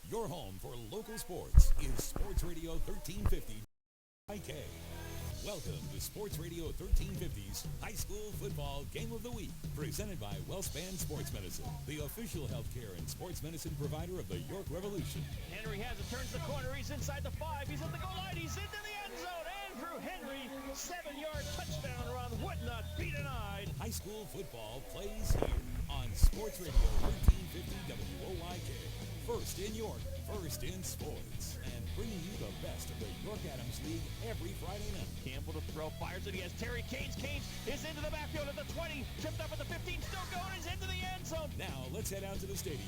Your home for local sports is Sports Radio 1350 YK. Welcome to Sports Radio 1350's High School Football Game of the Week, presented by WellSpan Sports Medicine, the official healthcare and sports medicine provider of the York Revolution. Henry has it, turns the corner, he's inside the 5, he's at the goal line, he's into the end zone. Andrew Henry, 7-yard touchdown run, would not be denied. High school football plays here on Sports Radio 1350 WOYK. First in York, first in sports, and bringing you the best of the York Adams League every Friday night. Campbell to throw, fires it, he has Terry Caines. Caines is into the backfield at the 20, tripped up at the 15, still going, he's into the end zone. Now let's head out to the stadium.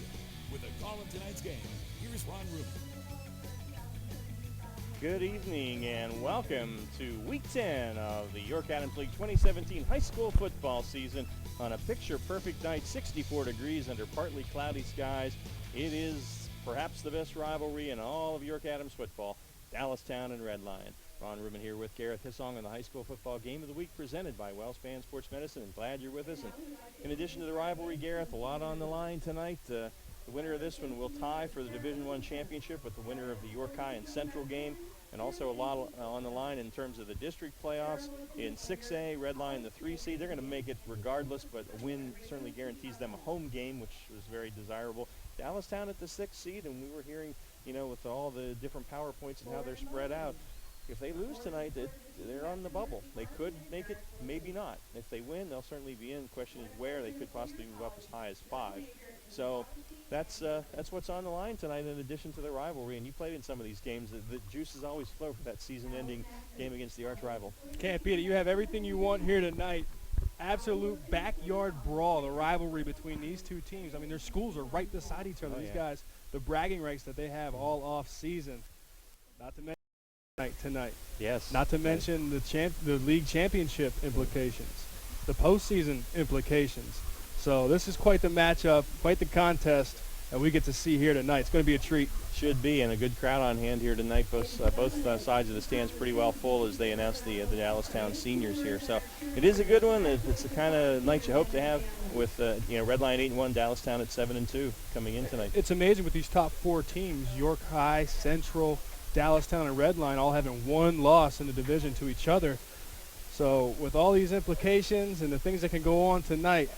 With the call of tonight's game, here's Ron Rubin. Good evening and welcome to Week 10 of the York Adams League 2017 high school football season on a picture-perfect night, 64 degrees under partly cloudy skies. It is perhaps the best rivalry in all of York Adams football, Dallastown and Red Lion. Ron Rubin here with Gareth Hissong on the High School Football Game of the Week presented by WellSpan Sports Medicine, and glad you're with us. And in addition to the rivalry, Gareth, a lot on the line tonight. The winner of this one will tie for the Division I championship with the winner of the York High and Central game, and also a lot on the line in terms of the district playoffs. In 6A, Red Lion, the 3 seed, they're going to make it regardless, but a win certainly guarantees them a home game, which was very desirable. Dallastown at the 6th seed, and we were hearing, with all the different PowerPoints and how they're spread out, if they lose tonight, they're on the bubble. They could make it, maybe not. If they win, they'll certainly be in. The question is where they could possibly move up as high as 5. So that's what's on the line tonight in addition to the rivalry. And you played in some of these games. The juices always flow for that season-ending game against the arch rival. Can't beat it. You have everything you want here tonight. Absolute backyard brawl, the rivalry between these two teams. I mean, their schools are right beside each other. These guys, the bragging rights that they have all off season. Not to mention tonight. Yes. Not to mention the league championship implications, the postseason implications. So this is quite the matchup, quite the contest that we get to see here tonight. It's going to be a treat. Should be, and a good crowd on hand here tonight. Both sides of the stands pretty well full as they announce the Dallastown seniors here. So it is a good one. It's the kind of night you hope to have with Red Lion 8-1, Dallastown at 7-2 coming in tonight. It's amazing with these top 4 teams: York High, Central, Dallastown, and Red Lion, all having one loss in the division to each other. So with all these implications and the things that can go on tonight,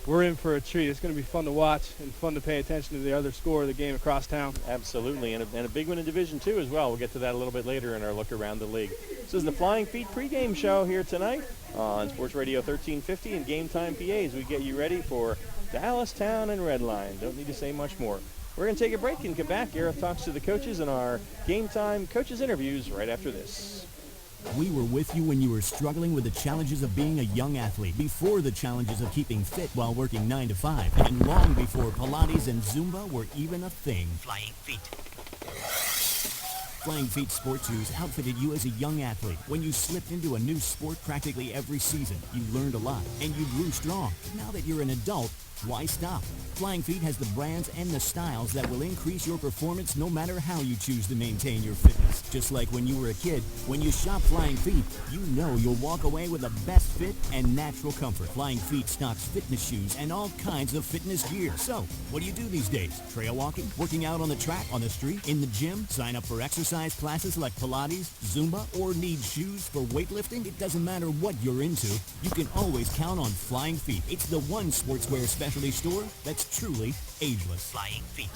we're in for a treat. It's going to be fun to watch and fun to pay attention to the other score of the game across town. Absolutely, and a big one in Division II as well. We'll get to that a little bit later in our look around the league. This is the Flying Feet pregame show here tonight on Sports Radio 1350 and Game Time PA as we get you ready for Dallastown and Red Lion. Don't need to say much more. We're going to take a break and come back. Gareth talks to the coaches in our Game Time coaches interviews right after this. We were with you when you were struggling with the challenges of being a young athlete, before the challenges of keeping fit while working 9 to 5, and long before Pilates and Zumba were even a thing. Flying Feet. Flying Feet Sports Shoes outfitted you as a young athlete. When you slipped into a new sport practically every season, you learned a lot, and you grew strong. Now that you're an adult, why stop? Flying Feet has the brands and the styles that will increase your performance no matter how you choose to maintain your fitness. Just like when you were a kid, when you shop Flying Feet, you know you'll walk away with the best fit and natural comfort. Flying Feet stocks fitness shoes and all kinds of fitness gear. So, what do you do these days? Trail walking? Working out on the track, on the street, in the gym? Sign up for exercise classes like Pilates, Zumba, or need shoes for weightlifting? It doesn't matter what you're into, you can always count on Flying Feet. It's the one sportswear specialty store that's truly ageless. Flying Feet.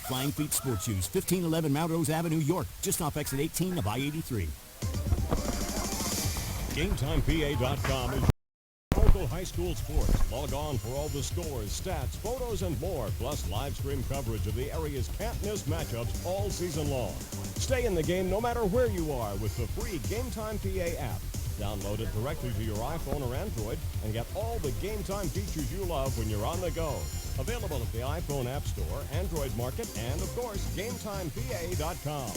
Flying Feet Sports Shoes, 1511 Melrose Avenue, York, just off exit 18 of I-83. GameTimePA.com is local high school sports. Log on for all the scores, stats, photos, and more, plus live stream coverage of the area's can't-miss matchups all season long. Stay in the game no matter where you are with the free GameTime PA app. Download it directly to your iPhone or Android and get all the Game Time features you love when you're on the go. Available at the iPhone App Store, Android Market, and, of course, GameTimePA.com.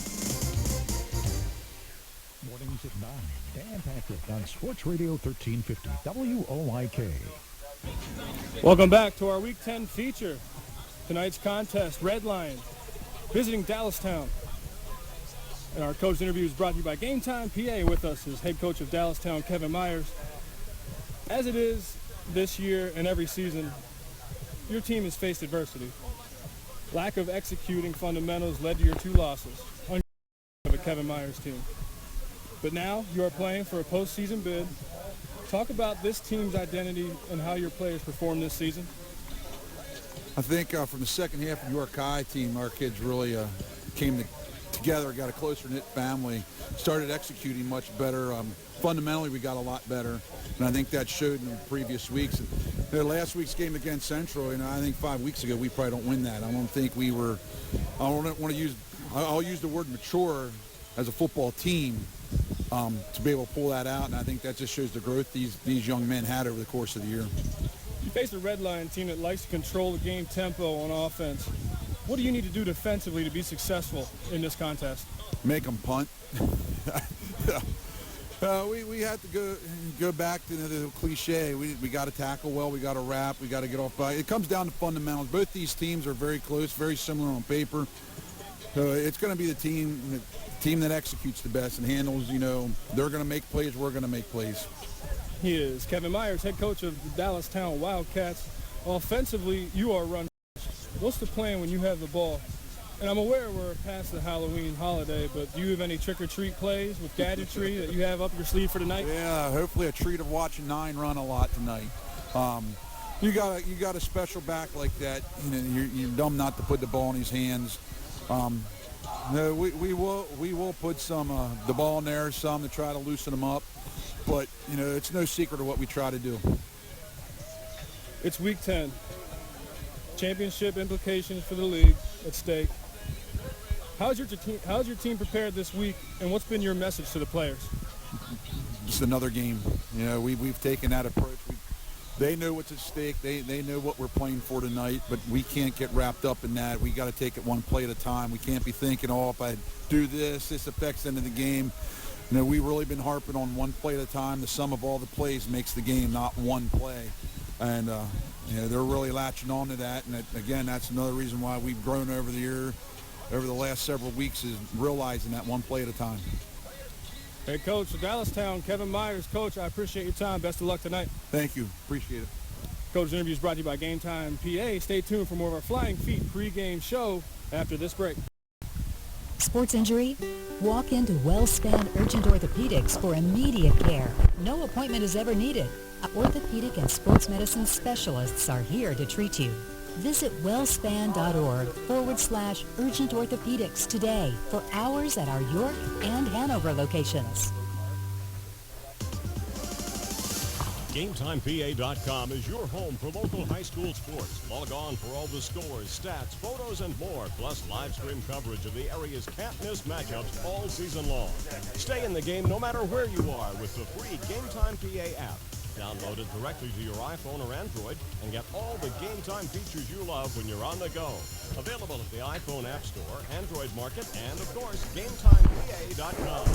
Mornings at 9. Dan Patrick on Sports Radio 1350 WOYK. Welcome back to our Week 10 feature. Tonight's contest, Red Lion visiting Dallastown. And our coach interview is brought to you by Game Time PA. With us is head coach of Dallastown, Kevin Myers. As it is this year and every season, your team has faced adversity. Lack of executing fundamentals led to your 2 losses of a Kevin Myers team. But now you are playing for a postseason bid. Talk about this team's identity and how your players performed this season. I think from the second half of the York High team, our kids really came together, got a closer-knit family, started executing much better. Fundamentally, we got a lot better, and I think that showed in the previous weeks. Last week's game against Central, I think 5 weeks ago, we probably don't win that. I don't think we were, I'll use the word mature as a football team to be able to pull that out, and I think that just shows the growth these young men had over the course of the year. You face a Red Line team that likes to control the game tempo on offense. What do you need to do defensively to be successful in this contest? Make them punt. We have to go back to the cliche. We got to tackle well. We got to wrap. We got to get off by. It comes down to fundamentals. Both these teams are very close, very similar on paper. So it's going to be the team that executes the best and handles. They're going to make plays. We're going to make plays. He is Kevin Myers, head coach of the Dallastown Wildcats. Offensively, you are run. What's the plan when you have the ball? And I'm aware we're past the Halloween holiday, but do you have any trick-or-treat plays with gadgetry that you have up your sleeve for tonight? Yeah, hopefully a treat of watching 9 run a lot tonight. You got a special back like that. You're dumb not to put the ball in his hands. No, we will put the ball in there, some to try to loosen them up. But it's no secret of what we try to do. It's week 10. Championship implications for the league at stake. How's your team prepared this week, and what's been your message to the players? Just another game. We've taken that approach. They know what's at stake. They know what we're playing for tonight, but we can't get wrapped up in that. We got to take it one play at a time. We can't be thinking, if I do this affects the end of the game. We've really been harping on one play at a time. The sum of all the plays makes the game, not one play. And they're really latching on to that. And again, that's another reason why we've grown over the last several weeks, is realizing that one play at a time. Hey, Coach, Dallastown, Kevin Myers. Coach, I appreciate your time. Best of luck tonight. Thank you. Appreciate it. Coach's interview is brought to you by Game Time PA. Stay tuned for more of our Flying Feet pregame show after this break. Sports injury? Walk into WellSpan Urgent Orthopedics for immediate care. No appointment is ever needed. Orthopedic and sports medicine specialists are here to treat you. Visit wellspan.org/urgent orthopedics today for hours at our York and Hanover locations. GameTimePA.com is your home for local high school sports. Log on for all the scores, stats, photos, and more, plus live stream coverage of the area's can't-miss matchups all season long. Stay in the game no matter where you are with the free GameTime PA app. Download it directly to your iPhone or Android and get all the Game Time features you love when you're on the go. Available at the iPhone App Store, Android Market, and, of course, GameTimePA.com.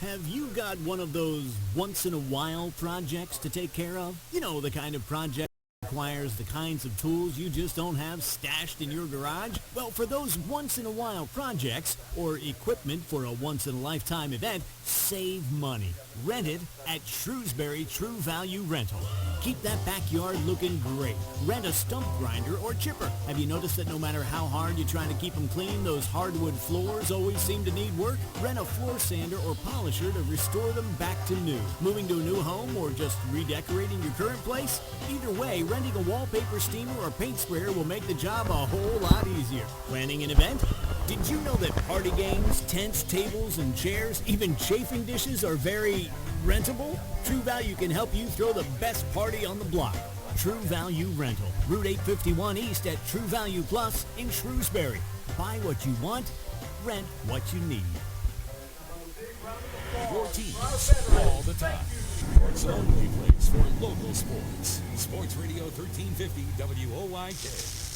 Have you got one of those once-in-a-while projects to take care of? The kind of project that requires the kinds of tools you just don't have stashed in your garage? Well, for those once-in-a-while projects or equipment for a once-in-a-lifetime event, save money. Rent it at Shrewsbury True Value Rental. Keep that backyard looking great. Rent a stump grinder or chipper. Have you noticed that no matter how hard you try to keep them clean, those hardwood floors always seem to need work? Rent a floor sander or polisher to restore them back to new. Moving to a new home or just redecorating your current place? Either way, renting a wallpaper steamer or paint sprayer will make the job a whole lot easier. Planning an event? Did you know that party games, tents, tables, and chairs, even chafing dishes are very rentable? True Value can help you throw the best party on the block. True Value Rental, Route 851 East at True Value Plus in Shrewsbury. Buy what you want, rent what you need. Your teams all the time. It's only place for local sports. Sports Radio 1350 WOYK.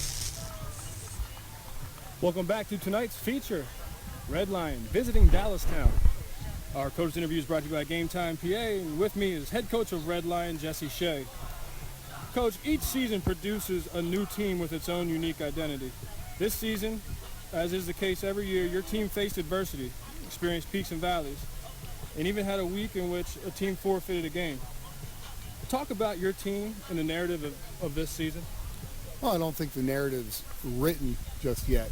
Welcome back to tonight's feature, Red Line visiting Dallastown. Our coach interview is brought to you by Game Time PA, and with me is head coach of Red Line, Shea. Coach, each season produces a new team with its own unique identity. This season, as is the case every year, your team faced adversity, experienced peaks and valleys, and even had a week in which a team forfeited a game. Talk about your team and the narrative of this season. Well, I don't think the narrative's written just yet.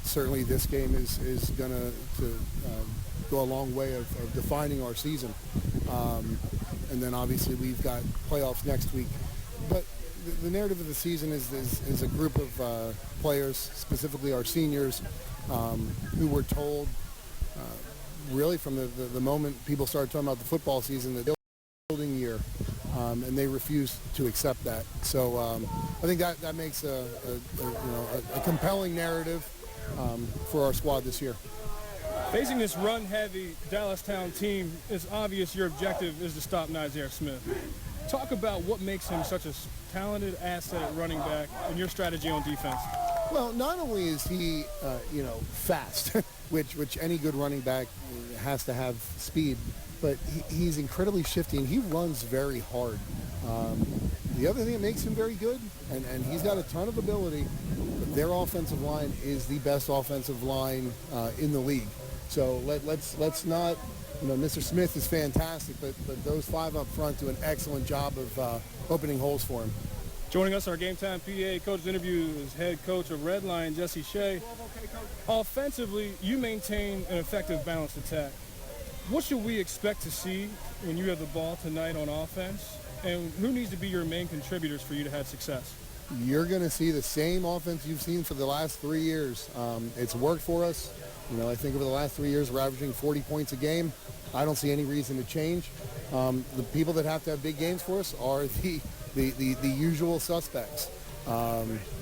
Certainly this game is going to go a long way of defining our season. And then obviously we've got playoffs next week. But the narrative of the season is a group of players, specifically our seniors, who were told really from the moment people started talking about the football season that building year, and they refused to accept that. So I think that makes a compelling narrative for our squad this year. Facing this run-heavy Dallastown team, it's obvious your objective is to stop Nizair Smith. Talk about what makes him such a talented asset at running back and your strategy on defense. Well, not only is he, fast, which any good running back has to have speed, but he's incredibly shifty and he runs very hard. The other thing that makes him very good, and he's got a ton of ability, but their offensive line is the best offensive line in the league. So let's not, Mr. Smith is fantastic, but those five up front do an excellent job of opening holes for him. Joining us, our Game Time PA coach's interview is head coach of Red Line, Jesse Shea. Offensively, you maintain an effective balanced attack. What should we expect to see when you have the ball tonight on offense? And who needs to be your main contributors for you to have success? You're going to see the same offense you've seen for the last 3 years. It's worked for us. I think over the last 3 years, we're averaging 40 points a game. I don't see any reason to change. The people that have to have big games for us are the usual suspects.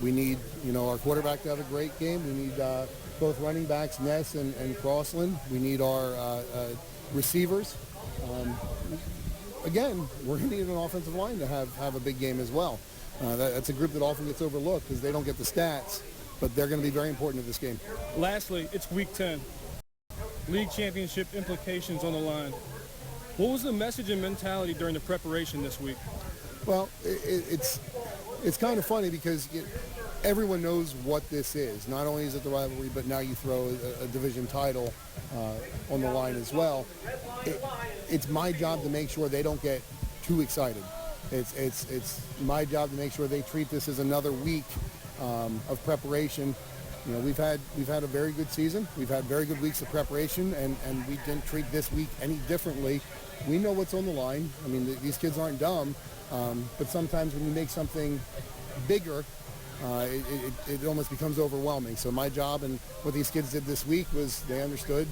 We need, our quarterback to have a great game. We need both running backs, Ness and Crossland. We need our receivers. Again, we're going to need an offensive line to have a big game as well. That's a group that often gets overlooked because they don't get the stats, but they're going to be very important in this game. Lastly, it's Week 10. League championship implications on the line. What was the message and mentality during the preparation this week? Well, it's kind of funny because everyone knows what this is. Not only is it the rivalry, but now you throw a division title on the line as well. It's my job to make sure they don't get too excited. It's my job to make sure they treat this as another week of preparation. We've had a very good season. We've had very good weeks of preparation, and we didn't treat this week any differently. We know what's on the line. I mean, these kids aren't dumb, but sometimes when you make something bigger, it almost becomes overwhelming. So my job and what these kids did this week was they understood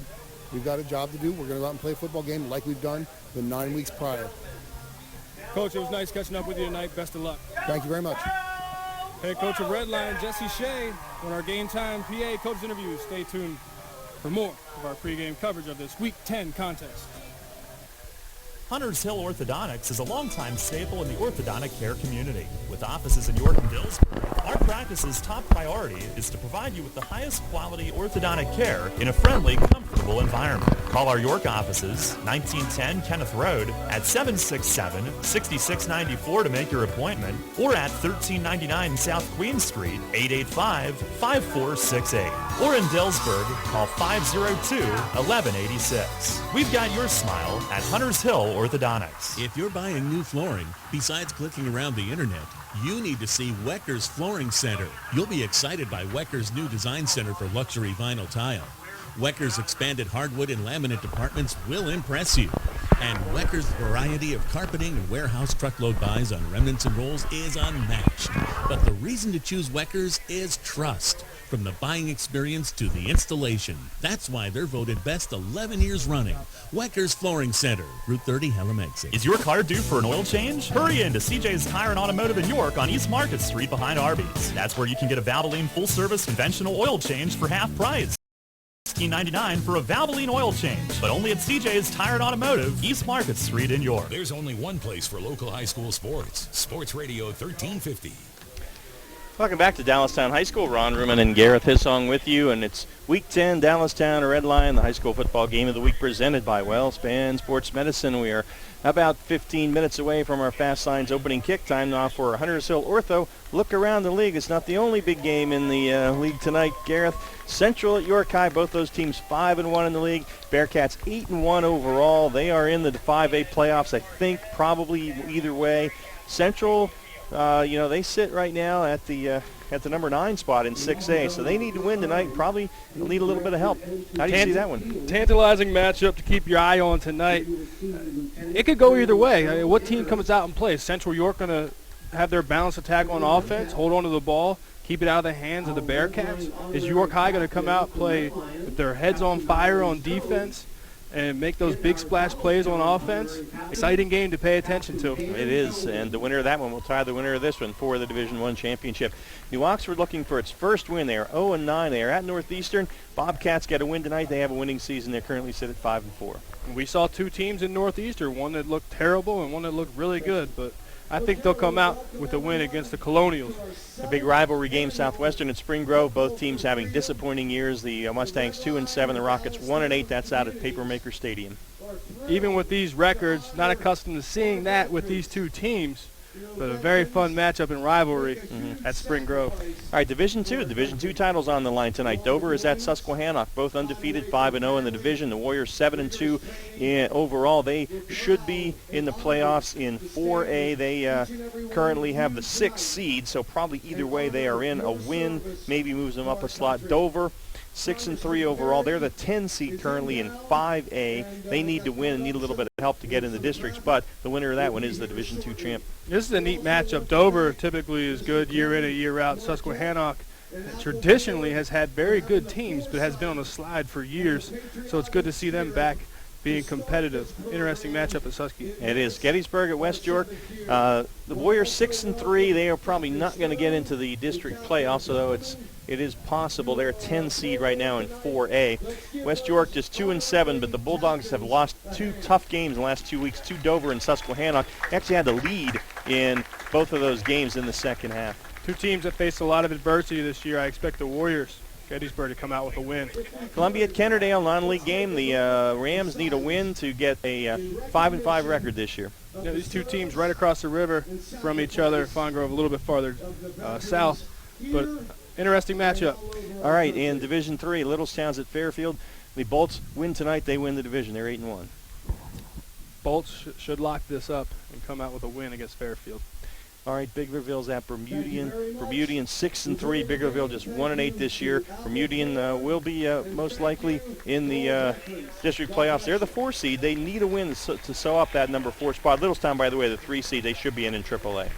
we've got a job to do. We're going to go out and play a football game like we've done the 9 weeks prior. Coach, it was nice catching up with you tonight. Best of luck. Thank you very much. Head coach of Red Line, Jesse Shea, on our Game Time PA coach interview. Stay tuned for more of our pregame coverage of this Week 10 contest. Hunters Hill Orthodontics is a longtime staple in the orthodontic care community. With offices in York and Dillsburg, our practice's top priority is to provide you with the highest quality orthodontic care in a friendly, comfortable environment. Call our York offices, 1910 Kenneth Road, at 767-6694 to make your appointment, or at 1399 South Queen Street, 885-5468. Or in Dillsburg, call 502-1186. We've got your smile at Hunters Hill Orthodontics. If you're buying new flooring, besides clicking around the internet, you need to see Wecker's Flooring Center. You'll be excited by Wecker's new design center for luxury vinyl tile. Wecker's expanded hardwood and laminate departments will impress you. And Wecker's variety of carpeting and warehouse truckload buys on remnants and rolls is unmatched. But the reason to choose Wecker's is trust. From the buying experience to the installation. That's why they're voted best 11 years running. Wecker's Flooring Center, Route 30, Hallam Exit. Is your car due for an oil change? Hurry in to CJ's Tire and Automotive in York on East Market Street behind Arby's. That's where you can get a Valvoline full-service conventional oil change for half price. $16.99 for a Valvoline oil change, but only at CJ's Tire and Automotive, East Market Street in York. There's only one place for local high school sports. Sports Radio 1350. Welcome back to Dallastown High School. Ron Ruman and Gareth Hissong with you, and it's Week 10, Dallastown Red Line, the high school football game of the week presented by WellSpan Sports Medicine. We are about 15 minutes away from our Fast Lines opening kick time now for Hunters Hill Ortho. Look around the league. It's not the only big game in the league tonight, Gareth. Central at York High, both those teams 5-1 in the league. Bearcats 8-1 overall. They are in the 5A playoffs, I think, probably either way. Central They sit right now at the number 9 spot in 6A, so they need to win tonight. Probably they'll need a little bit of help. How do you see that one? Tantalizing matchup to keep your eye on tonight. It could go either way. I mean, what team comes out and plays? Central York going to have their balanced attack on offense, hold on to the ball, keep it out of the hands of the Bearcats? Is York High going to come out, play with their heads on fire on defense, and make those big splash plays on offense? Exciting game to pay attention to. It is, and the winner of that one will tie the winner of this one for the Division I championship. New Oxford looking for its first win. They are 0-9. They are at Northeastern. Bobcats get a win tonight. They have a winning season. They currently sit at 5-4. We saw 2 teams in Northeastern, one that looked terrible and one that looked really good, but I think they'll come out with a win against the Colonials. A big rivalry game, Southwestern and Spring Grove. Both teams having disappointing years. The Mustangs 2-7, the Rockets 1-8. That's out at Papermaker Stadium. Even with these records, not accustomed to seeing that with these 2 teams, but a very fun matchup and rivalry at Spring Grove. All right, Division II titles on the line tonight. Dover is at Susquehannock, both undefeated, 5-0 in the division. The Warriors 7-2 overall. They should be in the playoffs in 4A. They currently have the 6th seed, so probably either way they are in. A win maybe moves them up a slot. Dover 6-3 overall. They're the 10 seed currently in 5A. They need to win and need a little bit of help to get in the districts, but the winner of that one is the Division II champ. This is a neat matchup. Dover typically is good year in and year out. Susquehannock traditionally has had very good teams, but has been on a slide for years, so it's good to see them back being competitive. Interesting matchup at Susky. It is. Gettysburg at West York. The Warriors 6-3. They are probably not going to get into the district playoffs, although it is possible. They're a 10 seed right now in 4A. West York just 2-7, but the Bulldogs have lost 2 tough games in the last 2 weeks to Dover and Susquehannock. They actually had the lead in both of those games in the second half. 2 teams that faced a lot of adversity this year. I expect the Warriors, Gettysburg, to come out with a win. Columbia at Kennerdale, non-league game. The Rams need a win to get a 5-5 record this year. Yeah, these 2 teams right across the river from each other. Fond Grove a little bit farther south, but interesting matchup. All right, in Division III, Littlestown's at Fairfield. The Bolts win tonight. They win the division. They're 8-1. Bolts should lock this up and come out with a win against Fairfield. All right, Biglerville's at Bermudian. Bermudian 6-3. Biglerville just 1-8 this year. Bermudian will be most likely in the district playoffs. They're the 4 seed. They need a win to sew up that number 4 spot. Littlestown, by the way, the 3 seed. They should be in AAA.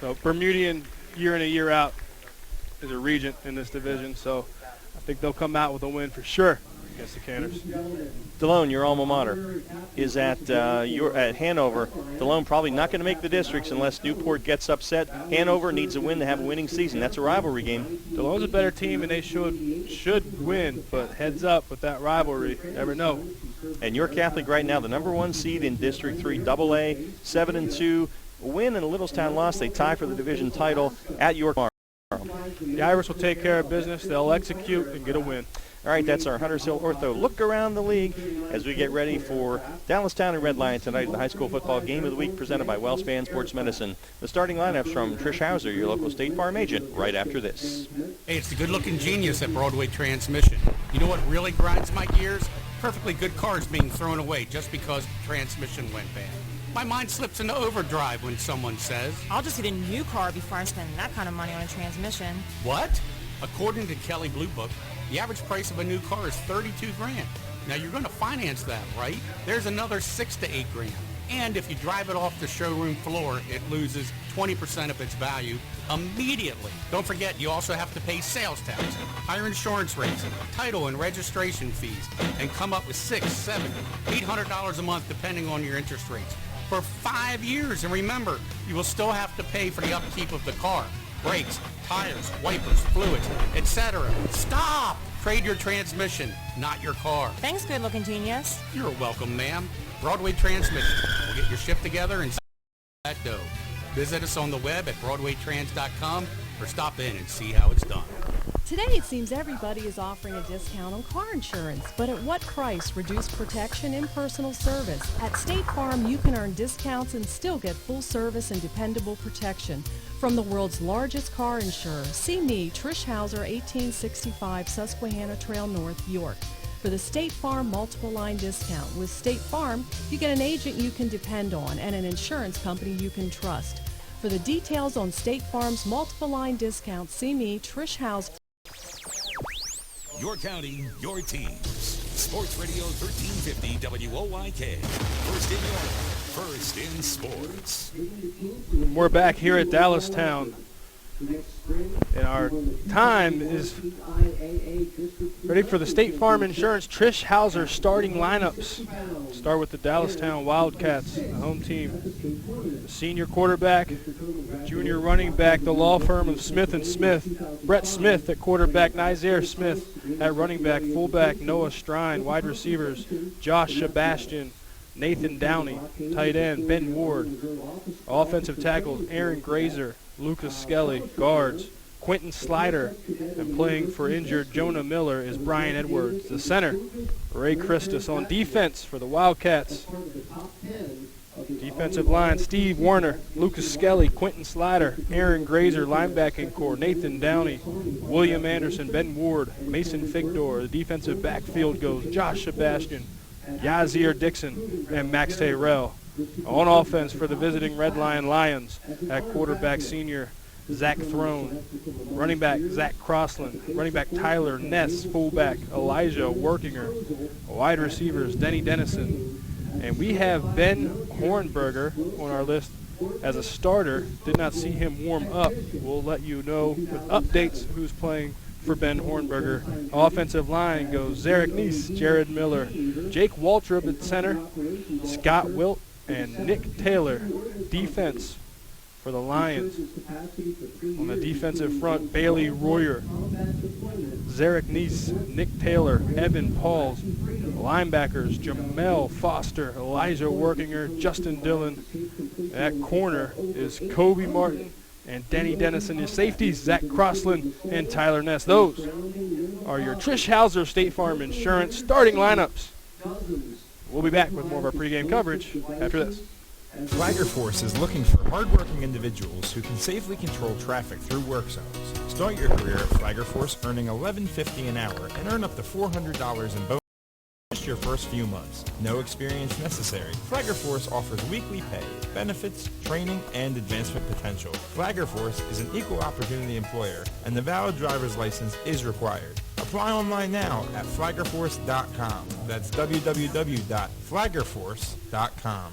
So Bermudian, year in and year out, is a regent in this division, so I think they'll come out with a win for sure against the Canners. Delone, your alma mater, is at Hanover. Delone probably not going to make the districts unless Newport gets upset. Hanover needs a win to have a winning season. That's a rivalry game. Delone's a better team, and they should win, but heads up with that rivalry. You never know. And York Catholic right now, the number 1 seed in District 3 AA, 7-2. A win and a Littlestown loss. They tie for the division title at York Farm. The Irish will take care of business. They'll execute and get a win. All right, that's our Hunters Hill Ortho look around the league as we get ready for Dallastown and Red Lion tonight in the high school football game of the week presented by WellSpan Sports Medicine. The starting lineups from Trish Hauser, your local State Farm agent, right after this. Hey, it's the good-looking genius at Broadway Transmission. You know what really grinds my gears? Perfectly good cars being thrown away just because the transmission went bad. My mind slips into overdrive when someone says, I'll just get a new car before I spend that kind of money on a transmission. What? According to Kelley Blue Book, the average price of a new car is $32,000. Now you're going to finance that, right? There's another $6,000 to $8,000. And if you drive it off the showroom floor, it loses 20% of its value immediately. Don't forget, you also have to pay sales tax, higher insurance rates, title and registration fees, and come up with $600, $700, $800 a month depending on your interest rates. For 5 years, and remember, you will still have to pay for the upkeep of the car. Brakes, tires, wipers, fluids, etc. Stop! Trade your transmission, not your car. Thanks, good-looking genius. You're welcome, ma'am. Broadway Transmission. We'll get your shift together and that dough. Visit us on the web at BroadwayTrans.com or stop in and see how it's done. Today it seems everybody is offering a discount on car insurance, but at what price? Reduced protection and personal service. At State Farm, you can earn discounts and still get full service and dependable protection. From the world's largest car insurer, see me, Trish Hauser, 1865 Susquehanna Trail North, York, for the State Farm multiple line discount. With State Farm, you get an agent you can depend on and an insurance company you can trust. For the details on State Farm's multiple line discounts, see me, Trish House. Your county, your teams. Sports Radio 1350 WOYK. First in your, first in sports. We're back here at Dallastown. And our time is ready for the State Farm Insurance Trish Hauser starting lineups. Start with the Dallastown Wildcats, the home team. The senior quarterback, junior running back, the law firm of Smith & Smith. Brett Smith at quarterback, Nizaire Smith at running back, fullback Noah Strine, wide receivers Josh Sebastian, Nathan Downey, tight end Ben Ward, offensive tackles Aaron Grazer, Lucas Skelly, guards Quentin Slider, and playing for injured Jonah Miller is Brian Edwards. The center, Ray Christus. On defense for the Wildcats, defensive line, Steve Warner, Lucas Skelly, Quentin Slider, Aaron Grazer, linebacking core, Nathan Downey, William Anderson, Ben Ward, Mason Figdor. The defensive backfield goes Josh Sebastian, Yazir Dixon, and Max Tyrell. On offense for the visiting Red Lions at quarterback senior Zach Throne, running back Zach Crossland, running back Tyler Ness, fullback Elijah Workinger, wide receivers Denny Dennison. And we have Ben Hornberger on our list as a starter. Did not see him warm up. We'll let you know with updates who's playing for Ben Hornberger. Offensive line goes Zarek Neese, Jared Miller, Jake Waltrip at center, Scott Wilt, and Nick Taylor. Defense for the Lions. On the defensive front, Bailey Royer, Zarek Neese, Nick Taylor, Evan Pauls. Linebackers, Jamel Foster, Elijah Workinger, Justin Dillon. At corner is Kobe Martin and Denny Dennison. Your safeties, Zach Crossland and Tyler Ness. Those are your Trish Hauser State Farm Insurance starting lineups. We'll be back with more of our pregame coverage after this. Flagger Force is looking for hardworking individuals who can safely control traffic through work zones. Start your career at Flagger Force earning $11.50 an hour and earn up to $400 in bonus just your first few months. No experience necessary. Flagger Force offers weekly pay, benefits, training, and advancement potential. Flagger Force is an equal opportunity employer, and the valid driver's license is required. Apply online now at flaggerforce.com. That's www.flaggerforce.com.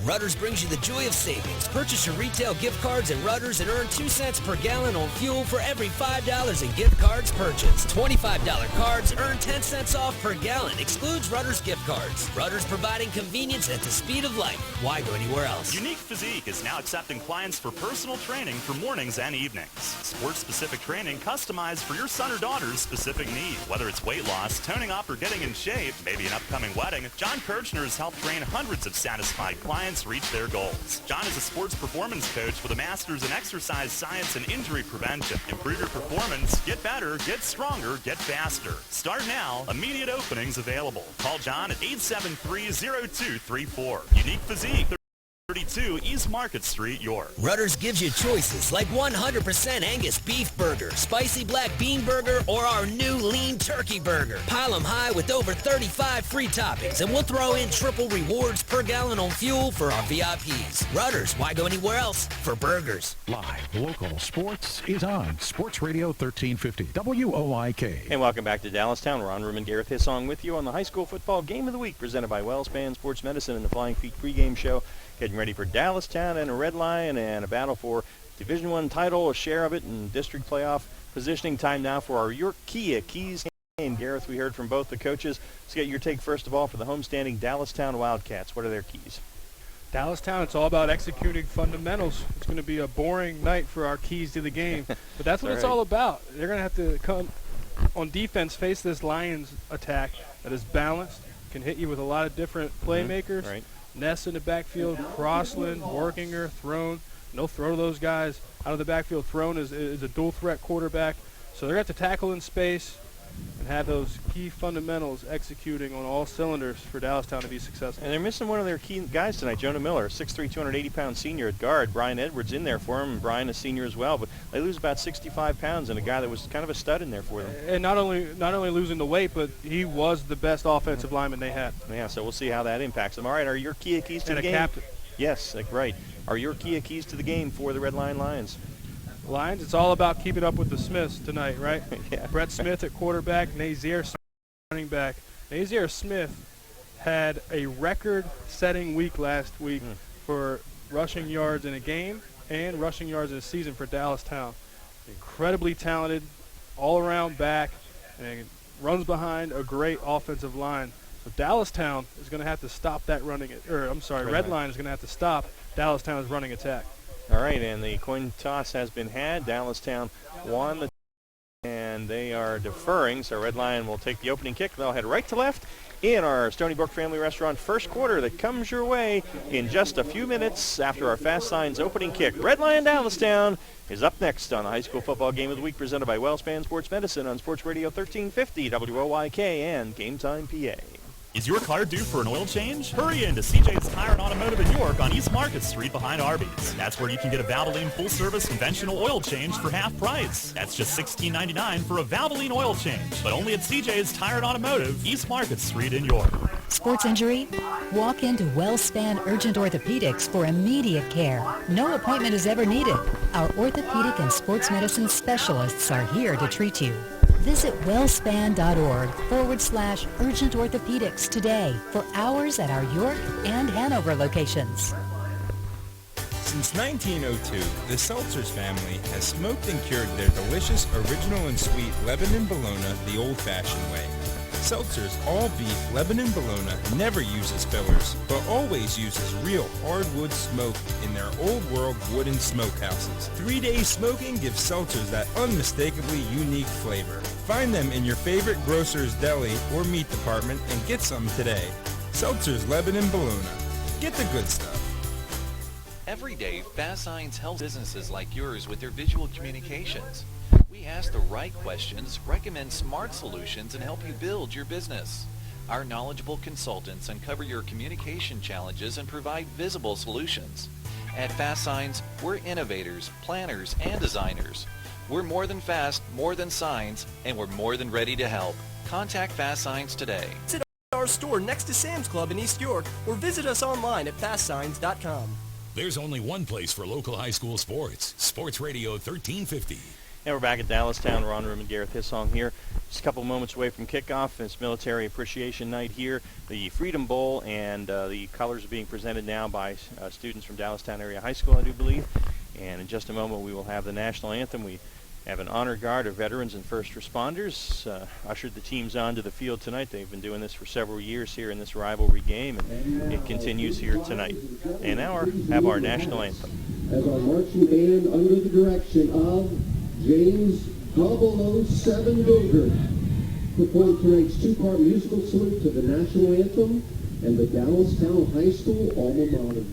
Rudders brings you the joy of savings. Purchase your retail gift cards at Rudders and earn 2 cents per gallon on fuel for every $5 in gift cards purchased. $25 cards earn 10 cents off per gallon. Excludes Rudders gift cards. Rudders providing convenience at the speed of light. Why go anywhere else? Unique Physique is now accepting clients for personal training for mornings and evenings. Sports-specific training customized for your son or daughter's specific need. Whether it's weight loss, toning up, or getting in shape, maybe an upcoming wedding, John Kirchner has helped train hundreds of satisfied clients reach their goals. John is a sports performance coach with a master's in exercise science and injury prevention. Improve your performance, get better, get stronger, get faster. Start now. Immediate openings available. Call John at 873-0234. Unique Physique, 32 East Market Street, York. Rudders gives you choices like 100% Angus beef burger, spicy black bean burger, or our new lean turkey burger. Pile them high with over 35 free toppings, and we'll throw in triple rewards per gallon on fuel for our VIPs. Rudders, why go anywhere else for burgers? Live local sports is on Sports Radio 1350 WOYK. And welcome back to Dallastown. Ron Room and Gareth Hissong with you on the high school football game of the week presented by WellSpan Sports Medicine and the Flying Feet pregame show. Getting ready for Dallastown and a Red Lion and a battle for Division I title, a share of it, and district playoff positioning. Time now for our YAIAA Keys game. Gareth, we heard from both the coaches. Let's get your take first of all for the homestanding Dallastown Wildcats. What are their keys? Dallastown, it's all about executing fundamentals. It's going to be a boring night for our keys to the game, but that's what it's all about. They're going to have to come on defense, face this Lions attack that is balanced, can hit you with a lot of different playmakers. Right. Ness in the backfield, Crossland, Workinger, Throne. No throw to those guys out of the backfield. Throne is a dual threat quarterback. So they're going to have to tackle in space and have those key fundamentals executing on all cylinders for Dallastown to be successful. And they're missing one of their key guys tonight, Jonah Miller, 6'3", 280-pound senior at guard. Brian Edwards in there for him, and Brian a senior as well. But they lose about 65 pounds and a guy that was kind of a stud in there for them. And not only losing the weight, but he was the best offensive lineman they had. Yeah, so we'll see how that impacts them. All right, are your key keys to the game? And a captain. Yes, right. are your keys to the game for the Red Lion Lions? Lions, it's all about keeping up with the Smiths tonight, right? Yeah. Brett Smith at quarterback, Nazir Smith running back. Nazir Smith had a record-setting week last week for rushing yards in a game and rushing yards in a season for Dallastown. Incredibly talented, all-around back, and runs behind a great offensive line. So Dallastown is going to have to stop that Red Lion is going to have to stop Dallastown's running attack. All right, and the coin toss has been had. Dallastown won and they are deferring, so Red Lion will take the opening kick. They'll head right to left in our Stony Brook Family Restaurant first quarter that comes your way in just a few minutes after our Fast Signs opening kick. Red Lion Dallastown is up next on the High School Football Game of the Week presented by WellSpan Sports Medicine on Sports Radio 1350 WOYK and Game Time PA. Is your car due for an oil change? Hurry in to CJ's Tire and Automotive in York on East Market Street behind Arby's. That's where you can get a Valvoline full-service conventional oil change for half price. That's just $16.99 for a Valvoline oil change, but only at CJ's Tire and Automotive, East Market Street in York. Sports injury? Walk into WellSpan Urgent Orthopedics for immediate care. No appointment is ever needed. Our orthopedic and sports medicine specialists are here to treat you. Visit wellspan.org/urgent orthopedics today for hours at our York and Hanover locations. Since 1902, the Seltzers family has smoked and cured their delicious original and sweet Lebanon bologna the old-fashioned way. Seltzers all beef Lebanon bologna never uses fillers, but always uses real hardwood smoke in their old world wooden smokehouses. 3-day smoking gives Seltzers that unmistakably unique flavor. Find them in your favorite grocer's deli or meat department and get some today. Seltzers Lebanon bologna. Get the good stuff. Every day, Fast Signs helps businesses like yours with their visual communications. We ask the right questions, recommend smart solutions, and help you build your business. Our knowledgeable consultants uncover your communication challenges and provide visible solutions. At Fast Signs, we're innovators, planners, and designers. We're more than fast, more than signs, and we're more than ready to help. Contact Fast Signs today. Visit our store next to Sam's Club in East York or visit us online at fastsigns.com. There's only one place for local high school sports. Sports Radio 1350. And we're back at Dallastown. Ron Room and Gareth Hissong here. Just a couple moments away from kickoff. It's Military Appreciation Night here. The Freedom Bowl and the colors are being presented now by students from Dallastown Area High School, I do believe. And in just a moment, we will have the national anthem. We have an honor guard of veterans and first responders ushered the teams onto the field tonight. They've been doing this for several years here in this rivalry game, and it continues here tonight. And now have our national anthem. As our marching band under the direction of James 007 Booger perform tonight's two-part musical salute to the national anthem and the Dallastown High School alma mater.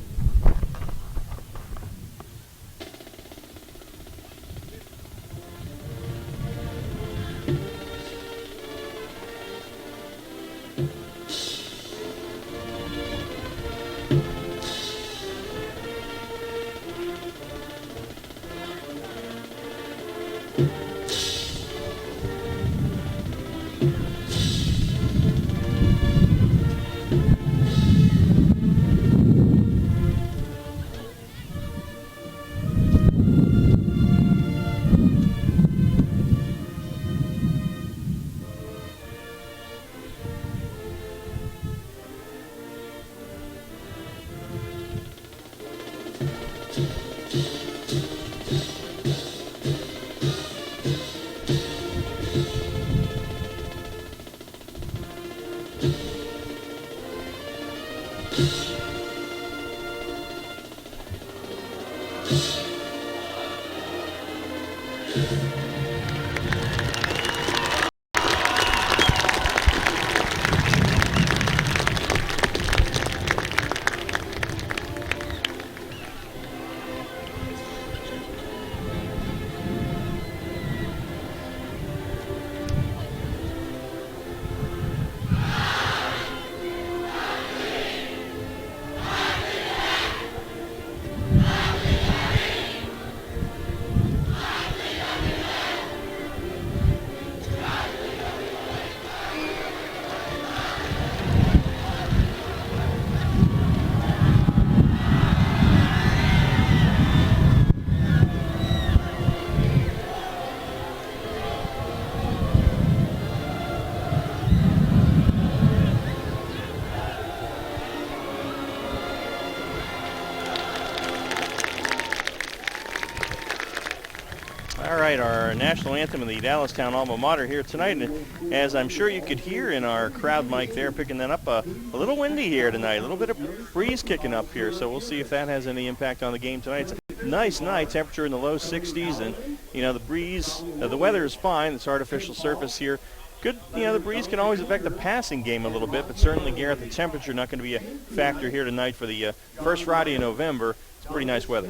All right, our national anthem of the Dallastown alma mater here tonight. And as I'm sure you could hear in our crowd mic there, picking that up, a little windy here tonight, a little bit of breeze kicking up here. So we'll see if that has any impact on the game tonight. It's a nice night, temperature in the low 60s, and the breeze, the weather is fine. It's artificial surface here. Good, the breeze can always affect the passing game a little bit, but certainly, Garrett, the temperature not going to be a factor here tonight for the first Friday in November. It's pretty nice weather.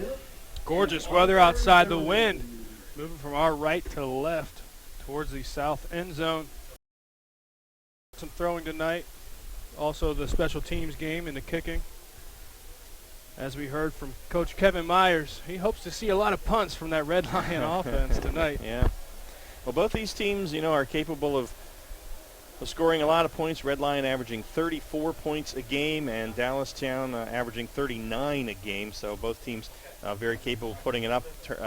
Gorgeous weather outside, the wind moving from our right to left towards the south end zone. Some throwing tonight. Also the special teams game and the kicking. As we heard from Coach Kevin Myers, he hopes to see a lot of punts from that Red Lion offense tonight. Yeah. Well, both these teams, are capable of scoring a lot of points. Red Lion averaging 34 points a game, and Dallastown averaging 39 a game. So both teams very capable of putting it up.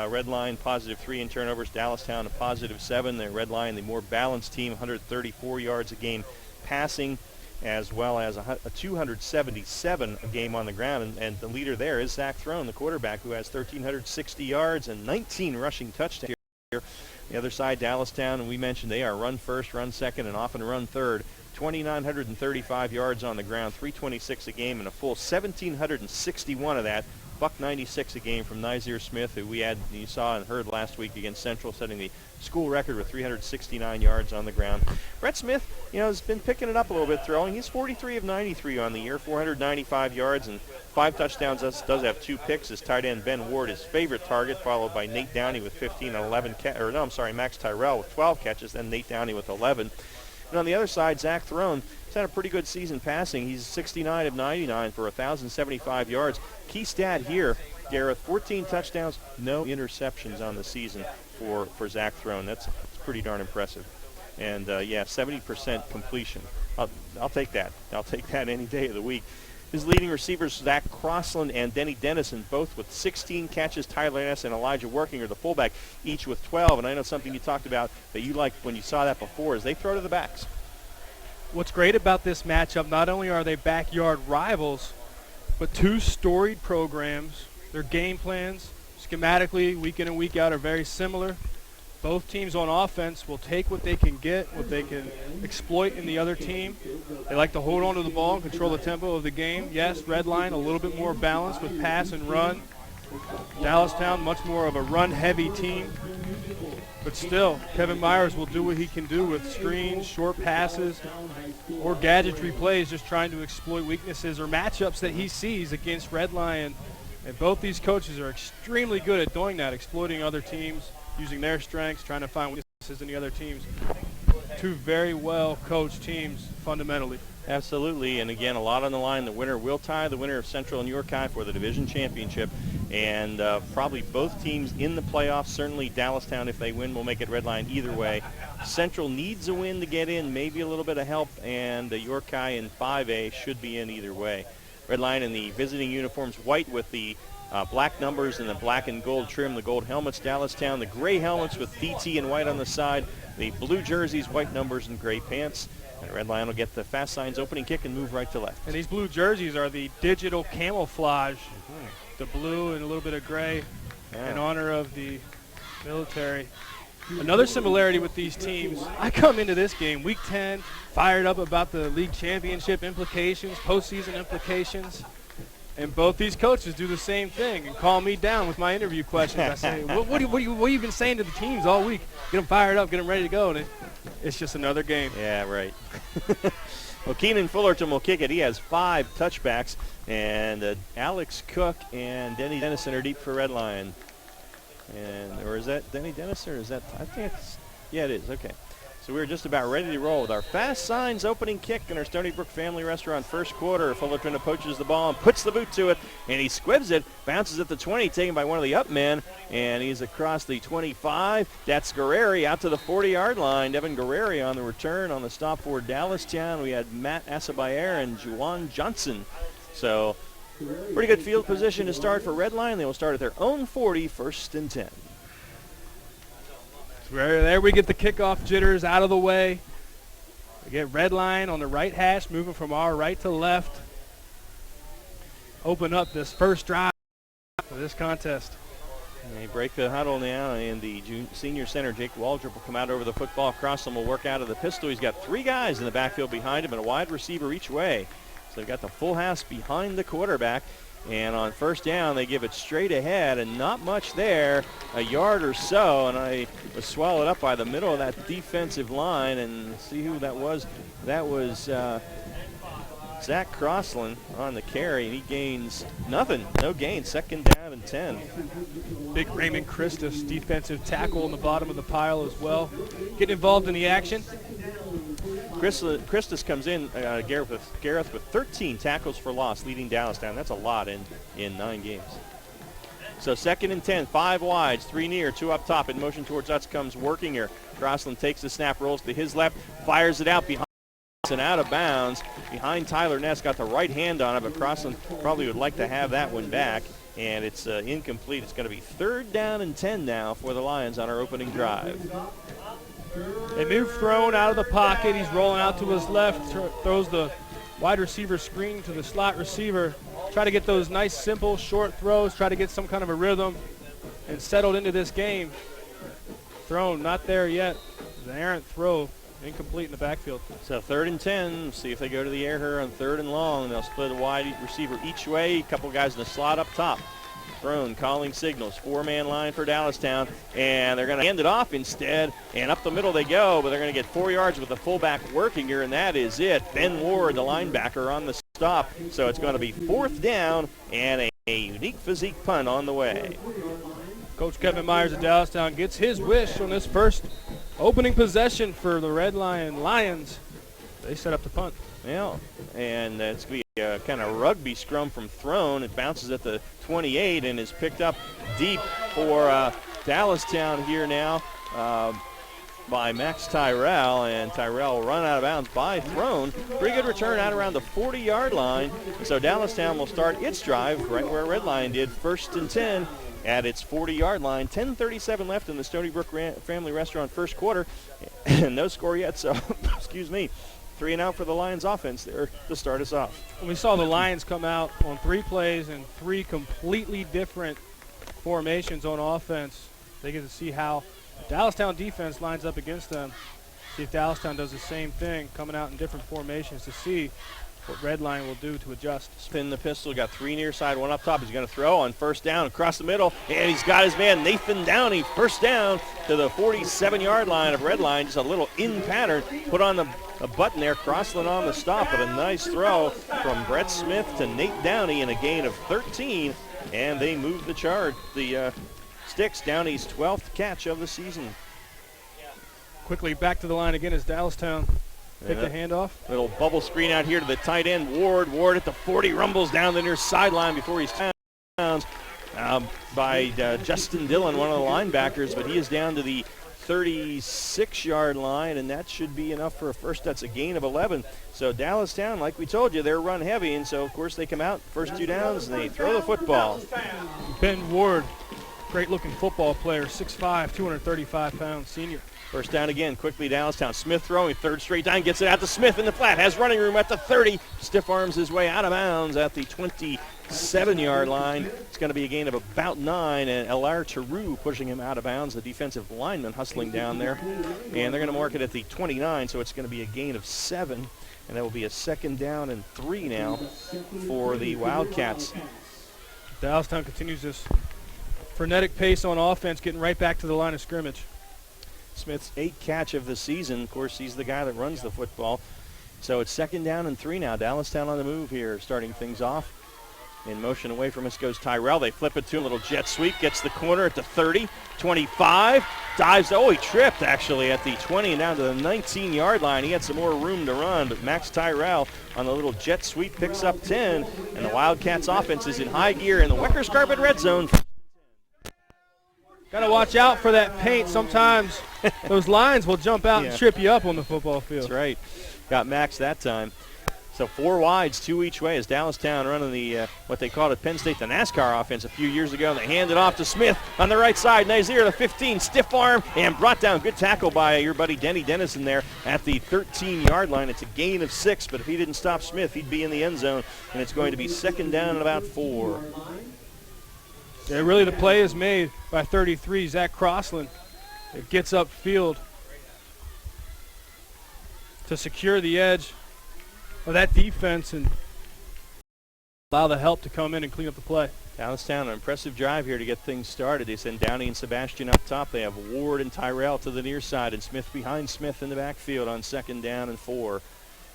Red Lion +3 in turnovers. Dallastown a +7. The Red Lion, the more balanced team, 134 yards a game passing, as well as a 277 a game on the ground. And the leader there is Zach Throne, the quarterback, who has 1,360 yards and 19 rushing touchdowns here. The other side, Dallastown, and we mentioned they are run first, run second, and often run third. 2,935 yards on the ground, 326 a game, and a full 1,761 of that. $196 a game from Nizir Smith, who you saw and heard last week against Central, setting the school record with 369 yards on the ground. Brett Smith, has been picking it up a little bit throwing. He's 43 of 93 on the year, 495 yards and 5 touchdowns. Does have 2 picks. His tight end Ben Ward, his favorite target, followed by Nate Downey with 15 and 11. Max Tyrell with 12 catches, then Nate Downey with 11. And on the other side, Zach Throne, he's had a pretty good season passing. He's 69 of 99 for 1,075 yards. Key stat here, Gareth, 14 touchdowns, no interceptions on the season for Zach Throne. That's pretty darn impressive. And, 70% completion. I'll take that. I'll take that any day of the week. His leading receivers, Zach Crossland and Dennison, both with 16 catches. Tyler Ness and Elijah Working are the fullback, each with 12. And I know something you talked about that you liked when you saw that before is they throw to the backs. What's great about this matchup, not only are they backyard rivals, but 2 storied programs. Their game plans, schematically, week in and week out, are very similar. Both teams on offense will take what they can get, what they can exploit in the other team. They like to hold on to the ball and control the tempo of the game. Yes, Red Lion a little bit more balanced with pass and run. Dallastown, much more of a run-heavy team. But still, Kevin Myers will do what he can do with screens, short passes, or gadgetry plays, just trying to exploit weaknesses or matchups that he sees against Red Lion. And both these coaches are extremely good at doing that, exploiting other teams, using their strengths, trying to find weaknesses in the other teams. 2 very well-coached teams, fundamentally. Absolutely, and again, a lot on the line. The winner will tie the winner of Central and York High for the division championship, and probably both teams in the playoffs. Certainly Dallastown, if they win, will make it Red Lion either way. Central needs a win to get in, maybe a little bit of help, and York High in 5A should be in either way. Red Lion in the visiting uniforms, white with the black numbers and the black and gold trim, the gold helmets. Dallastown, the gray helmets with DT and white on the side, the blue jerseys, white numbers, and gray pants. And Red Lion will get the fast signs opening kick and move right to left. And these blue jerseys are the digital camouflage, the blue and a little bit of gray in honor of the military. Another similarity with these teams, I come into this game, Week 10, fired up about the league championship implications, postseason implications. And both these coaches do the same thing and call me down with my interview questions. I say, what have you been saying to the teams all week? Get them fired up, get them ready to go. And it's just another game. Yeah, right. Well, Keenan Fullerton will kick it. He has 5 touchbacks. And Alex Cook and Denny Dennison are deep for Red Lion. Or is that Denny Dennison or is that? I think it's, yeah, it is. Okay. So we're just about ready to roll with our fast signs opening kick in our Stony Brook Family Restaurant first quarter. Fullerton approaches the ball and puts the boot to it, and he squibs it, bounces at the 20, taken by one of the up men, and he's across the 25. That's Guerreri out to the 40-yard line. Devin Guerreri on the return on the stop for Dallastown. We had Matt Asabayer and Juwan Johnson. So pretty good field position to start for Red Lion. They will start at their own 40, 1st and 10. There we get the kickoff jitters out of the way. We get Red Lion on the right hash, moving from our right to left. Open up this first drive of this contest. They break the huddle now, and the senior center, Jake Waldrop, will come out over the football. Crossland will work out of the pistol. He's got 3 guys in the backfield behind him and a wide receiver each way. So they've got the full house behind the quarterback. And on first down, they give it straight ahead, and not much there, a yard or so, and I was swallowed up by the middle of that defensive line. And see who that was. That was Zach Crossland on the carry, and he gains nothing. No gain. Second down and 10. Big Raymond Christus, defensive tackle in the bottom of the pile as well. Getting involved in the action. Christus comes in, Gareth with 13 tackles for loss, leading Dallastown. That's a lot in 9 games. So second and 10, 5 wides, 3 near, 2 up top. In motion towards us comes Workinger. Crossland takes the snap, rolls to his left, fires it out behind and out of bounds. Behind Tyler Ness, got the right hand on it, but Crossland probably would like to have that one back. And it's incomplete. It's going to be 3rd down and 10 now for the Lions on our opening drive. A move thrown out of the pocket. He's rolling out to his left, throws the wide receiver screen to the slot receiver. Try to get those nice, simple, short throws, try to get some kind of a rhythm and settled into this game. Thrown, not there yet. An errant throw, incomplete in the backfield. So 3rd and 10. See if they go to the air here on 3rd and long. They'll split a wide receiver each way. A couple guys in the slot up top. Thrown, calling signals, 4-man line for Dallastown, and they're going to hand it off instead, and up the middle they go, but they're going to get 4 yards with the fullback working here, and that is it. Ben Ward, the linebacker, on the stop, so it's going to be 4th down and a unique physique punt on the way. Coach Kevin Myers of Dallastown gets his wish on this first opening possession for the Red Lions. They set up the punt. Yeah, and it's going to be a kind of rugby scrum from Throne. It bounces at the 28 and is picked up deep for Dallastown here now by Max Tyrell, and Tyrell will run out of bounds by Throne. Pretty good return out around the 40-yard line. So Dallastown will start its drive right where Red Lion did, 1st and 10 at its 40-yard line. 10:37 left in the Stony Brook Family Restaurant first quarter, and no score yet, so excuse me. 3 and out for the Lions offense there to start us off. And we saw the Lions come out on 3 plays and 3 completely different formations on offense. They get to see how Dallastown defense lines up against them. See if Dallastown does the same thing, coming out in different formations to see what Red Lion will do to adjust. Spin the pistol, got 3 near side, 1 up top. He's going to throw on first down across the middle, and he's got his man Nathan Downey, first down to the 47-yard line of Red Lion. Just a little in pattern, put on a button there. Crossland on the stop, but a nice throw from Brett Smith to Nate Downey and a gain of 13, and they move the sticks. Downey's 12th catch of the season. Quickly back to the line again as Dallastown take the handoff. Little bubble screen out here to the tight end, Ward. Ward at the 40, rumbles down the near sideline before he's down by Justin Dillon, one of the linebackers, but he is down to the 36-yard line, and that should be enough for a first. That's a gain of 11. So Dallastown, like we told you, they're run heavy, and so, of course, they come out, first 2 downs, and they throw the football. Ben Ward, great-looking football player, 6'5", 235-pound senior. First down again, quickly Dallastown. Smith throwing, 3rd straight down, gets it out to Smith in the flat, has running room at the 30, stiff arms his way out of bounds at the 27-yard line. It's going to be a gain of about 9, and Elar Taru pushing him out of bounds, the defensive lineman hustling down there. And they're going to mark it at the 29, so it's going to be a gain of 7, and that will be a 2nd down and 3 now for the Wildcats. Dallastown continues this frenetic pace on offense, getting right back to the line of scrimmage. Smith's 8th catch of the season. Of course, he's the guy that runs the football. So it's 2nd down and 3 now. Dallastown on the move here, starting things off. In motion away from us goes Tyrell. They flip it to him. Little jet sweep. Gets the corner at the 30, 25. Dives. Oh, he tripped, actually, at the 20 and down to the 19-yard line. He had some more room to run, but Max Tyrell on the little jet sweep picks up 10. And the Wildcats offense is in high gear in the Weckers Carpet red zone. Got to watch out for that paint. Sometimes those lines will jump out and trip you up on the football field. That's right. Got Max that time. So 4 wides, 2 each way as Dallastown running the what they called at Penn State the NASCAR offense a few years ago. They hand it off to Smith on the right side. Nazir, the 15, stiff arm, and brought down. Good tackle by your buddy Dennison there at the 13-yard line. It's a gain of 6, but if he didn't stop Smith, he'd be in the end zone, and it's going to be 2nd down and about 4. Yeah, really the play is made by 33, Zach Crossland. It gets upfield to secure the edge of that defense and allow the help to come in and clean up the play. Dallastown, an impressive drive here to get things started. They send Downey and Sebastian up top. They have Ward and Tyrell to the near side, and Smith behind Smith in the backfield on 2nd down and 4.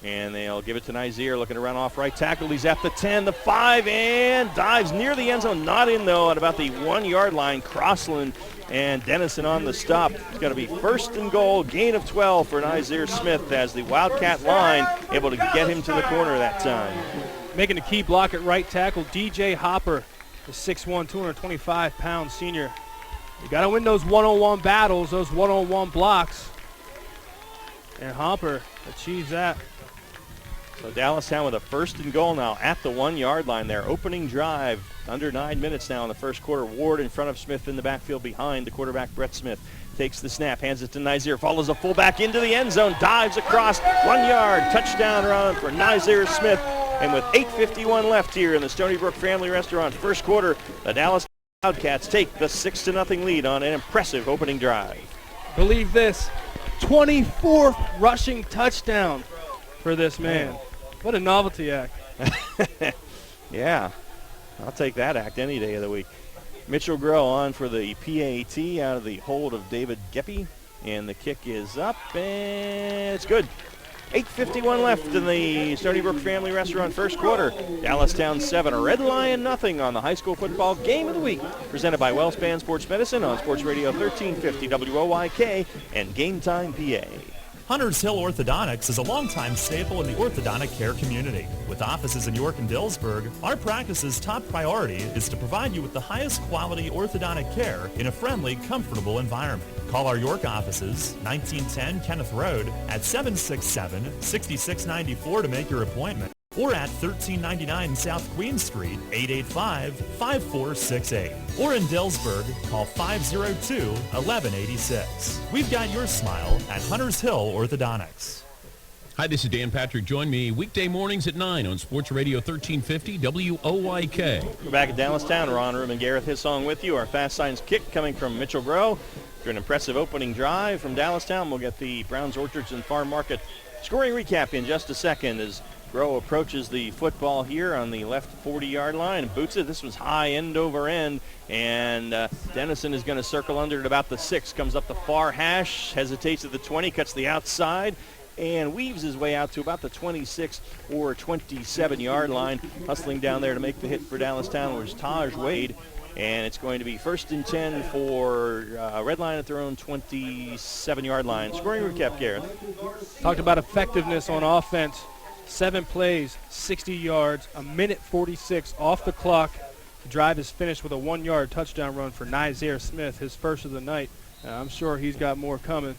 And they'll give it to Nizier, looking to run off right tackle. He's at the 10, the 5, and dives near the end zone. Not in, though, at about the 1-yard line. Crossland and Dennison on the stop. It's going to be 1st and goal, gain of 12 for Nizier Smith as the Wildcat line able to get him to the corner that time. Making a key block at right tackle, DJ Hopper, the 6'1", 225-pound senior. You got to win those one-on-one battles, those one-on-one blocks. And Hopper achieves that. So Dallastown with a 1st and goal now at the 1-yard line. Their opening drive, under 9 minutes now in the first quarter. Ward in front of Smith in the backfield behind the quarterback, Brett Smith. Takes the snap, hands it to Nizier, follows a fullback into the end zone, dives across, 1 yard, touchdown run for Nizier Smith. And with 8:51 left here in the Stony Brook Family Restaurant first quarter, the Dallas Wildcats take the 6-0 lead on an impressive opening drive. Believe this, 24th rushing touchdown for this man. What a novelty act. Yeah, I'll take that act any day of the week. Mitchell Groh on for the PAT out of the hold of David Geppe. And the kick is up, and it's good. 8:51 left in the Stony Brook Family Restaurant first quarter. Dallastown 7, Red Lion nothing on the high school football game of the week. Presented by WellSpan Sports Medicine on Sports Radio 1350 WOYK and Game Time PA. Hunters Hill Orthodontics is a longtime staple in the orthodontic care community. With offices in York and Dillsburg, our practice's top priority is to provide you with the highest quality orthodontic care in a friendly, comfortable environment. Call our York offices, 1910 Kenneth Road, at 767-6694 to make your appointment, or at 1399 South Queen Street, 885-5468. Or in Dillsburg, call 502-1186. We've got your smile at Hunters Hill Orthodontics. Hi, this is Dan Patrick. Join me weekday mornings at 9 on Sports Radio 1350 WOYK. We're back at Dallastown. Ron Rubin, Gareth Hissong with you. Our Fast Signs kick coming from Mitchell Groh. After an impressive opening drive from Dallastown, we'll get the Browns Orchards and Farm Market scoring recap in just a second as Groh approaches the football here on the left 40-yard line and boots it. This was high end over end, and Dennison is going to circle under at about the 6, comes up the far hash, hesitates at the 20, cuts the outside, and weaves his way out to about the 26 or 27-yard line. Hustling down there to make the hit for Dallastown was Taj Wade, and it's going to be 1st and 10 for Red Line at their own 27-yard line. Scoring recap, Gareth. Talked about effectiveness on offense. 7 plays, 60 yards, a minute 46 off the clock. The drive is finished with a 1-yard touchdown run for Nizier Smith, his first of the night. I'm sure he's got more coming.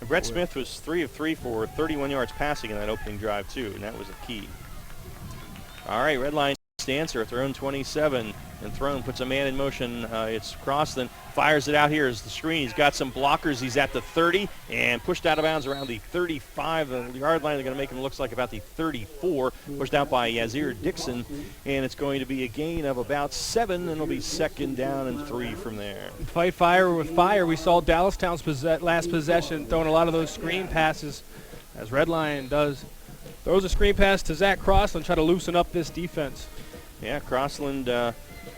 And Brett Smith was 3 of 3 for 31 yards passing in that opening drive, too, and that was a key. All right, Red Line answer at their own 27, and Throne puts a man in motion. It's Crossland, fires it out here as the screen. He's got some blockers. He's at the 30 and pushed out of bounds around the 35-yard line. They're going to make him look like about the 34, pushed out by Yazir Dixon, and it's going to be a gain of about 7, and it'll be 2nd down and 3 from there. Fight fire with fire. We saw Dallastown's last possession throwing a lot of those screen passes, as Red Lion throws a screen pass to Zach Crossland, try to loosen up this defense. Yeah, Crossland,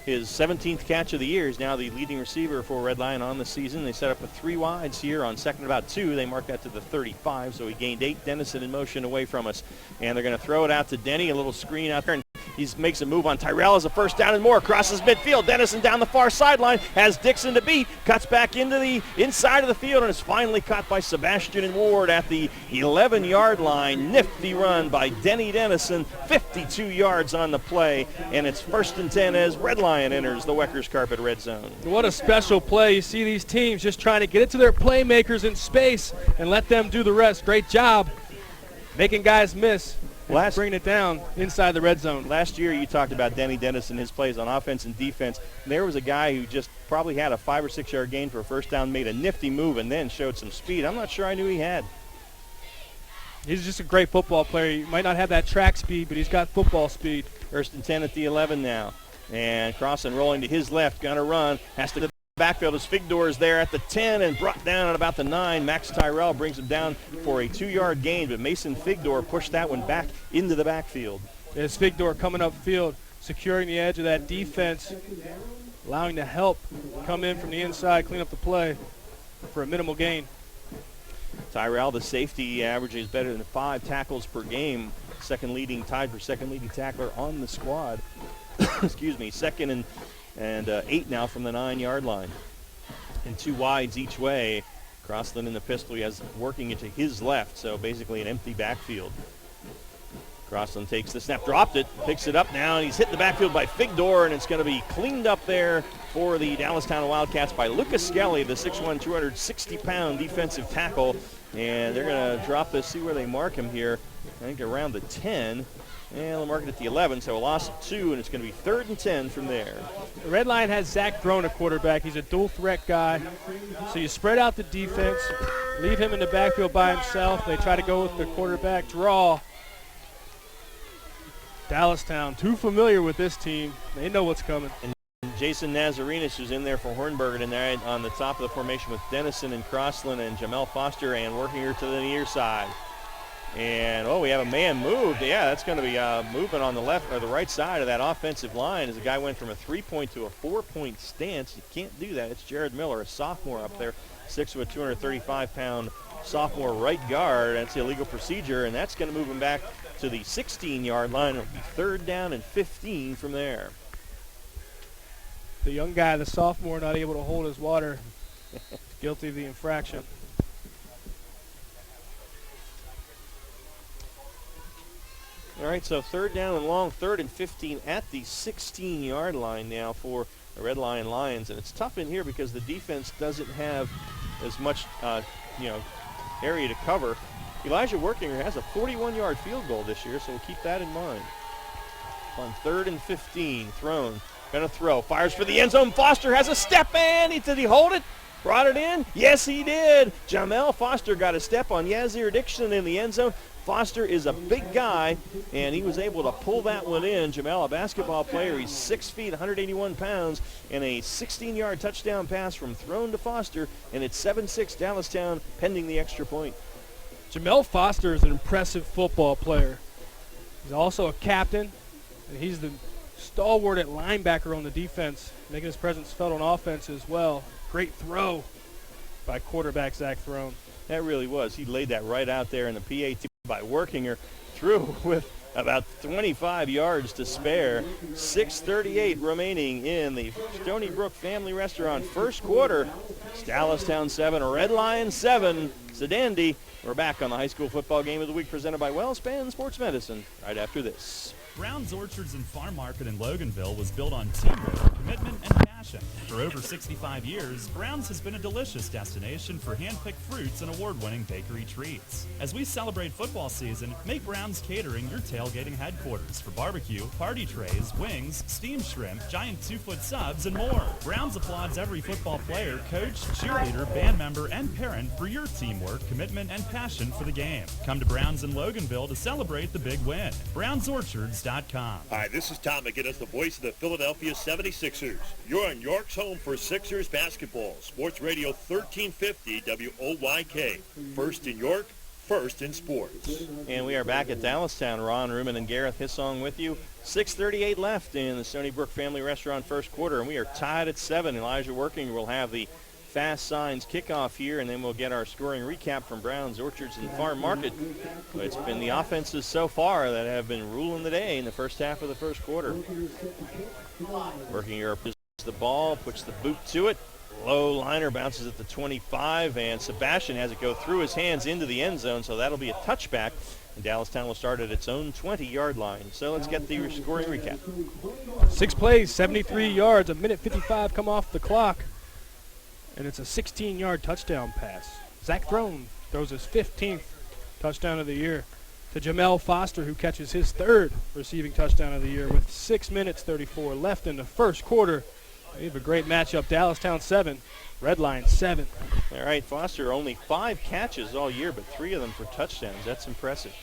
his 17th catch of the year, is now the leading receiver for Red Lion on the season. They set up with 3 wides here on 2nd and about 2. They marked that to the 35, so he gained 8. Dennison in motion away from us. And they're going to throw it out to Denny, a little screen out there. And he makes a move on Tyrell as a 1st down and more. Crosses midfield. Dennison down the far sideline. Has Dixon to beat. Cuts back into the inside of the field and is finally caught by Sebastian and Ward at the 11-yard line. Nifty run by Denny Dennison. 52 yards on the play. And it's 1st and 10 as Red Lion enters the Weckers Carpet red zone. What a special play. You see these teams just trying to get it to their playmakers in space and let them do the rest. Great job making guys miss. Bringing it down inside the red zone. Last year you talked about Denny Dennison, his plays on offense and defense. And there was a guy who just probably had a 5 or 6 yard gain for a 1st down, made a nifty move, and then showed some speed. I'm not sure I knew he had. He's just a great football player. He might not have that track speed, but he's got football speed. 1st and 10 at the 11 now. And Crossland rolling to his left, gonna run, has to backfield as Figdor is there at the 10 and brought down at about the 9. Max Tyrell brings him down for a 2-yard gain, but Mason Figdor pushed that one back into the backfield. There's Figdor coming upfield, securing the edge of that defense, allowing the help come in from the inside, clean up the play for a minimal gain. Tyrell, the safety, averages better than 5 tackles per game, tied for second leading tackler on the squad. Excuse me, second and 8 now from the 9-yard line. And 2 wides each way. Crossland in the pistol, he has working into his left, so basically an empty backfield. Crossland takes the snap, dropped it, picks it up now, and he's hit the backfield by Figdor, and it's going to be cleaned up there for the Dallastown Wildcats by Lucas Skelly, the 6'1", 260-pound defensive tackle. And they're going to drop this, see where they mark him here. I think around the 10. And they'll mark it at the 11, so a loss of 2, and it's going to be 3rd and 10 from there. The Red Line has Zach Throne at quarterback. He's a dual-threat guy. So you spread out the defense, leave him in the backfield by himself. They try to go with the quarterback draw. Dallastown, too familiar with this team. They know what's coming. And Jason Nazarenis, who's in there for Hornberger tonight on the top of the formation with Dennison and Crossland and Jamel Foster, and working her to the near side. And, we have a man moved. Yeah, that's going to be movement on the left or the right side of that offensive line as the guy went from a 3-point to a 4-point stance. You can't do that. It's Jared Miller, a sophomore up there, 6'2", 235-pound sophomore right guard. That's the illegal procedure, and that's going to move him back to the 16-yard line. It'll be 3rd down and 15 from there. The young guy, the sophomore, not able to hold his water, guilty of the infraction. All right, so 3rd down and long, 3rd and 15 at the 16-yard line now for the Red Lion Lions. And it's tough in here because the defense doesn't have as much, area to cover. Elijah Workinger has a 41-yard field goal this year, so we'll keep that in mind. On 3rd and 15, Throne, gonna throw, fires for the end zone. Foster has a step, and did he hold it? Brought it in? Yes, he did. Jamel Foster got a step on Yazir Dixon in the end zone. Foster is a big guy, and he was able to pull that one in. Jamel, a basketball player, he's 6 feet, 181 pounds, and a 16-yard touchdown pass from Throne to Foster, and it's 7-6 Dallastown pending the extra point. Jamel Foster is an impressive football player. He's also a captain, and he's the stalwart at linebacker on the defense, making his presence felt on offense as well. Great throw by quarterback Zach Throne. That really was. He laid that right out there in the PAT by Workinger, through with about 25 yards to spare. 6:38 remaining in the Stony Brook Family Restaurant first quarter. It's Dallastown 7, Red Lion 7. It's a dandy. We're back on the high school football game of the week presented by WellSpan Sports Medicine right after this. Brown's Orchards and Farm Market in Loganville was built on teamwork, commitment, and passion. For over 65 years, Brown's has been a delicious destination for hand-picked fruits and award-winning bakery treats. As we celebrate football season, make Brown's Catering your tailgating headquarters for barbecue, party trays, wings, steamed shrimp, giant 2-foot subs, and more. Brown's applauds every football player, coach, cheerleader, band member, and parent for your teamwork, commitment, and passion for the game. Come to Brown's in Loganville to celebrate the big win. BrownsOrchards.com. Hi, this is Tom McGinnis, the voice of the Philadelphia 76ers. You're on York's home for Sixers basketball. Sports Radio 1350 WOYK. First in York, first in sports. And we are back at Dallastown. Ron Ruman and Gareth Hissong with you. 6:38 left in the Stony Brook Family Restaurant first quarter, and we are tied at 7. Elijah Working will have the Fast Signs kickoff here, and then we'll get our scoring recap from Brown's Orchards and Farm Market. But it's been the offenses so far that have been ruling the day in the first half of the first quarter. Working here positions the ball, puts the boot to it. Low liner bounces at the 25, and Sebastian has it go through his hands into the end zone, so that'll be a touchback. And Dallastown will start at its own 20-yard line. So let's get the scoring recap. 6 plays, 73 yards, a minute 55 come off the clock. And it's a 16-yard touchdown pass. Zach Throne throws his 15th touchdown of the year to Jamel Foster, who catches his 3rd receiving touchdown of the year with 6 minutes 34 left in the first quarter. We have a great matchup. Dallastown 7, Red Line 7. All right, Foster only 5 catches all year, but 3 of them for touchdowns. That's impressive.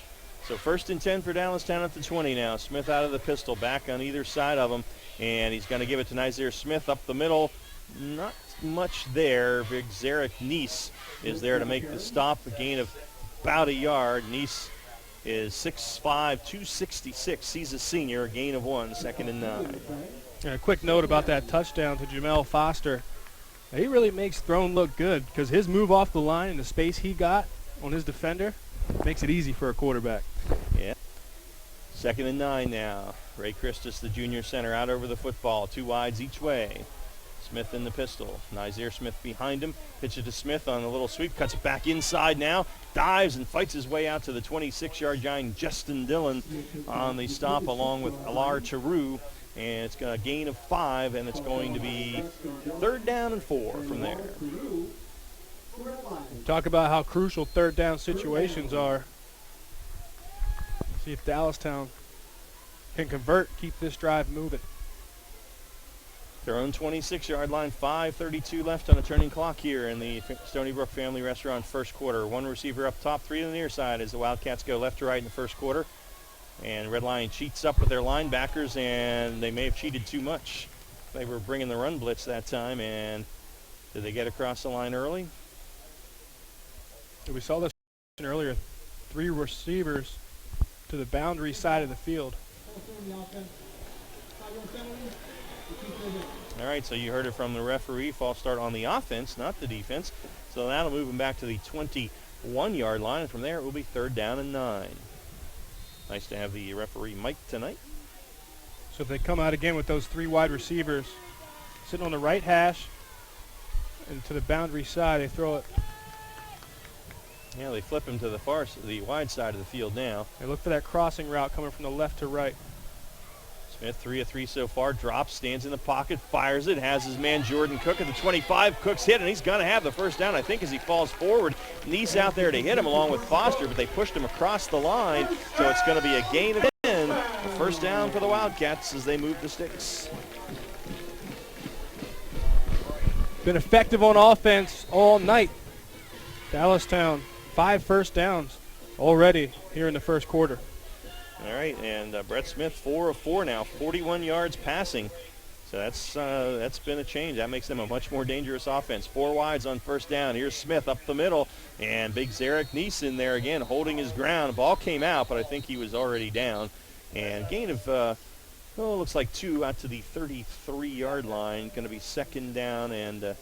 So 1st and 10 for Dallastown at the 20 now. Smith out of the pistol, back on either side of him, and he's going to give it to Nizer Smith up the middle. Not much there. Big Zarek Neese is there to make the stop, a gain of about a yard. Neese is 6'5", 266. He's a senior, a gain of 1, 2nd and 9. And a quick note about that touchdown to Jamel Foster. He really makes Throne look good because his move off the line and the space he got on his defender makes it easy for a quarterback. Yeah. 2nd and 9 now. Ray Christus, the junior center, out over the football. 2 wides each way. Smith in the pistol. Nizer Smith behind him. Pitch it to Smith on a little sweep. Cuts it back inside now. Dives and fights his way out to the 26-yard giant Justin Dillon on the stop along with Alar Charu. And it's got a gain of 5, and it's going to be 3rd down and 4 from there. Talk about how crucial 3rd down situations are. See if Dallastown can convert, keep this drive moving. Their own 26-yard line, 5:32 left on the turning clock here in the Stony Brook Family Restaurant first quarter. 1 receiver up top, 3 on the near side as the Wildcats go left to right in the first quarter. And Red Lion cheats up with their linebackers, and they may have cheated too much. They were bringing the run blitz that time, and did they get across the line early? We saw this earlier. 3 receivers to the boundary side of the field. All right, so you heard it from the referee. False start on the offense, not the defense. So that'll move him back to the 21-yard line, and from there it will be 3rd down and 9. Nice to have the referee Mike tonight. So if they come out again with those 3 wide receivers sitting on the right hash and to the boundary side, they throw it. Yeah, they flip him to the wide side of the field now. They look for that crossing route coming from the left to right. Smith 3 of 3 so far, drops, stands in the pocket, fires it, has his man Jordan Cook at the 25. Cook's hit, and he's going to have the first down, I think, as he falls forward. Neese out there to hit him along with Foster, but they pushed him across the line, so it's going to be a gain of 10. The first down for the Wildcats as they move the sticks. Been effective on offense all night. Dallastown, 5 first downs already here in the first quarter. All right, and Brett Smith 4 of 4 now, 41 yards passing. So that's been a change. That makes them a much more dangerous offense. 4 wides on first down. Here's Smith up the middle, and big Zarek Neese in there again, holding his ground. The ball came out, but I think he was already down. And gain of, looks like 2 out to the 33-yard line. Going to be 2nd down and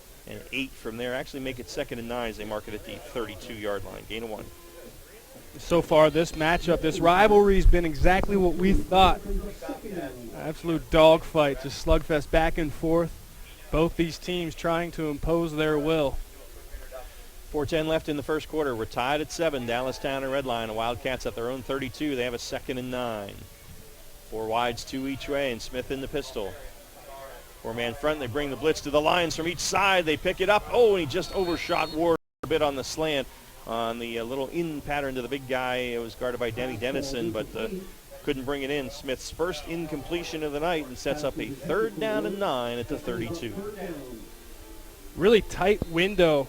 8 from there. Actually make it 2nd and 9 as they mark it at the 32-yard line. Gain of 1. So far, this matchup, this rivalry's been exactly what we thought. Absolute dogfight, just slugfest back and forth. Both these teams trying to impose their will. 4:10 left in the first quarter. We're tied at 7. Dallastown and Red Lion. The Wildcats at their own 32. They have a 2nd and 9. 4 wides, 2 each way, and Smith in the pistol. 4-man front. They bring the blitz to the Lions from each side. They pick it up. Oh, and he just overshot Ward a bit on the slant. On the little in pattern to the big guy. It was guarded by Dennison, but couldn't bring it in. Smith's first incompletion of the night, and sets up a 3rd down and 9 at the 32. Really tight window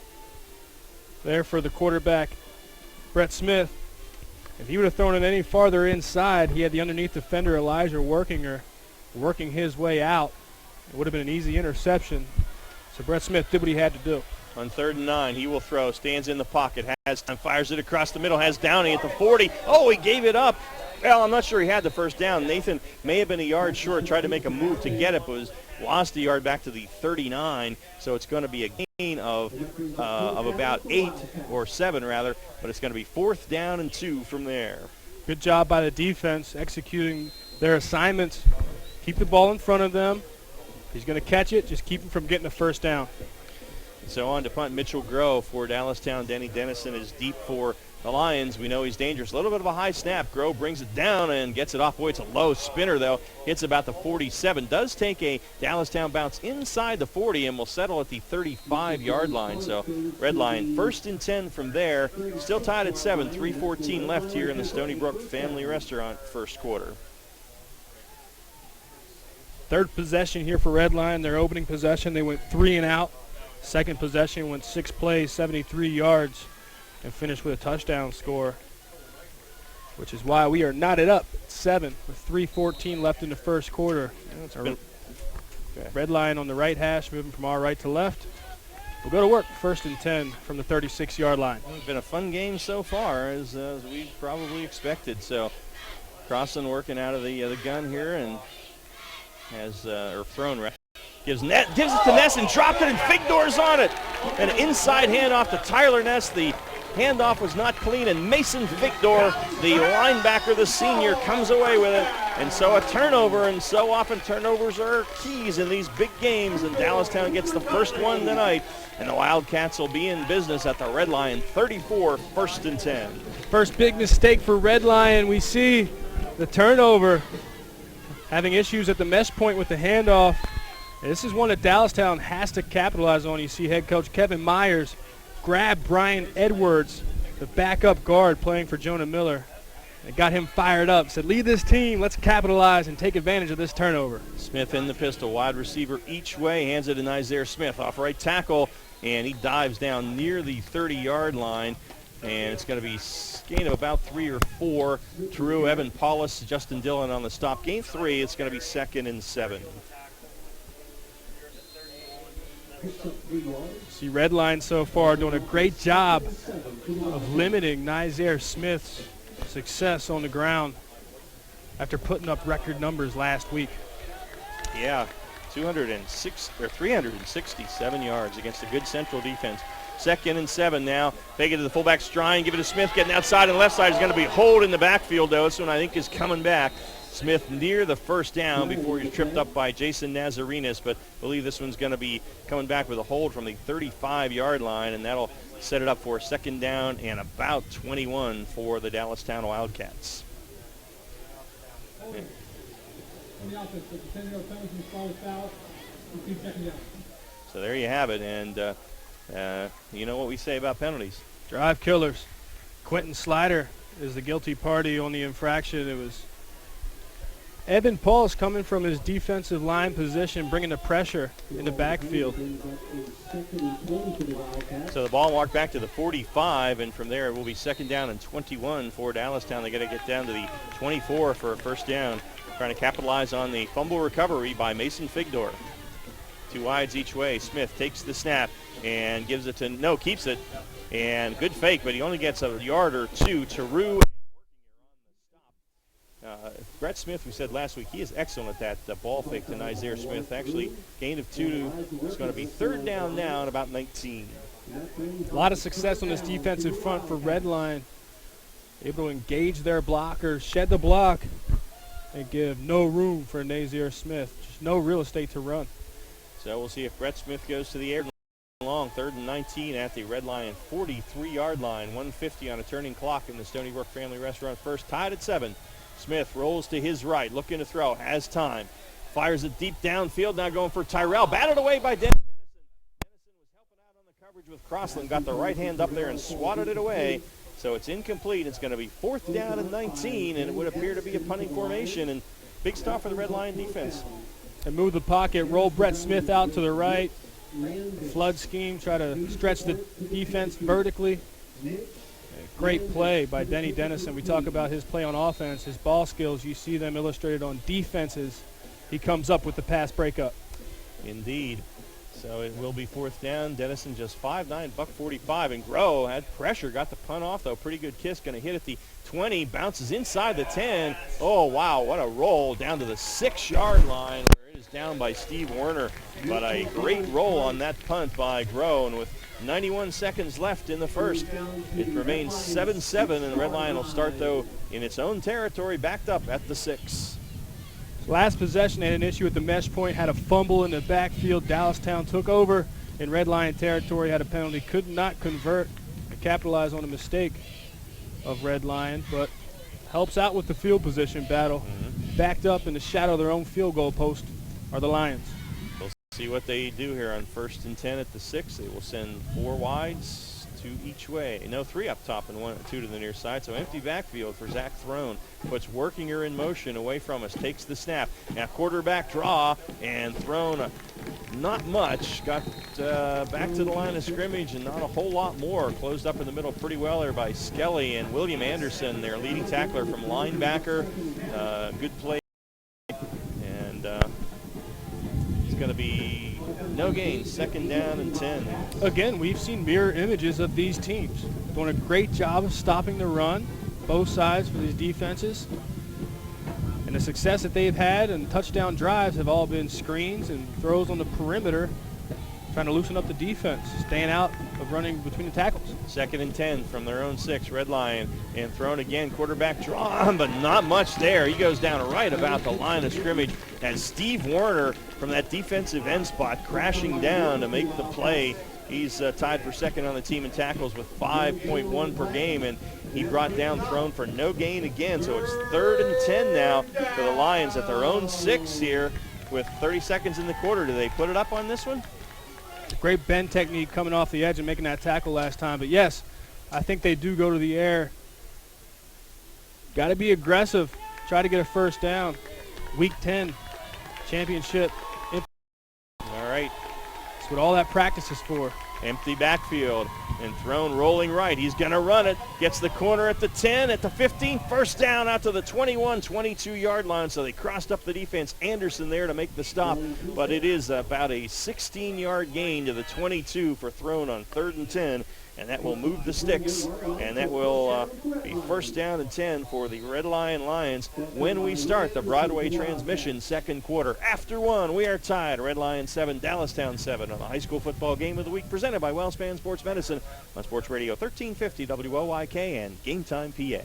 there for the quarterback, Brett Smith. If he would have thrown it any farther inside, he had the underneath defender Elijah working his way out. It would have been an easy interception. So Brett Smith did what he had to do. On 3rd and 9, he will throw, stands in the pocket, has time, fires it across the middle, has Downey at the 40. Oh, he gave it up. Well, I'm not sure he had the first down. Nathan may have been a yard short, tried to make a move to get it, but lost a yard back to the 39. So it's going to be a gain of about 8 or 7 rather, but it's going to be 4th down and 2 from there. Good job by the defense executing their assignments. Keep the ball in front of them. He's going to catch it. Just keep him from getting a first down. So on to punt, Mitchell Grove for Dallastown. Denny Dennison is deep for the Lions. We know he's dangerous. A little bit of a high snap. Grove brings it down and gets it off. Boy, it's a low spinner, though. Hits about the 47. Does take a Dallastown bounce inside the 40 and will settle at the 35-yard line. So Red Lion 1st and 10 from there. Still tied at 7. 3:14 left here in the Stony Brook Family Restaurant first quarter. 3rd possession here for Red Lion. Their opening possession, they went 3 and out. 2nd possession went 6 plays, 73 yards, and finished with a touchdown score. which is why we are knotted up at 7 with 3:14 left in the first quarter. Red line on the right hash, moving from our right to left. We'll go to work, 1st and 10 from the 36-yard line. It's been a fun game so far, as we probably expected. So Crossland working out of the gun here and has thrown. Gives it to Ness and dropped it, and Figdor's on it. An inside handoff to Tyler Ness. The handoff was not clean, and Mason Figdor, the linebacker, the senior, comes away with it. And so a turnover, and so often turnovers are keys in these big games, and Dallastown gets the first one tonight, and the Wildcats will be in business at the Red Lion, 34, 1st and 10. First big mistake for Red Lion. We see the turnover, having issues at the mesh point with the handoff. This is one that Dallastown has to capitalize on. You see head coach Kevin Myers grab Brian Edwards, the backup guard playing for Jonah Miller. It got him fired up. Said, lead this team. Let's capitalize and take advantage of this turnover. Smith in the pistol. Wide receiver each way. Hands it to Nizaire Smith off right tackle. And he dives down near the 30-yard line. And it's going to be a gain of about 3 or 4. Tyrell, Evan Paulus, Justin Dillon on the stop. Gain 3. It's going to be 2nd and 7. See Red Line so far doing a great job of limiting Nizaire Smith's success on the ground after putting up record numbers last week. Yeah, 367 yards against a good Central defense. 2nd and 7 now. Fake it to the fullback Strine. Give it to Smith. Getting outside and left side is going to be hold in the backfield, though. This one I think is coming back. Smith near the first down before he's tripped up by Jason Nazarenas, but I believe this one's going to be coming back with a hold from the 35-yard line, and that'll set it up for a 2nd down and about 21 for the Dallastown Wildcats. So there you have it, and you know what we say about penalties. Drive killers. Quentin Slider is the guilty party on the infraction. It was Evan Paulus coming from his defensive line position, bringing the pressure in the backfield. So the ball walked back to the 45, and from there it will be 2nd down and 21 for Dallastown. They got to get down to the 24 for a 1st down, trying to capitalize on the fumble recovery by Mason Figdor. 2 wides each way. Smith takes the snap and gives it to, keeps it, and good fake, but he only gets a yard or 2 to Rue. Brett Smith, we said last week, he is excellent at that ball fake to Nizaire Smith. Actually, gain of 2. It's going to be 3rd down now and about 19. A lot of success on this defensive front for Red Line. Able to engage their blockers, shed the block, and give no room for Nizaire Smith. Just no real estate to run. So we'll see if Brett Smith goes to the air long. 3rd and 19 at the Red Lion 43-yard line. 1:50 on a turning clock in the Stony Brook Family Restaurant First. Tied at 7. Smith rolls to his right, looking to throw, has time. Fires it deep downfield, now going for Tyrell. Batted away by Dennison. Dennison was helping out on the coverage with Crossland. Got the right hand up there and swatted it away. So it's incomplete. It's going to be 4th down and 19, and it would appear to be a punting formation. And big stop for the Red Lion defense. And move the pocket, roll Brett Smith out to the right. Flood scheme, try to stretch the defense vertically. Great play by Denny Dennison. We talk about his play on offense, his ball skills. You see them illustrated on defenses. He comes up with the pass breakup. Indeed. So it will be 4th down. Dennison just 5'9", $145, and Groh had pressure. Got the punt off, though. Pretty good kiss. Going to hit at the 20. Bounces inside the 10. Oh, wow, what a roll down to the 6-yard line where it is down by Steve Werner. But a great roll on that punt by Groh, and with 91 seconds left in the first, it remains 7-7, and the Red Lion will start, though, in its own territory, backed up at the 6. Last possession, they had an issue at the mesh point, had a fumble in the backfield. Dallastown took over in Red Lion territory, had a penalty, could not convert and capitalize on a mistake of Red Lion, but helps out with the field position battle. Backed up in the shadow of their own field goal post are the Lions. We'll see what they do here on 1st and 10 at the 6. They will send 4 wides 2 each way. No, 3 up top and 2 to the near side. So empty backfield for Zach Throne. Puts Workinger in motion away from us. Takes the snap. Now quarterback draw, and Throne not much. Got back to the line of scrimmage and not a whole lot more. Closed up in the middle pretty well there by Skelly and William Anderson, their leading tackler from linebacker. Good play. And it's going to be no gain, 2nd down and 10. Again, we've seen mirror images of these teams. Doing a great job of stopping the run, both sides for these defenses. And the success that they've had and touchdown drives have all been screens and throws on the perimeter, trying to loosen up the defense, staying out of running between the tackles. 2nd and 10 from their own 6, Red Lion, and thrown again, quarterback draw, but not much there. He goes down right about the line of scrimmage, and Steve Warner from that defensive end spot crashing down to make the play. He's tied for 2nd on the team in tackles with 5.1 per game, and he brought down Throne for no gain again. So it's 3rd and 10 now for the Lions at their own 6 here with 30 seconds in the quarter. Do they put it up on this one? Great bend technique coming off the edge and making that tackle last time. But yes, I think they do go to the air. Got to be aggressive. Try to get a 1st down. Week 10 championship. All right. That's what all that practice is for. Empty backfield and Throne rolling right. He's going to run it. Gets the corner at the 10, at the 15. 1st down out to the 21, 22-yard line. So they crossed up the defense. Anderson there to make the stop. But it is about a 16-yard gain to the 22 for Throne on 3rd and 10. And that will move the sticks. And that will be 1st down and 10 for the Red Lion Lions when we start the Broadway transmission 2nd quarter. After 1, we are tied. Red Lion 7, Dallastown 7 on the high school football game of the week presented by WellSpan Sports Medicine on Sports Radio 1350 WOYK and Game Time PA.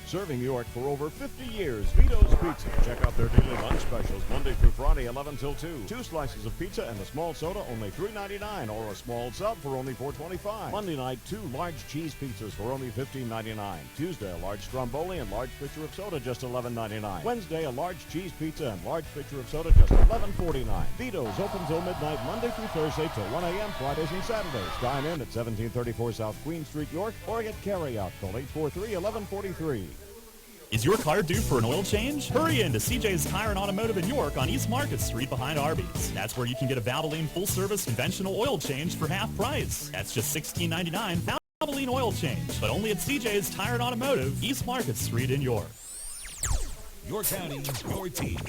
Serving York for over 50 years, Vito's Pizza. Check out their daily lunch specials Monday through Friday, 11 till 2. 2 slices of pizza and a small soda, only $3.99, or a small sub for only $4.25. Monday night, 2 large cheese pizzas for only $15.99. Tuesday, a large stromboli and large pitcher of soda, just $11.99. Wednesday, a large cheese pizza and large pitcher of soda, just $11.49. Vito's open till midnight, Monday through Thursday till 1 a.m., Fridays and Saturdays. Dine in at 1734 South Queen Street, York, or get carry-out. Call 843-1143. Is your car due for an oil change? Hurry in to CJ's Tire and Automotive in York on East Market Street behind Arby's. That's where you can get a Valvoline full-service conventional oil change for half price. That's just $16.99 Valvoline oil change, but only at CJ's Tire and Automotive, East Market Street in York. Your county, your teams.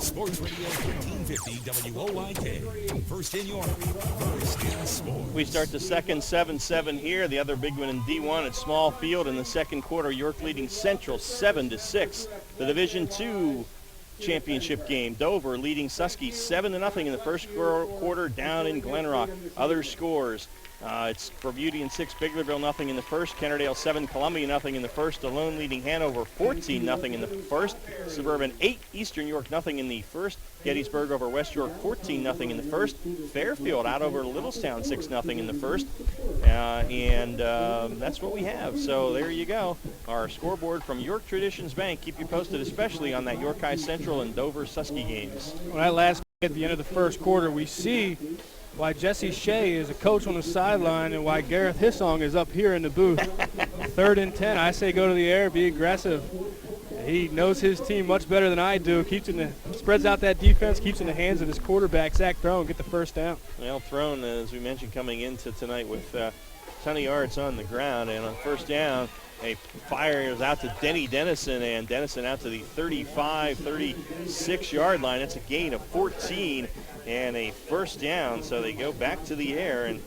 Sports Radio 1350 WOYK. First in York, first in sports. We start the second 7-7 here. The other big one in D1 at Small Field in the 2nd quarter. York leading Central 7-6. The Division II championship game. Dover leading Susky 7-0 in the 1st quarter down in Glen Rock. Other scores. It's for Beauty and 6, Biglerville nothing in the 1st. Kennerdale 7, Columbia nothing in the 1st. Alone leading Hanover 14-0 in the 1st. Suburban 8, Eastern York nothing in the 1st. Gettysburg over West York 14-0 in the 1st. Fairfield out over Littlestown 6-0 in the 1st. That's what we have. So there you go. Our scoreboard from York Traditions Bank. Keep you posted, especially on that York High Central and Dover Susky games. Well, that last at the end of the 1st quarter, we see why Jesse Shea is a coach on the sideline and why Gareth Hissong is up here in the booth. 3rd and 10, I say go to the air, be aggressive. He knows his team much better than I do. Spreads out that defense, keeps in the hands of his quarterback, Zach Throne, get the 1st down. Well, Throne, as we mentioned, coming into tonight with a ton of yards on the ground. And on 1st down, a fire is out to Dennison, and Dennison out to the 35, 36-yard line. That's a gain of 14 and a 1st down. So they go back to the air and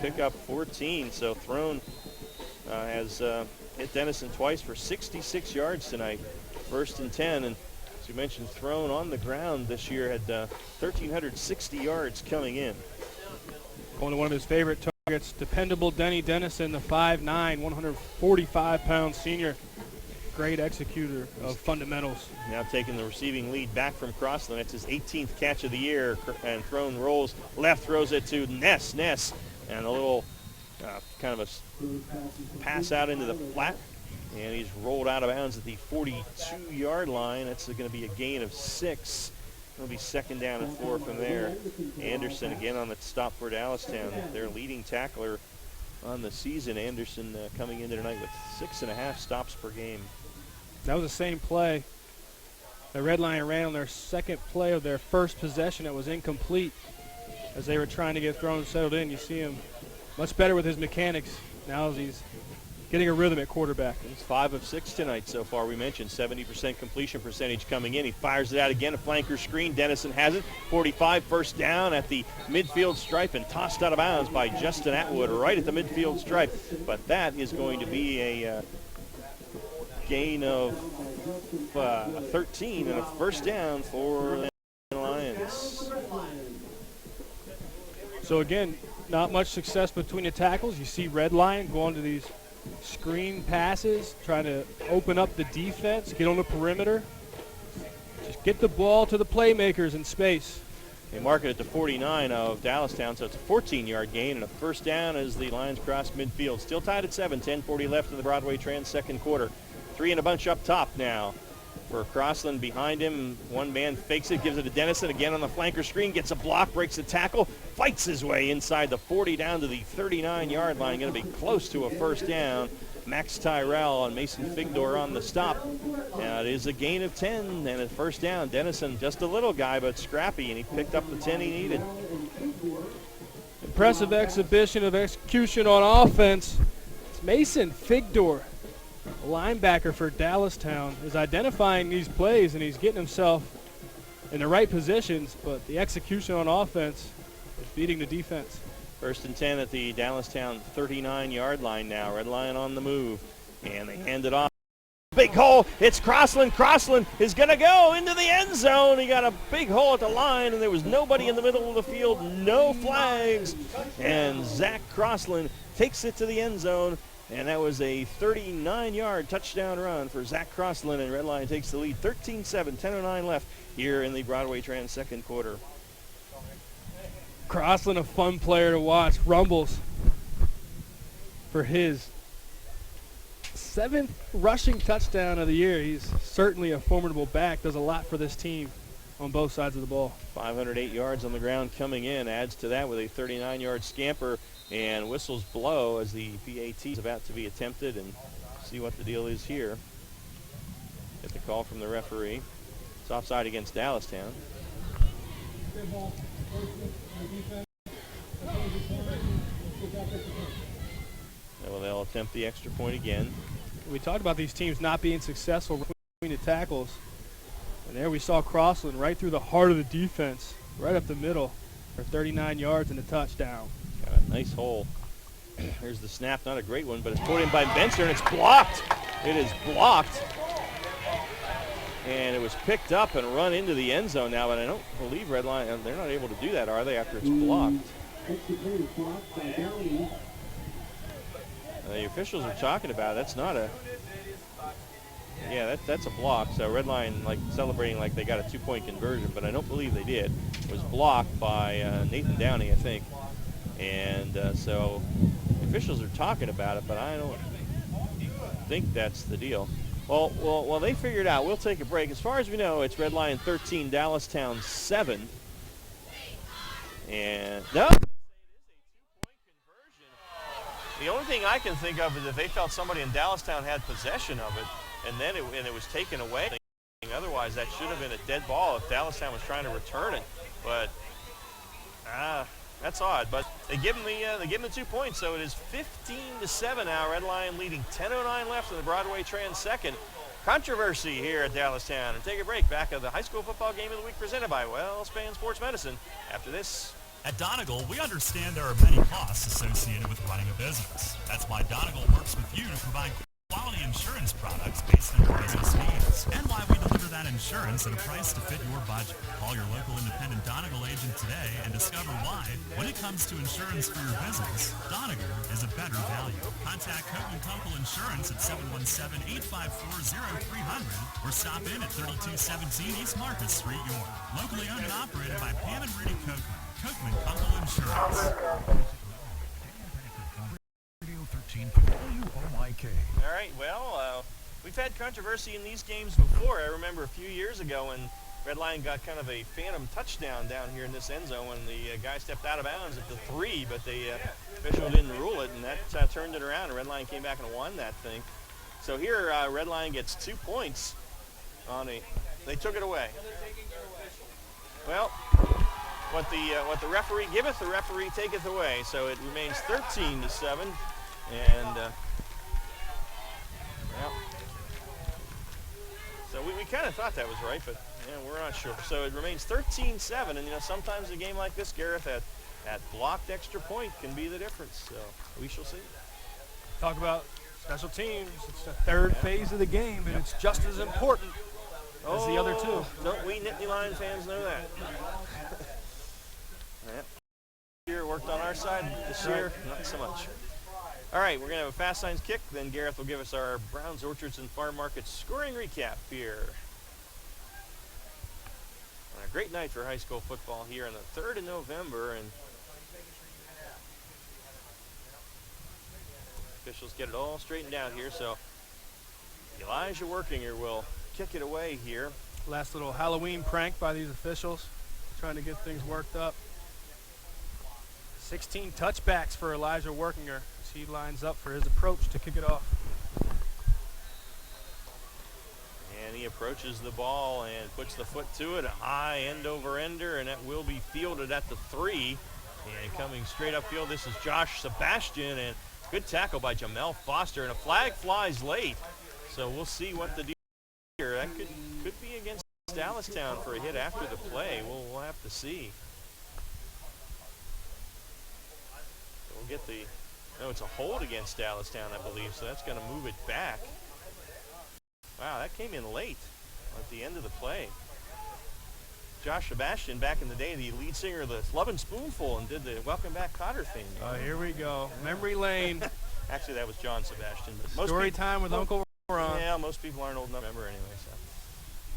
pick up 14. So Throne has hit Dennison twice for 66 yards tonight. 1st and 10. And as you mentioned, Throne on the ground this year had 1,360 yards coming in. Going to one of his favorite targets, dependable Denny Dennison, the 5'9", 145-pound senior. Great executor of fundamentals. Now taking the receiving lead back from Crossland. It's his 18th catch of the year. And Throne rolls left, throws it to Ness. And a little kind of a pass out into the flat. And he's rolled out of bounds at the 42-yard line. That's going to be a gain of 6. It'll be 2nd down and 4 from there. Anderson again on the stop for Dallastown. Their leading tackler on the season. Anderson coming into tonight with 6.5 stops per game. That was the same play the Red Lion ran on their second play of their first possession. It was incomplete as they were trying to get thrown settled in. You see him much better with his mechanics now as he's getting a rhythm at quarterback. He's 5 of 6 tonight so far. We mentioned 70% completion percentage coming in. He fires it out again, a flanker screen. Dennison has it. 45, first down at the midfield stripe and tossed out of bounds by Justin Atwood right at the midfield stripe. But that is going to be a gain of 13 and a first down for the Lions. So again, not much success between the tackles. You see Red Lion going to these screen passes, trying to open up the defense, get on the perimeter. Just get the ball to the playmakers in space. They mark it at the 49 of Dallastown, so it's a 14-yard gain and a first down as the Lions cross midfield. Still tied at 7, 10:40 left in the Broadway Trans second quarter. 3 in a bunch up top now for Crossland behind him. One man fakes it, gives it to Dennison again on the flanker screen, gets a block, breaks the tackle, fights his way inside the 40 down to the 39-yard line. Going to be close to a first down. Max Tyrell and Mason Figdor on the stop. Now it is a gain of 10 and a first down. Dennison, just a little guy, but scrappy, and he picked up the 10 he needed. Impressive exhibition of execution on offense. It's Mason Figdor, linebacker for Dallastown, is identifying these plays, and he's getting himself in the right positions, but the execution on offense is beating the defense. First and 10 at the Dallastown 39-yard line now. Red Lion on the move, and they hand it off. Big hole. It's Crossland. Crossland is going to go into the end zone. He got a big hole at the line, and there was nobody in the middle of the field. No flags. And Zach Crossland takes it to the end zone. And that was a 39-yard touchdown run for Zach Crossland, and Red Lion takes the lead 13-7, 10:09 left here in the Broadway Trans second quarter. Crossland, a fun player to watch. Rumbles for his 7th rushing touchdown of the year. He's certainly a formidable back, does a lot for this team on both sides of the ball. 508 yards on the ground coming in, adds to that with a 39-yard scamper, and whistles blow as the PAT is about to be attempted, and see what the deal is here. Get the call from the referee. It's offside against Dallastown. Well, they'll attempt the extra point again. We talked about these teams not being successful between the tackles. And there we saw Crossland right through the heart of the defense, right up the middle for 39 yards and a touchdown. Got a nice hole. Here's the snap, not a great one, but it's put in by Benster, and it's blocked. It is blocked. And it was picked up and run into the end zone now, but I don't believe Red Lion, they're not able to do that, are they, after it's blocked? The officials are talking about it. That's not a, yeah, that's a block. So Red Lion like celebrating like they got a 2-point conversion, but I don't believe they did. It was blocked by Nathan Downey, I think. And so the officials are talking about it, but I don't think that's the deal. Well, they figured out. We'll take a break. As far as we know, it's Red Lion 13, Dallastown 7. And no. The only thing I can think of is if they felt somebody in Dallastown had possession of it, and then it was taken away. Otherwise, that should have been a dead ball if Dallastown was trying to return it. But that's odd. But they give them the 2 points, so it is 15-7 now. Red Lion leading 10:09 left in the Broadway Trans second. Controversy here at Dallastown. And take a break. Back of the high school football game of the week presented by WellSpan Sports Medicine. After this. At Donegal, we understand there are many costs associated with running a business. That's why Donegal works with you to provide quality insurance products based on your business needs, and why we deliver that insurance at a price to fit your budget. Call your local independent Donegal agent today and discover why, when it comes to insurance for your business, Donegal is a better value. Contact Coat & Kunkel Insurance at 717-854-0300 or stop in at 3217 East Market Street, York. Locally owned and operated by Pam and Rudy Coatman. Coatman Kunkel Insurance. All right, well, we've had controversy in these games before. I remember a few years ago when Red Lion got kind of a phantom touchdown down here in this end zone when the guy stepped out of bounds at the 3, but they official didn't rule it, and that turned it around. Red Line came back and won that thing. So here, Red Line gets 2 points on they took it away. Well, what the referee giveth, the referee taketh away. So it remains 13-7, and well, so we kind of thought that was right, but we're not sure. So it remains 13-7, and sometimes a game like this, Gareth, that blocked extra point can be the difference. So we shall see. Talk about special teams. It's the third phase of the game, and it's just as important as the other two. Don't we Nittany Lion fans know that? Here worked on our side. This year, not so much. All right, we're going to have a Fast Signs kick. Then Gareth will give us our Browns, Orchards, and Farm Market scoring recap here. And a great night for high school football here on the 3rd of November. And officials get it all straightened out here. So Elijah Workinger will kick it away here. Last little Halloween prank by these officials, trying to get things worked up. 16 touchbacks for Elijah Workinger as he lines up for his approach to kick it off. And he approaches the ball and puts the foot to it, a high end-over-ender, and that will be fielded at the 3. And coming straight upfield, this is Josh Sebastian, and good tackle by Jamel Foster, and a flag flies late. So we'll see what the deal here. That could be against Dallastown for a hit after the play. We'll have to see. We'll get it's a hold against Dallastown, I believe, so that's going to move it back. Wow, that came in late at the end of the play. Josh Sebastian, back in the day, the lead singer of the Lovin' Spoonful, and did the Welcome Back Cotter theme. Oh, here we go. Memory lane. Actually, that was John Sebastian. But Story time with Uncle Ron. Yeah, most people aren't old enough to remember anyway.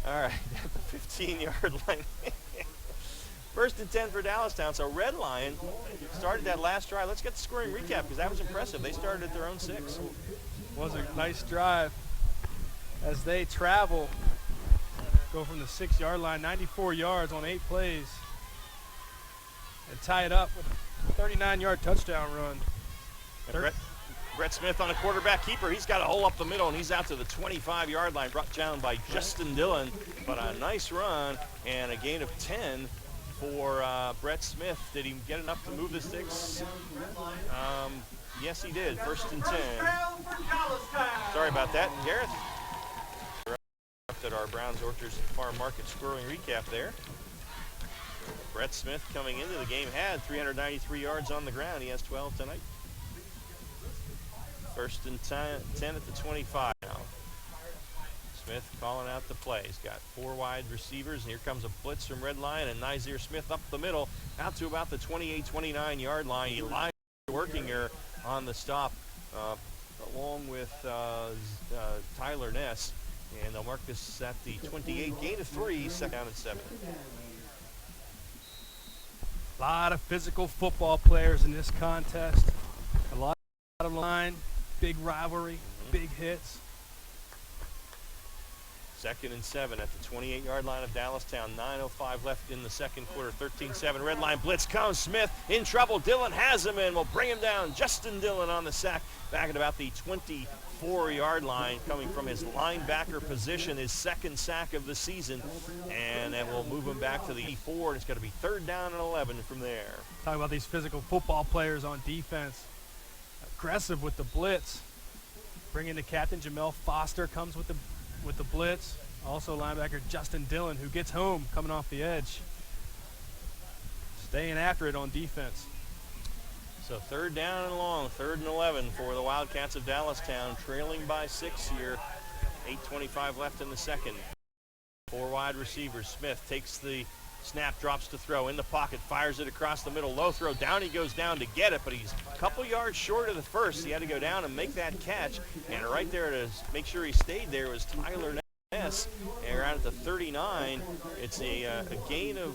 So, all right, at the 15-yard line. 1st and 10 for Dallastown. So Red Lion started that last drive. Let's get the scoring recap because that was impressive. They started at their own 6. Was a nice drive as they travel. Go from the 6-yard line, 94 yards on 8 plays, and tie it up with a 39-yard touchdown run. Brett Smith on a quarterback keeper. He's got a hole up the middle, and he's out to the 25-yard line, brought down by Justin Dillon. But a nice run and a gain of 10 for Brett Smith. Did he get enough to move the sticks? Yes, he did. 1st and 10. Sorry about that, Gareth. At our Browns, Orchards, and Farm Market scoring recap there. Brett Smith coming into the game had 393 yards on the ground. He has 12 tonight. 1st and 10 at the 25 now. Smith calling out the play. He's got 4 wide receivers, and here comes a blitz from Red Lion, and Nazir Smith up the middle, out to about the 28-29 yard line. Elijah Workinger on the stop, along with Tyler Ness. And they'll mark this at the 28, gain of 3, 2nd down and 7. A lot of physical football players in this contest. A lot of line, big rivalry, big hits. 2nd and 7 at the 28-yard line of Dallastown. 9:05 left in the second quarter. 13-7. Red Line blitz comes. Smith in trouble. Dillon has him and will bring him down. Justin Dillon on the sack back at about the 24-yard line, coming from his linebacker position, his 2nd sack of the season, and that will move him back to the 4, and it's going to be 3rd down and 11 from there. Talking about these physical football players on defense. Aggressive with the blitz. Bringing the captain, Jamel Foster, comes with the blitz. Also linebacker Justin Dillon, who gets home coming off the edge. Staying after it on defense. So 3rd down and long, 3rd and 11 for the Wildcats of Dallastown, trailing by 6 here. 8:25 left in the second. 4 wide receivers. Smith takes the snap, drops to throw, in the pocket, fires it across the middle, low throw, down he goes down to get it, but he's a couple yards short of the first. He had to go down and make that catch, and right there to make sure he stayed there was Tyler Ness. And around at the 39, it's a gain of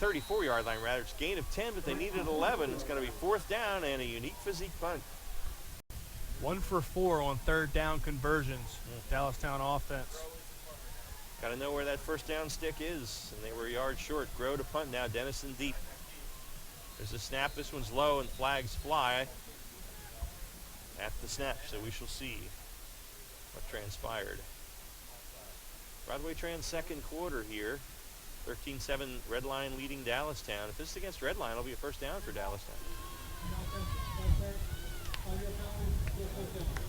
34-yard line, rather. It's a gain of 10, but they needed 11. It's going to be 4th down and a unique physique punt. 1 for 4 on 3rd down conversions. Dallastown offense. Got to know where that 1st down stick is, and they were a yard short. Grow to punt now. Dennison deep. There's a snap. This one's low, and flags fly at the snap, so we shall see what transpired. Broadway Trans second quarter here. 13-7 Red Line leading Dallastown. If this is against Red Line, it'll be a first down for Dallastown.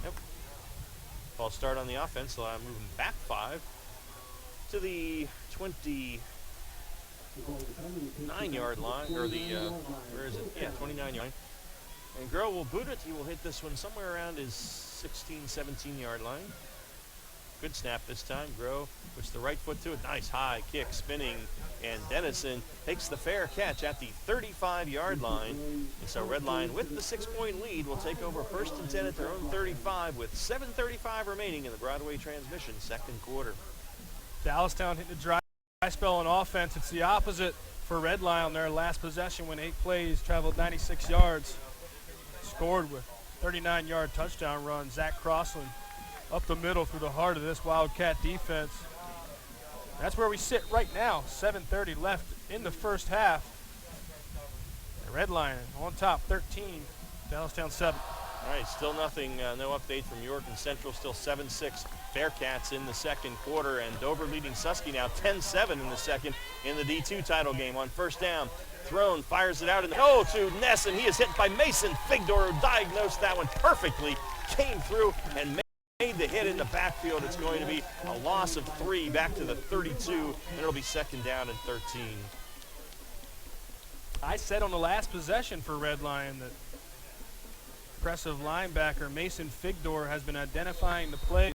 Yep. False start on the offense, so I'm moving back 5 to the 29-yard line, or the, where is it? Yeah, 29-yard. And Groh will boot it. He will hit this one somewhere around his 16, 17-yard line. Good snap this time. Groh puts the right foot to it. Nice high kick, spinning, and Dennison takes the fair catch at the 35-yard line. And so Red Line, with the 6-point lead, will take over 1st and 10 at their own 35 with 7:35 remaining in the Broadway Transmission second quarter. Dallastown hitting a dry spell on offense. It's the opposite for Red Line on their last possession when 8 plays, traveled 96 yards. Scored with 39-yard touchdown run. Zach Crossland up the middle through the heart of this Wildcat defense. That's where we sit right now. 7:30 left in the first half. The Red Line on top, 13. Dallastown 7. All right, still nothing, no update from York and Central. Still 7-6 Bearcats in the second quarter, and Dover leading Susky now 10-7 in the second in the D2 title game. On first down, Throne fires it out to Ness, and he is hit by Mason Figdor, who diagnosed that one perfectly, came through and made the hit in the backfield. It's going to be a loss of 3 back to the 32, and it'll be second down and 13. I said on the last possession for Red Line that impressive linebacker Mason Figdor has been identifying the plays.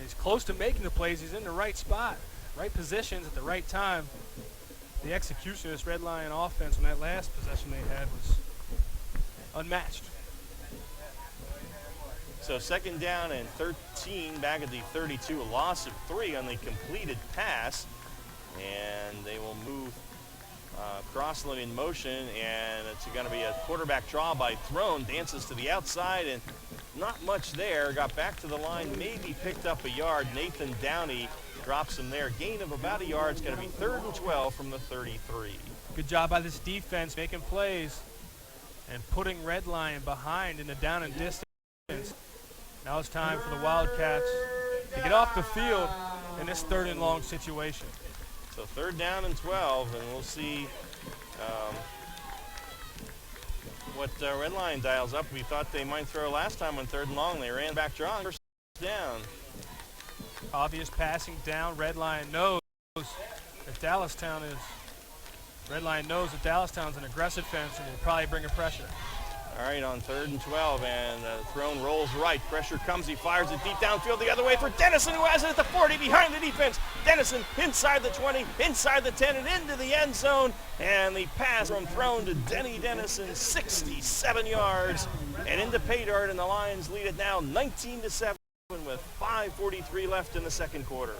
He's close to making the plays. He's in the right spot, right positions at the right time. The execution of this Red Line offense on that last possession they had was unmatched. So second down and 13 back at the 32, a loss of 3 on the completed pass. And they will move Crossland in motion, and it's going to be a quarterback draw by Throne. Dances to the outside, and not much there. Got back to the line, maybe picked up a yard. Nathan Downey drops him there. Gain of about a yard. It's going to be 3rd and 12 from the 33. Good job by this defense making plays and putting Red Line behind in the down and distance. Now it's time for the Wildcats to get off the field in this 3rd and long situation. So 3rd down and 12, and we'll see what Red Line dials up. We thought they might throw last time on 3rd and long. They ran back draw. First down. Obvious passing down. Red Line knows that Dallastown is an aggressive fence and will probably bring a pressure. All right, on 3rd and 12, and Throne rolls right. Pressure comes. He fires it deep downfield the other way for Dennison, who has it at the 40 behind the defense. Dennison inside the 20, inside the 10, and into the end zone. And the pass from Throne to Denny Dennison, 67 yards, and into pay dirt, and the Lions lead it now 19-7 with 5:43 left in the second quarter.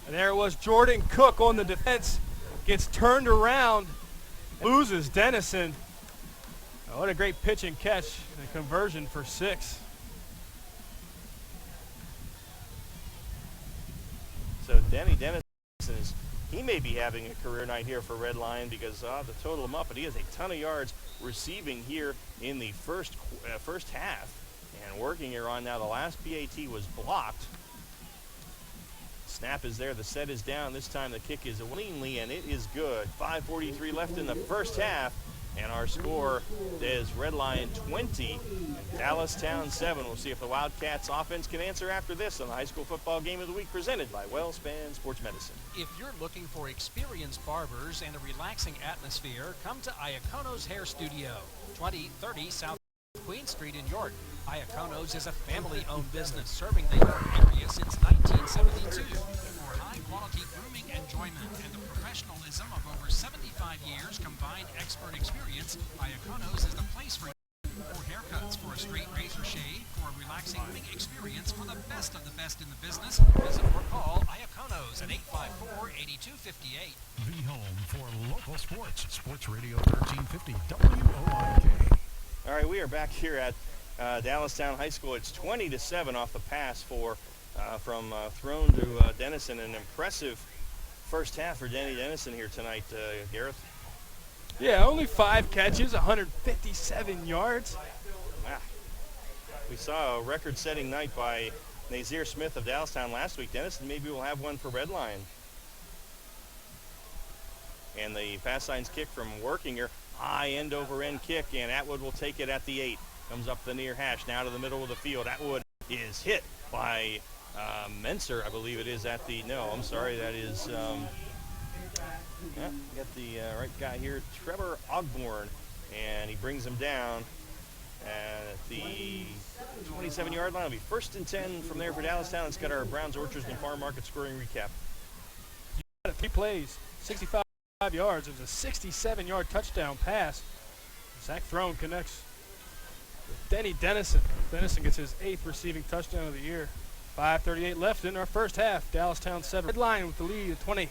And there was Jordan Cook on the defense. Gets turned around, loses Dennison. Oh, what a great pitch and catch and a conversion for 6. So Denny Dennison, he may be having a career night here for Red Line because to total him up, but he has a ton of yards receiving here in the first half. And working here on now, the last PAT was blocked. Snap is there, the set is down. This time the kick is cleanly, and it is good. 5:43 left in the first half. And our score is Red Line 20, Dallastown 7. We'll see if the Wildcats offense can answer after this on the high school football game of the week presented by WellSpan Sports Medicine. If you're looking for experienced barbers and a relaxing atmosphere, come to Iacono's Hair Studio, 2030 South Queen Street in York. Iacono's is a family-owned business serving the York area since 1972. For high-quality grooming enjoyment and the professionalism of over 75 years combined expert experience, Iacono's is the place for you. For haircuts, for a straight razor shave, for a relaxing wing experience, for the best of the best in the business, visit or call Iacono's at 854-8258. The home for local sports. Sports Radio 1350 WOIK. All right, we are back here at Dallastown High School. It's 20-7 off the pass from Throne to Dennison. An impressive first half for Denny Dennison here tonight, Gareth. Yeah, only 5 catches, 157 yards. Wow. We saw a record-setting night by Nazir Smith of Dallastown last week. Dennison maybe will have one for Red Lion. And the pass signs kick from Workinger. High end-over-end kick, and Atwood will take it at the 8. Comes up the near hash, now to the middle of the field. Atwood is hit by Menser, I believe it is at the, no, I'm sorry, that is, get the right guy here, Trevor Ogborn, and he brings him down at the 27-yard line. It'll be 1st and 10 from there for Dallastown. Let's get our Browns, Orchards, and Farm Market scoring recap. 3 plays, 65 yards. It was a 67-yard touchdown pass. Zach Throne connects with Denny Dennison. Dennison gets his 8th receiving touchdown of the year. 5:38 left in our first half. Dallastown 7. Red Lion with the lead at 20.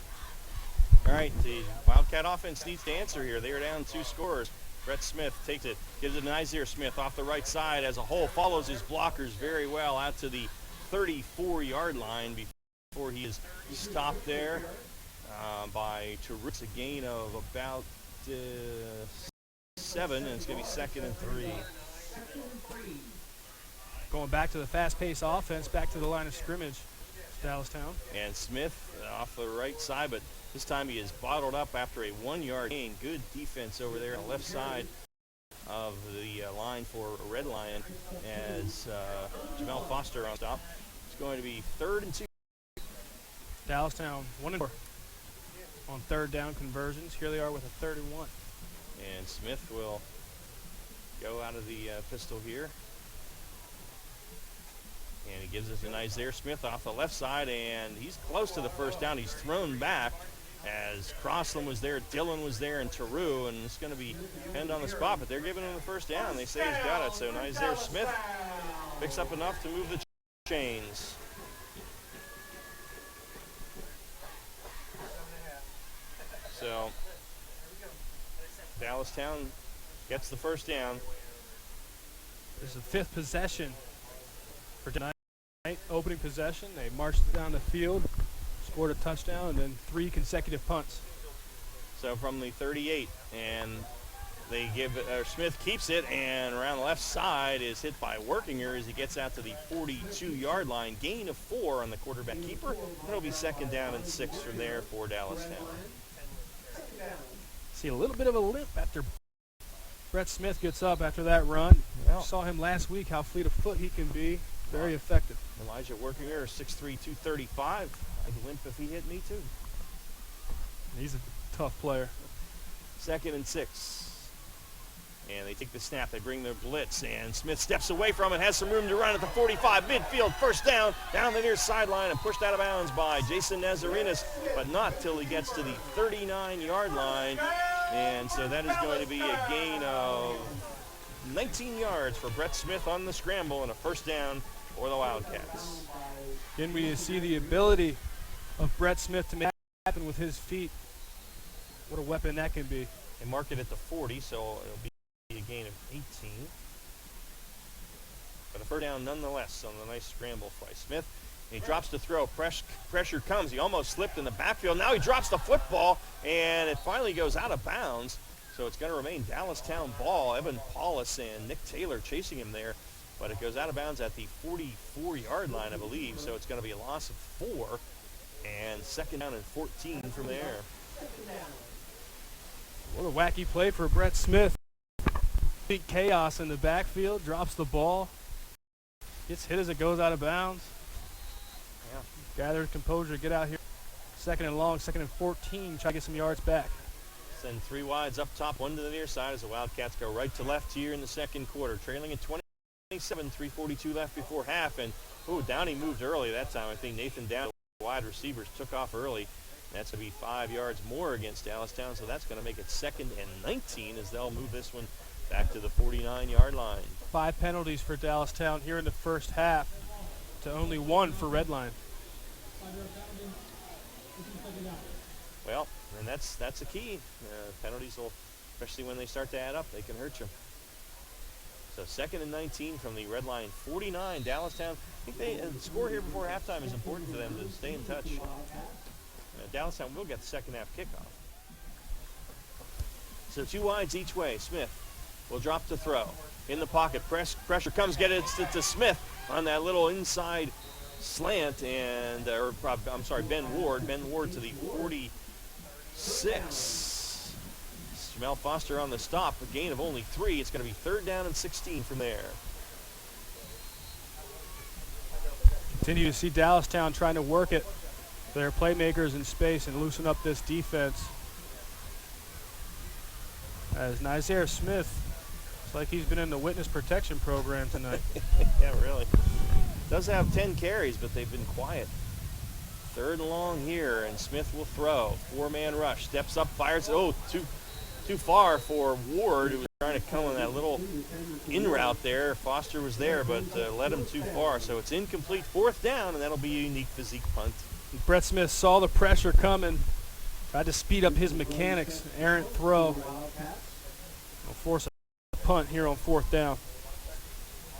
All right, the Wildcat offense needs to answer here. They are down 2 scorers. Brett Smith takes it, gives it to Nazir Smith off the right side as a whole, follows his blockers very well out to the 34-yard line before he is stopped there by Tyrell. It's a gain of about 7, and it's going to be 2nd and 3. Going back to the fast-paced offense, back to the line of scrimmage, Dallastown. And Smith off the right side, but this time he is bottled up after a 1-yard gain. Good defense over there on the left side of the line for Red Lion as Jamel Foster on top. It's going to be 3rd and 2. Dallastown 1-4 on 3rd down conversions. Here they are with a 31. And Smith will go out of the pistol here. And he gives us a nice there. Smith off the left side, and he's close to the 1st down. He's thrown back as Crossland was there, Dillon was there, and Tyrell, and it's going to be end on the spot, but they're giving him the 1st down. They say he's got it, so nice there. Smith picks up enough to move the chains. So Dallastown gets the 1st down. This is the 5th possession for tonight. Opening possession, they marched down the field, scored a touchdown, and then 3 consecutive punts. So from the 38, and they give Smith keeps it, and around the left side is hit by Workinger as he gets out to the 42-yard line. Gain of 4 on the quarterback keeper. It'll be 2nd down and 6 from there for Dallastown. See a little bit of a limp after Brett Smith gets up after that run. Well, saw him last week, how fleet of foot he can be. Very effective. Elijah Workinger, 6'3", 235. I'd limp if he hit me too. He's a tough player. 2nd and 6. And they take the snap. They bring their blitz, and Smith steps away from it, has some room to run at the 45. Midfield, 1st down the near sideline, and pushed out of bounds by Jason Nazarenas, but not till he gets to the 39-yard line. And so that is going to be a gain of 19 yards for Brett Smith on the scramble, and a 1st down for the Wildcats. Again, we see the ability of Brett Smith to make it happen with his feet. What a weapon that can be. They mark it at the 40, so it'll be a gain of 18. But a 1st down nonetheless on the nice scramble by Smith. And he drops the throw. Pressure comes. He almost slipped in the backfield. Now he drops the football, and it finally goes out of bounds. So it's going to remain Dallastown ball. Evan Paulus and Nick Taylor chasing him there. But it goes out of bounds at the 44-yard line, I believe. So it's going to be a loss of 4. And 2nd down and 14 from there. What a wacky play for Brett Smith. Big chaos in the backfield. Drops the ball. Gets hit as it goes out of bounds. Yeah. Gather composure. Get out here. 2nd and long. 2nd and 14. Try to get some yards back. Send 3 wides up top, 1 to the near side as the Wildcats go right to left here in the 2nd quarter. Trailing at 27, 3:42 left before half. And, Downey moved early that time. I think Nathan Downey, the wide receivers, took off early. That's going to be 5 yards more against Dallastown, so that's going to make it 2nd and 19 as they'll move this one back to the 49-yard line. 5 penalties for Dallastown here in the 1st half to only 1 for Red Lion. Well, and that's a key. Penalties will, especially when they start to add up, they can hurt you. So 2nd and 19 from the Red Lion 49. Dallastown, I think the score here before halftime is important for them to stay in touch. Dallastown will get the 2nd half kickoff. So 2 wides each way. Smith will drop to throw. In the pocket, pressure comes, get it to Smith on that little inside slant, and Ben Ward to the 46. Jamel Foster on the stop, a gain of only 3. It's going to be 3rd down and 16 from there. Continue to see Dallastown trying to work it, their playmakers in space, and loosen up this defense. As Nizair Smith, it's like he's been in the witness protection program tonight. Yeah, really. Does have 10 carries, but they've been quiet. 3rd and long here, and Smith will throw. 4-man rush, steps up, fires. Oh, too far for Ward, who was trying to come on that little in route there. Foster was there, but led him too far. So it's incomplete, 4th down, and that'll be a unique physique punt. Brett Smith saw the pressure coming, tried to speed up his mechanics. Errant throw. Will force a punt here on 4th down.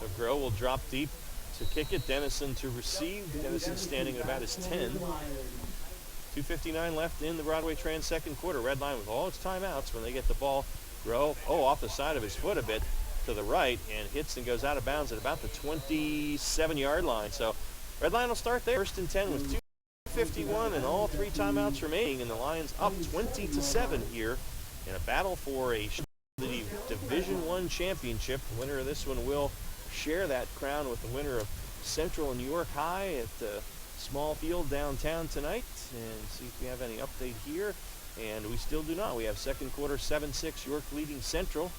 So Groh will drop deep to kick it. Dennison to receive. Dennison standing at about his 10. 2:59 left in the Broadway Trans second quarter. Red line with all its timeouts when they get the ball. Groh, off the side of his foot a bit to the right, and hits and goes out of bounds at about the 27-yard line. So Red line will start there. 1st and 10 with 2:51 and all 3 timeouts remaining, and the Lions up 20-7 here in a battle for the Division I championship. The winner of this one will share that crown with the winner of Central and York High at the small field downtown tonight, and see if we have any update here. And we still do not. We have second quarter 7-6, York leading Central,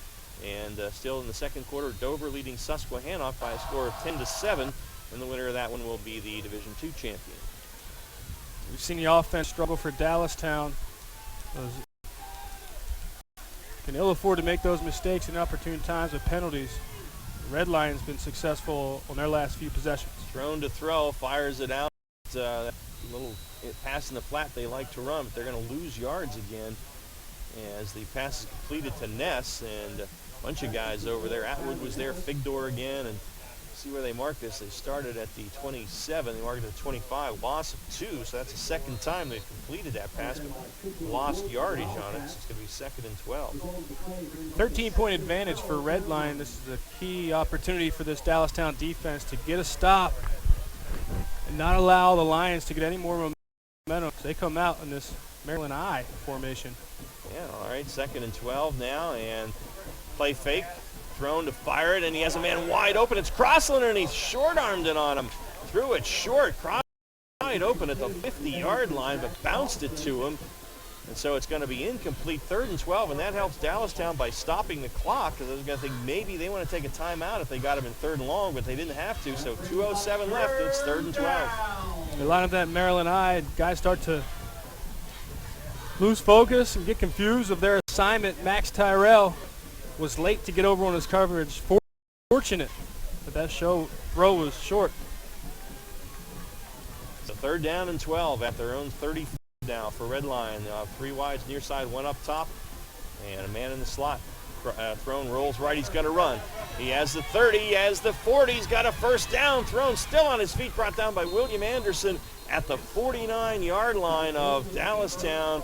and still in the second quarter, Dover leading Susquehanna by a score of 10-7, and the winner of that one will be the Division II champion. We've seen the offense struggle for Dallastown. Can ill afford to make those mistakes in opportune times with penalties. The Red Lions been successful on their last few possessions. Thrown to throw, fires it out. Little pass in the flat they like to run, but they're going to lose yards again as the pass is completed to Ness, and a bunch of guys over there. Atwood was there, Figdor again, and see where they mark this. They started at the 27, they marked it at 25, loss of 2, so that's the second time they've completed that pass, but lost yardage on it, so it's going to be 2nd and 12. 13-point advantage for Red Line. This is a key opportunity for this Dallastown defense to get a stop and not allow the Lions to get any more momentum. They come out in this Maryland I formation. Yeah, all right, 2nd and 12 now, and play fake. Thrown to fire it, and he has a man wide open. It's Crossland, and he short-armed it on him. Threw it short. Crossland wide open at the 50-yard line, but bounced it to him. And so it's going to be incomplete, 3rd and 12, and that helps Dallastown by stopping the clock, because I was going to think maybe they want to take a timeout if they got him in 3rd and long, but they didn't have to. So 2:07 left, it's 3rd and 12. They line up that Maryland I. Guys start to lose focus and get confused of their assignment. Max Tyrell was late to get over on his coverage. Fortunate, but that throw was short. So 3rd down and 12 at their own 30 now for Red Line. 3 wides near side, 1 up top, and a man in the slot. Thrown rolls right, he's going to run. He has the 30, he has the 40, he's got a 1st down. Thrown still on his feet, brought down by William Anderson at the 49-yard line of Dallastown.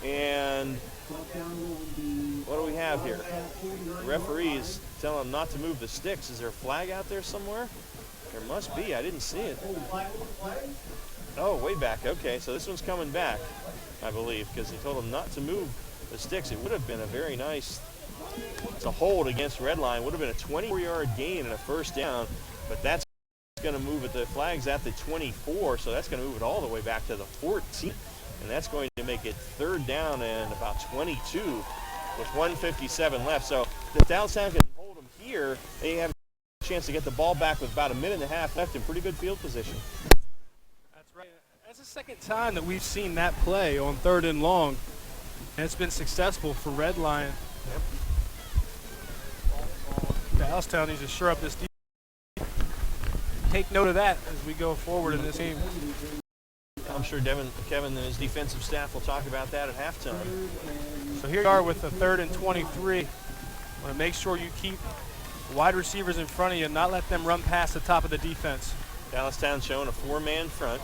And what do we have here? The referees tell him not to move the sticks. Is there a flag out there somewhere? There must be. I didn't see it. Oh, way back. Okay, so this one's coming back, I believe, because he told him not to move the sticks. It would have been a very nice, it's a hold against Red Line. Would have been a 24-yard gain and a 1st down, but that's going to move it. The flag's at the 24, so that's going to move it all the way back to the 14, and that's going to make it 3rd down and about 22 with 1:57 left. So if Dallastown can hold them here, they have a chance to get the ball back with about a minute and a half left in pretty good field position. That's right. That's the second time that we've seen that play on 3rd and long, and it's been successful for Red Line. Yep. Dallastown needs to shore up this defense. Take note of that as we go forward in this game. I'm sure Kevin and his defensive staff will talk about that at halftime. So here we are with the 3rd and 23. Want to make sure you keep wide receivers in front of you and not let them run past the top of the defense. Dallastown showing a 4-man front,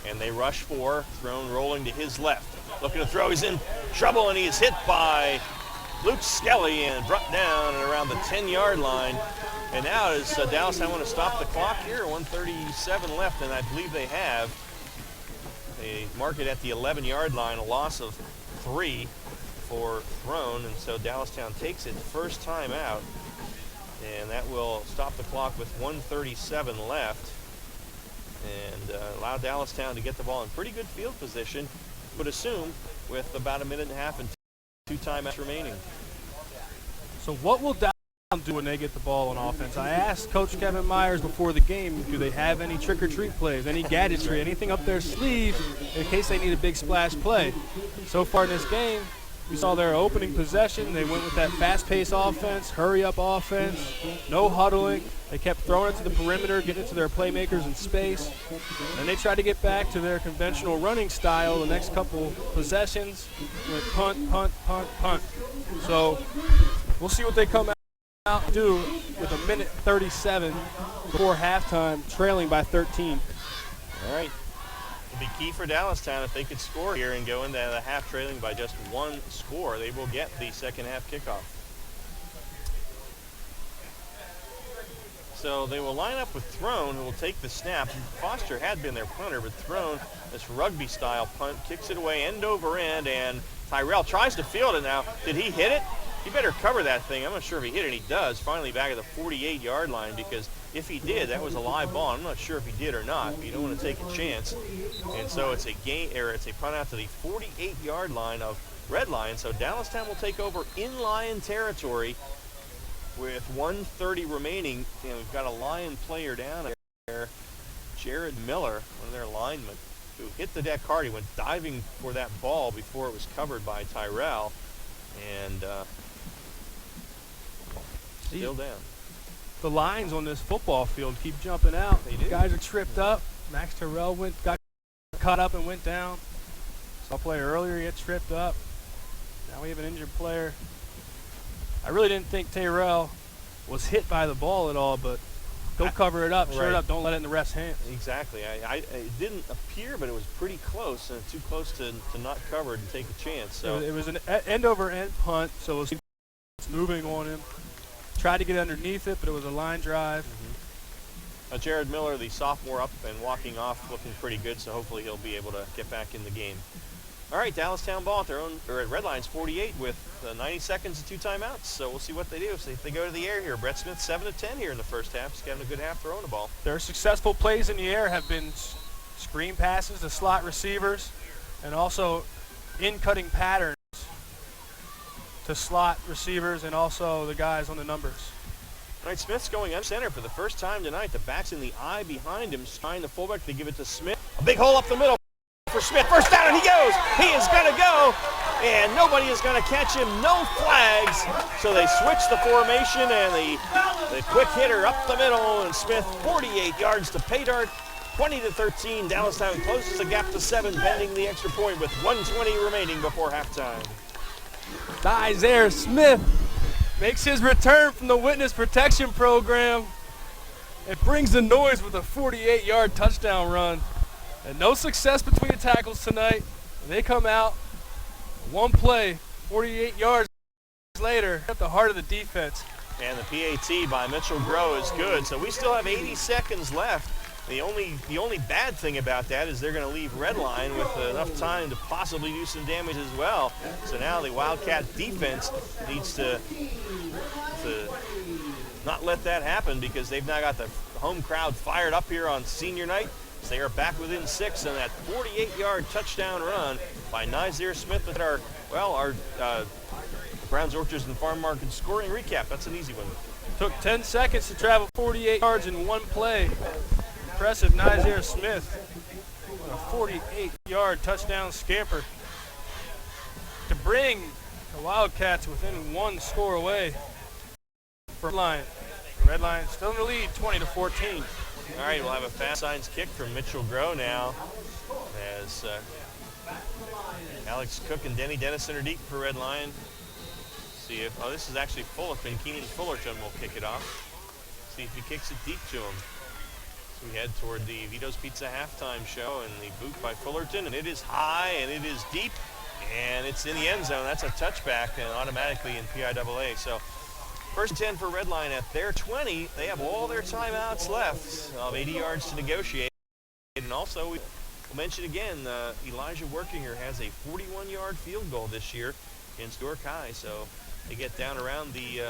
and they rush 4. Thrown rolling to his left. Looking to throw, he's in trouble, and he is hit by Luke Skelly and brought down at around the 10-yard line. And now is Dallastown want to stop the clock here? 1:37 left, and I believe they have. They mark it at the 11-yard line, a loss of 3 for thrown, and so Dallastown takes it first time out. And that will stop the clock with 1:37 left and allow Dallastown to get the ball in pretty good field position, would assume, with about a minute and a half and 2 timeouts remaining. So what will Dallastown do when they get the ball on offense? I asked Coach Kevin Myers before the game, do they have any trick-or-treat plays, any gadgetry, anything up their sleeve in case they need a big splash play? So far in this game, we saw their opening possession. They went with that fast-paced offense, hurry-up offense, no huddling. They kept throwing it to the perimeter, getting it to their playmakers in space. And they tried to get back to their conventional running style the next couple possessions. Went punt, punt, punt, punt. So we'll see what they come out and do with a minute 37 before halftime, trailing by 13. All right. It'll be key for Dallastown if they could score here and go into the half trailing by just 1 score. They will get the second half kickoff. So they will line up with Throne, who will take the snap. Foster had been their punter, but Throne, this rugby-style punt, kicks it away end over end, and Tyrell tries to field it now. Did he hit it? He better cover that thing. I'm not sure if he hit it. He does. Finally back at the 48-yard line, because if he did, that was a live ball. I'm not sure if he did or not, but you don't want to take a chance. And so it's a it's a punt out to the 48-yard line of Red Lion. So Dallastown will take over in Lion territory with 1:30 remaining. And we've got a Lion player down there, Jared Miller, one of their linemen, who hit the deck hard. He went diving for that ball before it was covered by Tyrell. And still down. The lines on this football field keep jumping out. They do. Guys are tripped up. Max Tyrell got caught up and went down. Saw a player earlier, he got tripped up. Now we have an injured player. I really didn't think Tyrell was hit by the ball at all, but go cover it up, shut it up, don't let it in the ref's hands. Exactly. It didn't appear, but it was pretty close, and too close to not cover it and take a chance. So it was an end-over-end punt, so it was moving on him. Tried to get underneath it, but it was a line drive. Jared Miller, the sophomore, up and walking off, looking pretty good, so hopefully he'll be able to get back in the game. All right, Dallastown ball at their own, or at Red Lions 48 with 90 seconds and 2 timeouts. So we'll see what they do. See if they go to the air here. Brett Smith 7 of 10 here in the first half. He's having a good half throwing the ball. Their successful plays in the air have been screen passes to slot receivers and also in-cutting patterns to slot receivers and also the guys on the numbers. All right, Smith's going up center for the first time tonight. The back's in the eye behind him, trying the fullback to give it to Smith. A big hole up the middle for Smith. First down, and he goes. He is going to go, and nobody is going to catch him. No flags. So they switch the formation, and the quick hitter up the middle, and Smith 48 yards to pay dirt. 20-13. Dallastown closes the gap to 7, pending the extra point with 1:20 remaining before halftime. YAIAA Smith makes his return from the witness protection program. It brings the noise with a 48-yard touchdown run. And no success between the tackles tonight. They come out, one play, 48 yards later, at the heart of the defense. And the PAT by Mitchell Groh is good. So we still have 80 seconds left. The only bad thing about that is they're going to leave Red Line with enough time to possibly do some damage as well. So now the Wildcat defense needs to not let that happen, because they've now got the home crowd fired up here on senior night. So they are back within 6 on that 48-yard touchdown run by YAIAA Smith with our Browns Orchards and Farm Market scoring recap. That's an easy one. Took 10 seconds to travel 48 yards in one play. Impressive YAIAA Smith with a 48-yard touchdown scamper to bring the Wildcats within 1 score away from Red Lion. The Red Lions still in the lead, 20-14. All right, we'll have a fast signs kick from Mitchell Groh now, as Alex Cook and Denny Dennison are deep for Red Lion. See if, this is actually Fullerton. Keenan Fullerton will kick it off. See if he kicks it deep to him. So we head toward the Vito's Pizza halftime show, and the boot by Fullerton, and it is high and it is deep. And it's in the end zone. That's a touchback and automatically in PIAA. So first 10 for Redline at their 20. They have all their timeouts left. 80 yards to negotiate. And also, we'll mention again, Elijah Workinger has a 41-yard field goal this year against York High. So they get down around the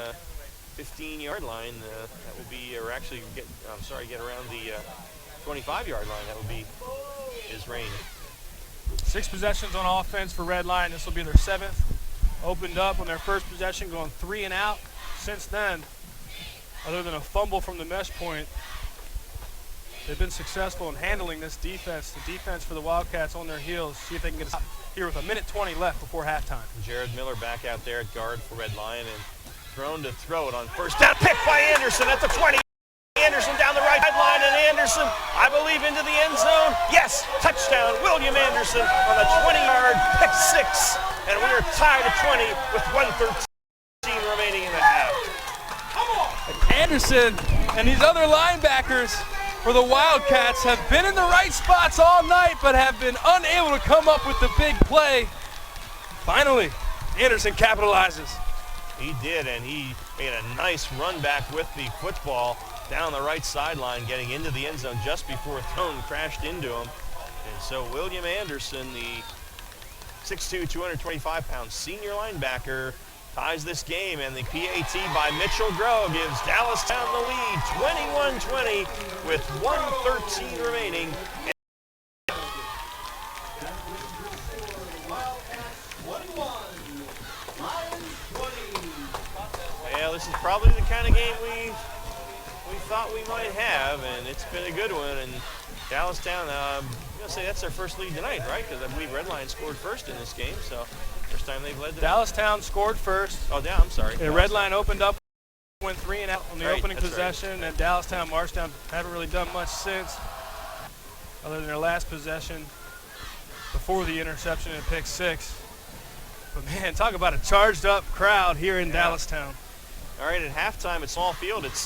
15-yard line. That will be, or actually get around the 25-yard line. That will be his range. 6 possessions on offense for Redline. This will be their 7th. Opened up on their first possession, going 3 and out. Since then, other than a fumble from the mesh point, they've been successful in handling this defense. The defense for the Wildcats on their heels. See if they can get us here with 1:20 left before halftime. Jared Miller back out there at guard for Redline and thrown to throw it on first down. Picked by Anderson at the 20. Anderson down the right sideline, and Anderson, I believe, into the end zone. Yes, touchdown, William Anderson on a 20-yard pick 6. And we are tied at 20 with 1:13 remaining in the half. And Anderson and these other linebackers for the Wildcats have been in the right spots all night, but have been unable to come up with the big play. Finally, Anderson capitalizes. He did, and he made a nice run back with the football down the right sideline, getting into the end zone just before Throne crashed into him. And so William Anderson, the 6'2", 225-pound senior linebacker, ties this game, and the PAT by Mitchell Grove gives Dallastown the lead, 21-20, with 1:13 remaining. Well, this is probably the kind of game we thought we might have, and it's been a good one. And Dallastown, I'm going to say that's their first lead tonight, right? Because I believe Redline scored first in this game, so first time they've led tonight. Dallastown scored first. Oh, I'm sorry. And Redline opened up, went 3 and out on the opening that's possession, and Dallastown marched down. Haven't really done much since, other than their last possession before the interception and pick 6. But man, talk about a charged up crowd here in Dallastown. All right, at halftime at Small Field, it's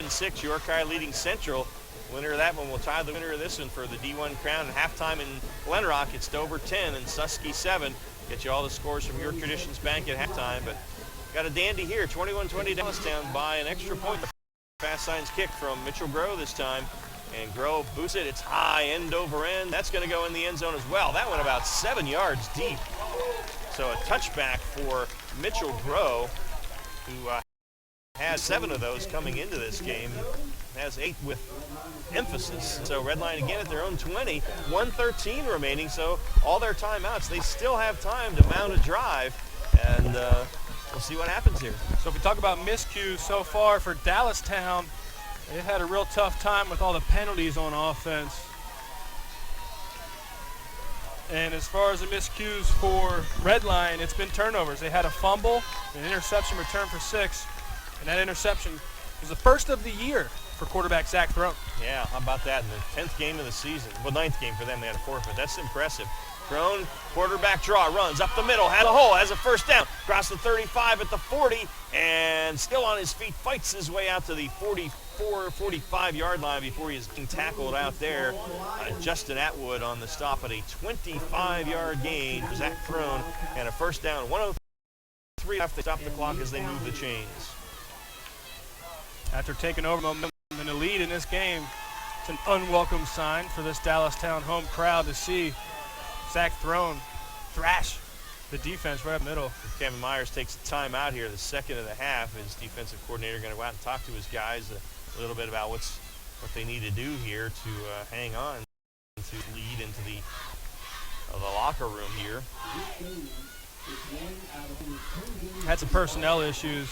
7-6. York High leading Central. Winner of that one will tie the winner of this one for the D1 crown. And halftime in Glen Rock, it's Dover 10 and Susky 7. Get you all the scores from York Traditions Bank at halftime. But got a dandy here, 21-20 Dallastown by an extra point. The fast signs kick from Mitchell Grove this time. And Grove boosts it. It's high, end over end. That's going to go in the end zone as well. That went about 7 yards deep. So a touchback for Mitchell Grove, who has 7 of those coming into this game, has 8 with emphasis. So Redline again at their own 20, 1:13 remaining, so all their timeouts, they still have time to mount a drive, and we'll see what happens here. So if we talk about miscues so far for Dallastown, they've had a real tough time with all the penalties on offense. And as far as the miscues for Redline, it's been turnovers. They had a fumble, an interception return for 6, and that interception was the first of the year for quarterback Zach Throne. Yeah, how about that? In the 10th game of the season, well, 9th game for them, they had a forfeit. That's impressive. Throne, quarterback draw, runs up the middle, has a hole, has a first down, across the 35 at the 40, and still on his feet, fights his way out to the 45-yard line before he's being tackled out there. Justin Atwood on the stop at a 25-yard gain for Zach Throne, and a first down, 1:03 left to stop the clock as they move the chains. After taking over momentum and the lead in this game, it's an unwelcome sign for this Dallastown home crowd to see Zach Throne thrash the defense right up middle. Kevin Myers takes a timeout here, the second of the half. His defensive coordinator going to go out and talk to his guys a little bit about what they need to do here to hang on to lead into the locker room here. Had some personnel issues.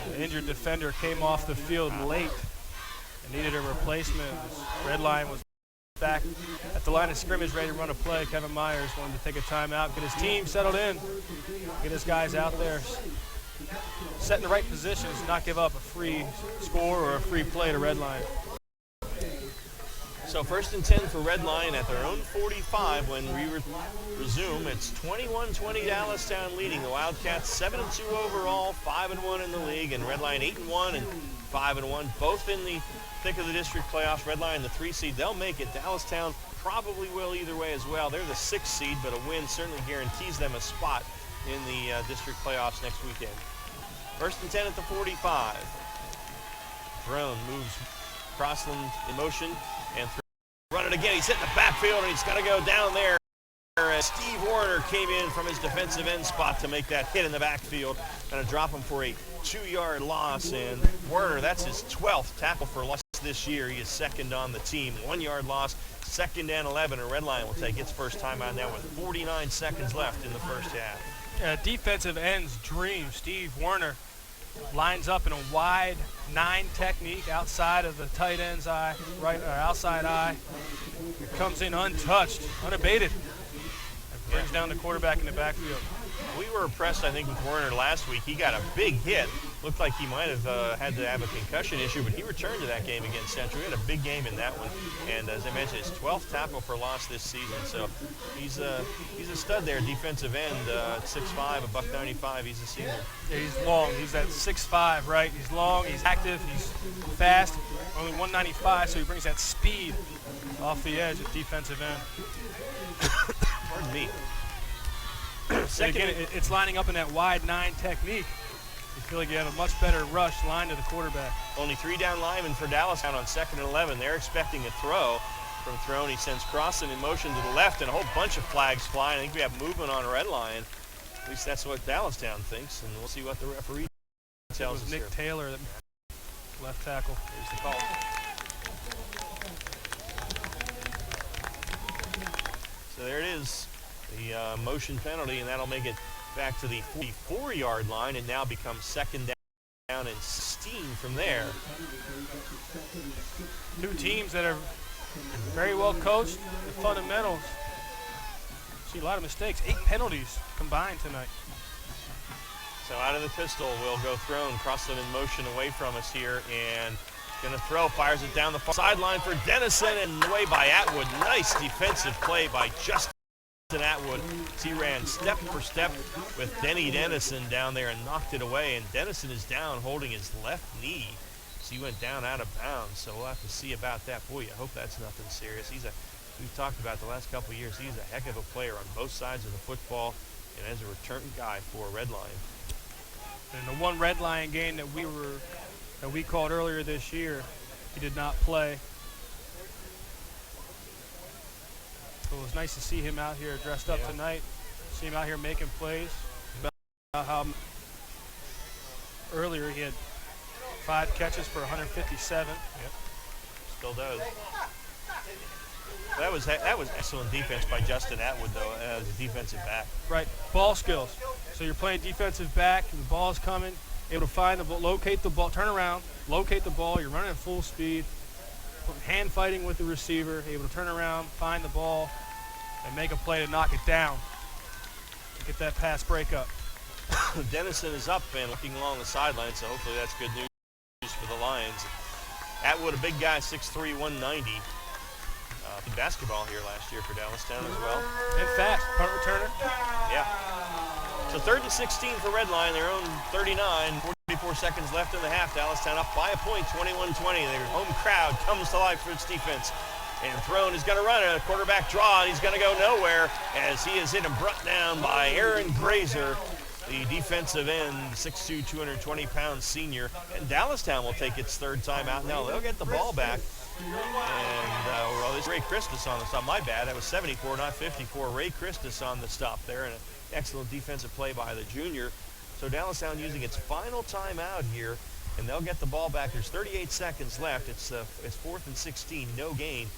The injured defender came off the field late and needed a replacement. Redline was back at the line of scrimmage ready to run a play. Kevin Myers wanted to take a timeout, get his team settled in, get his guys out there, set in the right positions, not give up a free score or a free play to Redline. So 1st and 10 for Redline at their own 45 when we resume. It's 21-20 Dallastown leading. The Wildcats 7-2 overall, 5-1 in the league, and Redline 8-1 and 5-1, both in the thick of the district playoffs. Redline, the 3 seed, they'll make it. Dallastown probably will either way as well. They're the 6th seed, but a win certainly guarantees them a spot in the district playoffs next weekend. 1st and 10 at the 45. Tyrell moves Crossland in motion and run it again. He's hitting the backfield and he's got to go down there. Steve Warner came in from his defensive end spot to make that hit in the backfield. Going to drop him for a 2-yard loss. And Warner, that's his 12th tackle for loss this year. He is 2nd on the team. 1-yard loss, 2nd and 11. And Redline will take its first time out now with 49 seconds left in the first half. Defensive end's dream. Steve Warner lines up in a wide 9 technique outside of the tight end's eye, outside eye. Comes in untouched, unabated. And brings down the quarterback in the backfield. We were impressed, I think, with Warner last week. He got a big hit. Looked like he might have had to have a concussion issue, but he returned to that game against Central. He had a big game in that one. And as I mentioned, his 12th tackle for loss this season. So he's a stud there, defensive end, 6'5", $195. He's a senior. Yeah, he's long. He's at 6'5", right? He's long, he's active, he's fast. Only 195, so he brings that speed off the edge at defensive end. Pardon me. Again, it's lining up in that wide 9 technique. You feel like you have a much better rush line to the quarterback. Only 3 down linemen for Dallastown on 2nd and 11. They're expecting a throw from Throne. He sends Crossland in motion to the left, and a whole bunch of flags flying. I think we have movement on Redline. At least that's what Dallastown thinks, and we'll see what the referee tells us. Nick here. Taylor, left tackle. Here's the call. So there it is, the motion penalty, and that'll make it back to the 44-yard line, and now becomes 2nd down and 16 from there. 2 teams that are very well coached. The fundamentals. See a lot of mistakes. 8 penalties combined tonight. So out of the pistol will go Throne. Crossland in motion away from us here, and going to throw, fires it down the far sideline for Dennison, and away by Atwood. Nice defensive play by Justin Atwood. He ran step for step with Denny Dennison down there and knocked it away, and Dennison is down holding his left knee. So he went down out of bounds, so we'll have to see about that. Boy, I hope that's nothing serious. We've talked about the last couple of years, he's a heck of a player on both sides of the football, and as a return guy for Redline. And the one Redline game that we called earlier this year, he did not play. So it was nice to see him out here dressed up tonight. See him out here making plays. About how earlier he had 5 catches for 157. Yep, still does. That was excellent defense by Justin Atwood, though, as a defensive back. Right, ball skills. So you're playing defensive back, the ball's coming, able to find the ball, locate the ball, turn around, locate the ball. You're running at full speed, hand fighting with the receiver, able to turn around, find the ball, and make a play to knock it down. Get that pass breakup. Dennison is up and looking along the sideline, so hopefully that's good news for the Lions. Atwood, a big guy, 6'3", 190. Basketball here last year for Dallastown as well. And fast, punt returner. Yeah. So 3rd and 16 for Redline, their own 39. 44 seconds left in the half. Dallastown up by a point, 21-20. Their home crowd comes to life for its defense. And Throne is going to run a quarterback draw, and he's going to go nowhere as he is hit and brought down by Aaron Grazer, the defensive end, 6'2", 220-pound senior. And Dallastown will take its 3rd time out now. They'll get the ball back. And this Ray Christus on the stop. My bad. That was 74, not 54. Ray Christus on the stop there, and an excellent defensive play by the junior. So Dallastown using its final timeout here, and they'll get the ball back. There's 38 seconds left. It's 4th and 16, no gain.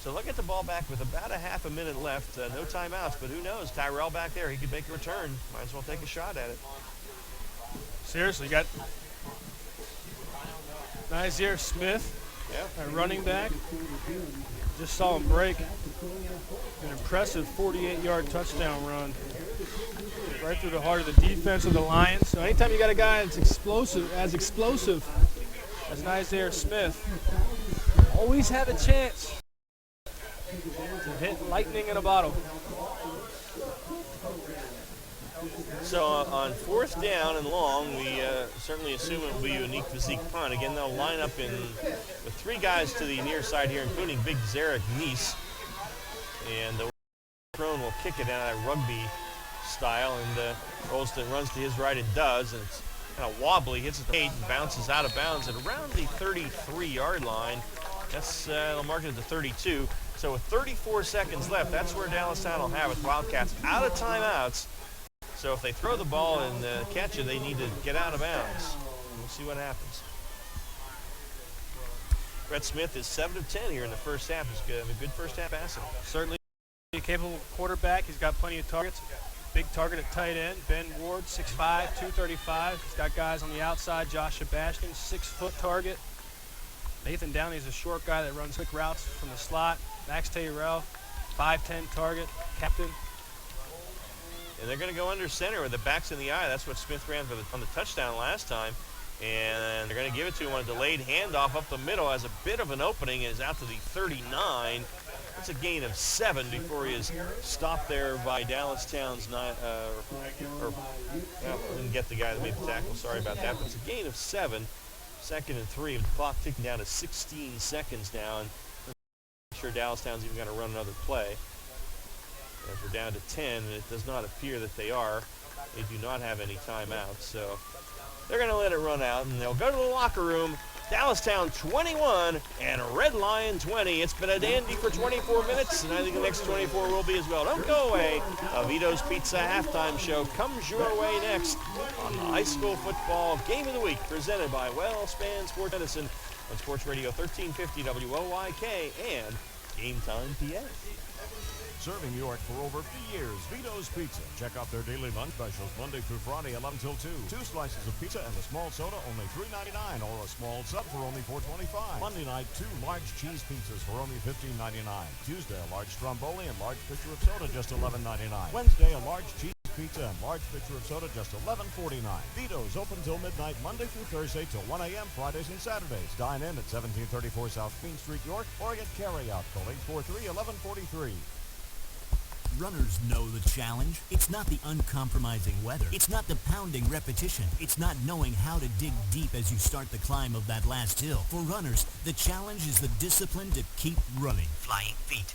So they'll get the ball back with about a half a minute left. No timeouts, but who knows? Tyrell back there, he could make a return. Might as well take a shot at it. Seriously, you got Nizier Smith. Yeah. At running back. Just saw him break an impressive 48-yard touchdown run right through the heart of the defense of the Lions. So anytime you got a guy that's explosive as Nizier Smith, always have a chance It's a hit lightning in a bottle. So on 4th down and long, we certainly assume it will be a unique physique punt. Again, they'll line up with 3 guys to the near side here, including big Zarek Neese. And the prone will kick it out of rugby style, and Rolston runs to his right and does, and it's kind of wobbly, hits the 8 and bounces out of bounds at around the 33-yard line. That's they'll mark it at the 32. So with 34 seconds left, that's where Dallastown will have it. Wildcats out of timeouts. So if they throw the ball and catch it, they need to get out of bounds. We'll see what happens. Brett Smith is 7 of 10 here in the first half. He's good. A good first half passing. Certainly a capable quarterback. He's got plenty of targets. Big target at tight end. Ben Ward, 6'5", 235. He's got guys on the outside. Josh Sebastian, 6-foot target. Nathan Downey's a short guy that runs quick routes from the slot. Max Tyrell, 5'10" target, captain. And they're going to go under center with the backs in the eye. That's what Smith ran on the touchdown last time. And they're going to give it to him on a delayed handoff up the middle. Has a bit of an opening and is out to the 39. That's a gain of 7 before he is stopped there by Dallastown's 9. Didn't get the guy that made the tackle. Sorry about that. But it's a gain of 7. 2nd and 3. The clock ticking down to 16 seconds now. And I'm sure Dallastown's even going to run another play. As we're down to 10, and it does not appear that they are. They do not have any timeouts, so they're going to let it run out, and they'll go to the locker room. Dallastown 21 and Red Lion 20. It's been a dandy for 24 minutes, and I think the next 24 will be as well. Don't go away. Vito's Pizza halftime show comes your way next on the high school football game of the week, presented by Wellspan Sports Dennison on Sports Radio 1350 WOYK and Game Time PA. Serving York for over 50 years, Vito's Pizza. Check out their daily lunch specials Monday through Friday, 11 till 2. 2 slices of pizza and a small soda, only $3.99, or a small sub for only $4.25. Monday night, 2 large cheese pizzas for only $15.99. Tuesday, a large stromboli and large pitcher of soda, just $11.99. Wednesday, a large cheese pizza and large pitcher of soda, just $11.49. Vito's open till midnight, Monday through Thursday till 1 a.m. Fridays and Saturdays. Dine in at 1734 South Queen Street, York, or get carry out. Call 843-1143. Runners know the challenge. It's not the uncompromising weather. It's not the pounding repetition. It's not knowing how to dig deep as you start the climb of that last hill. For runners, the challenge is the discipline to keep running. Flying feet.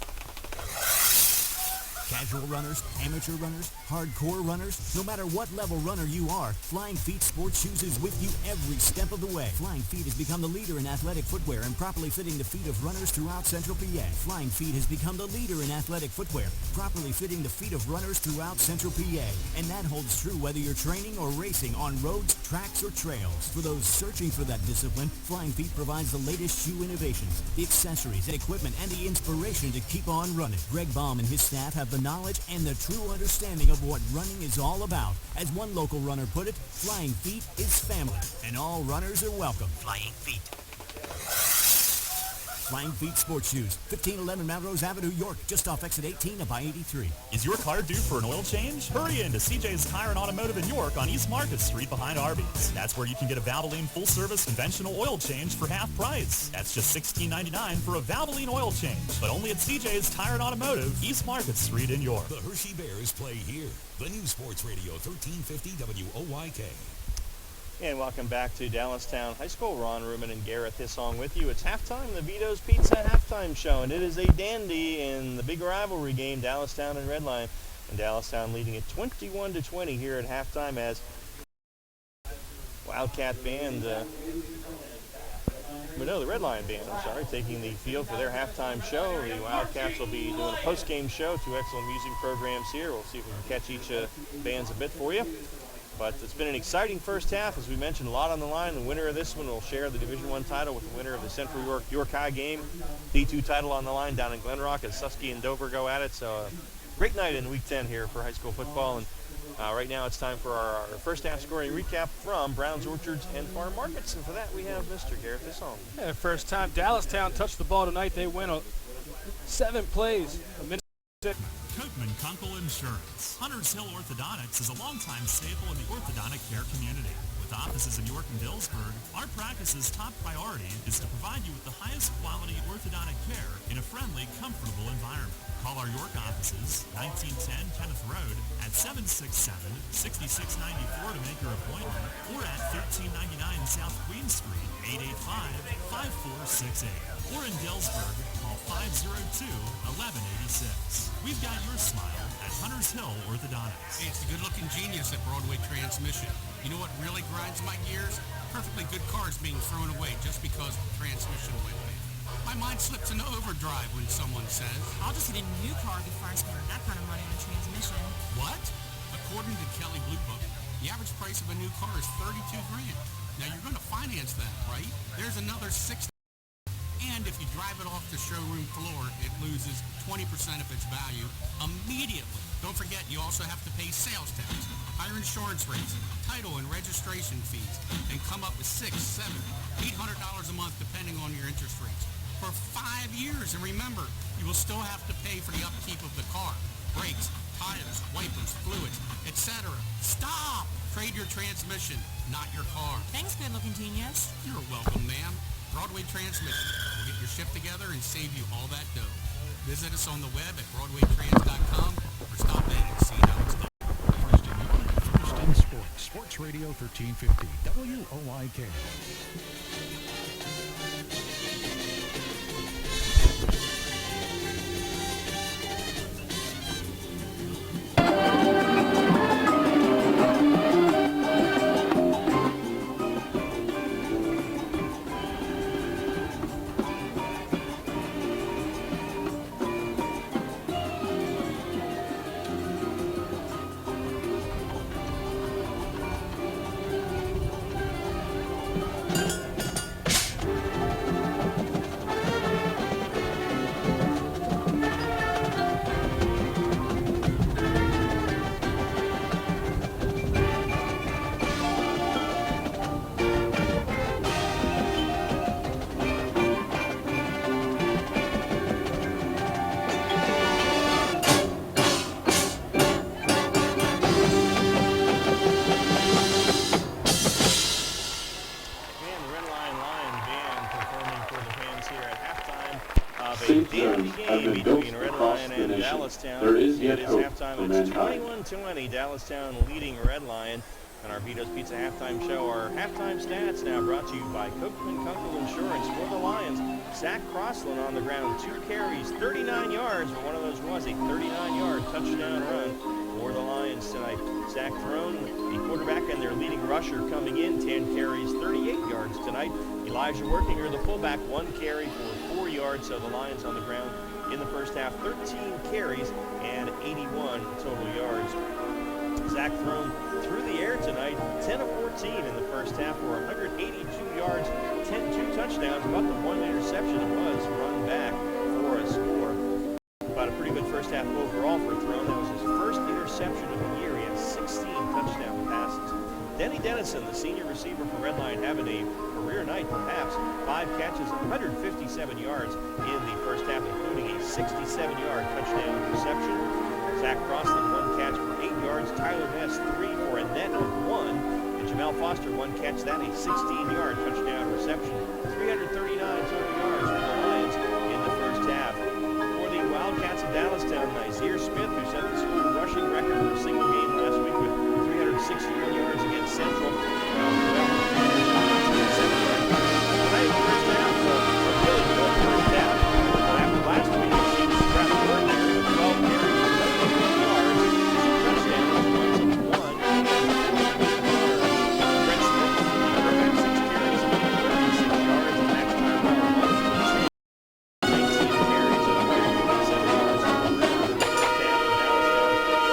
Casual runners, amateur runners, hardcore runners, no matter what level runner you are, Flying Feet Sports Shoes is with you every step of the way. Flying Feet has become the leader in athletic footwear and properly fitting the feet of runners throughout Central PA. Flying Feet has become the leader in athletic footwear, properly fitting the feet of runners throughout Central PA. And that holds true whether you're training or racing on roads, tracks, or trails. For those searching for that discipline, Flying Feet provides the latest shoe innovations, the accessories and equipment, and the inspiration to keep on running. Greg Baum and his staff have the knowledge and the true understanding of what running is all about. As one local runner put it, Flying Feet is family, and all runners are welcome. Flying Feet. Flying Feet Sports Shoes, 1511 Melrose Avenue, York, just off exit 18 of I-83. Is your car due for an oil change? Hurry in to CJ's Tire and Automotive in York on East Market Street behind Arby's. That's where you can get a Valvoline full-service conventional oil change for half price. That's just $16.99 for a Valvoline oil change, but only at CJ's Tire and Automotive, East Market Street in York. The Hershey Bears play here. The new Sports Radio 1350 WOYK. And welcome back to Dallastown High School. Ron Ruman and Gareth Hissong with you. It's halftime, the Vito's Pizza halftime show, and it is a dandy in the big rivalry game, Dallastown and Red Lion. And Dallastown leading it 21-20 here at halftime as Wildcat Band, the Red Lion Band, taking the field for their halftime show. The Wildcats will be doing a post-game show, 2 excellent music programs here. We'll see if we can catch each band's a bit for you. But it's been an exciting first half. As we mentioned, a lot on the line. The winner of this one will share the Division I title with the winner of the Central York High game. D2 title on the line down in Glen Rock as Susky and Dover go at it. So great night in Week 10 here for high school football. And right now it's time for our first half scoring recap from Brown's Orchards and Farm Markets. And for that we have Mr. Gareth Hissong. Yeah, first time Dallastown touched the ball tonight. They went 7 plays. Koopman Kunkel Insurance. Hunters Hill Orthodontics is a longtime staple in the orthodontic care community. With offices in York and Dillsburg, our practice's top priority is to provide you with the highest quality orthodontic care in a friendly, comfortable environment. Call our York offices, 1910 Kenneth Road, at 767-6694 to make your appointment, or at 1399 South Queen Street, 885-5468. Or in Dillsburg, call 502-1186. We've got your smile at Hunters Hill Orthodontics. Hey, it's the good-looking genius at Broadway Transmission. You know what really grinds my gears? Perfectly good cars being thrown away just because the transmission went bad. My mind slips into overdrive when someone says, I'll just get a new car before I spend that kind of money on a transmission. What? According to Kelley Blue Book, the average price of a new car is $32,000. Now you're going to finance that, right? There's another $60,000. And if you drive it off the showroom floor, it loses 20% of its value immediately. Don't forget, you also have to pay sales tax, higher insurance rates, title and registration fees, and come up with $600, $700, $800 a month depending on your interest rates for 5 years. And remember, you will still have to pay for the upkeep of the car, brakes, tires, wipers, fluids, etc. Stop! Trade your transmission, not your car. Thanks, good-looking genius. You're welcome, ma'am. Broadway Transmission. We'll get your ship together and save you all that dough. Visit us on the web at BroadwayTrans.com or stop in and see how it's done. First in sports. Sports Radio 1350. WOYK. Between Red Lion and Dallastown. There is yet it is hope halftime. for It's mankind. 21-20. Dallastown leading Red Lion. And our Vito's Pizza halftime show. Our halftime stats now brought to you by Copeland Kunkel Insurance for the Lions. Zach Crossland on the ground, 2 carries, 39 yards, but one of those was a 39-yard touchdown run for the Lions tonight. Zach Throne, the quarterback and their leading rusher, coming in, 10 carries, 38 yards tonight. Elijah Workinger, the fullback, 1 carry for 4 yards. So the Lions on the ground in the first half, 13 carries and 81 total yards. Zach Throne through the air tonight, 10 of 14 in the first half for 182 yards, 2 touchdowns, about the 1 interception it was run back for a score. About a pretty good first half overall for Throne. That was his first interception of the year. He had 16 touchdown passes. Dennison, the senior receiver for Red Lion, having a career night perhaps. 5 catches, 157 yards in the first half, including a 67-yard touchdown reception. Zach Crossland, 1 catch for 8 yards. Tyler Ness, 3 for a net of 1. And Jamel Foster, 1 catch, that a 16-yard touchdown reception. 339 total yards for the Lions in the first half. For the Wildcats of Dallastown, Nazir Smith, who set the school rushing record for a single game last week with 361 yards against Central. Tonight, first half, a really good first half. After last week, it seems to scrap the word there. 12 carries, 11 yards, 2 touchdowns, 1 of 1. Brett Smith, quarterback, 6 carries, 36 yards, and Max Tyrell, 1 for 19 carries, 127 yards.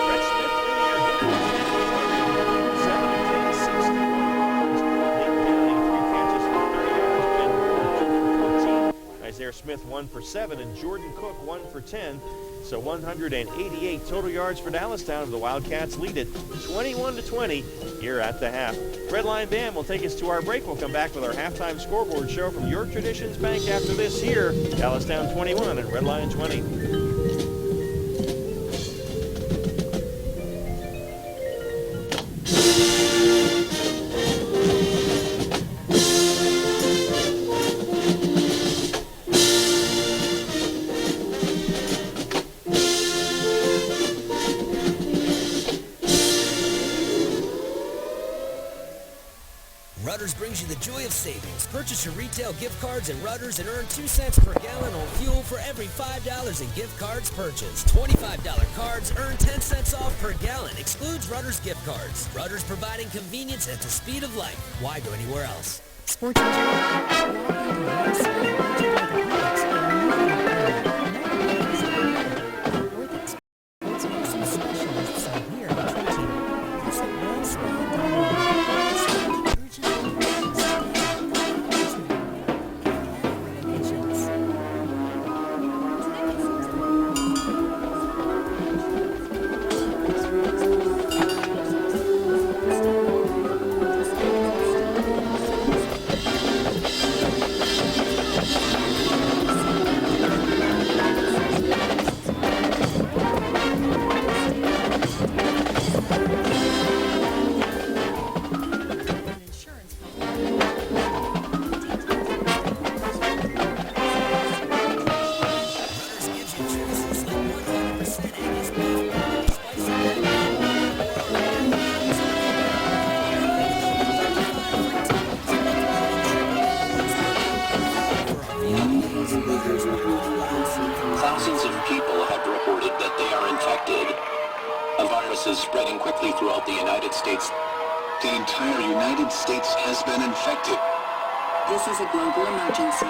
Brett Smith, through the air, 7 Isaiah Smith 1 for 7 and Jordan Cook 1 for 10. So 188 total yards for Dallastown. The Wildcats lead it 21-20 here at the half. Red Lion Band will take us to our break. We'll come back with our halftime scoreboard show from York Traditions Bank after this here. Dallastown 21 and Red Lion 20. joy of savings. Purchase your retail gift cards and rudders and earn 2 cents per gallon on fuel for every $5 in gift cards purchased. $25 cards earn 10 cents off per gallon. Excludes Rudders gift cards. Rudders providing convenience at the speed of light. Why go anywhere else? Sports specialists are here to treat you. Visit Thousands of people have reported that they are infected. A virus is spreading quickly throughout the United States. The entire United States has been infected. This is a global emergency.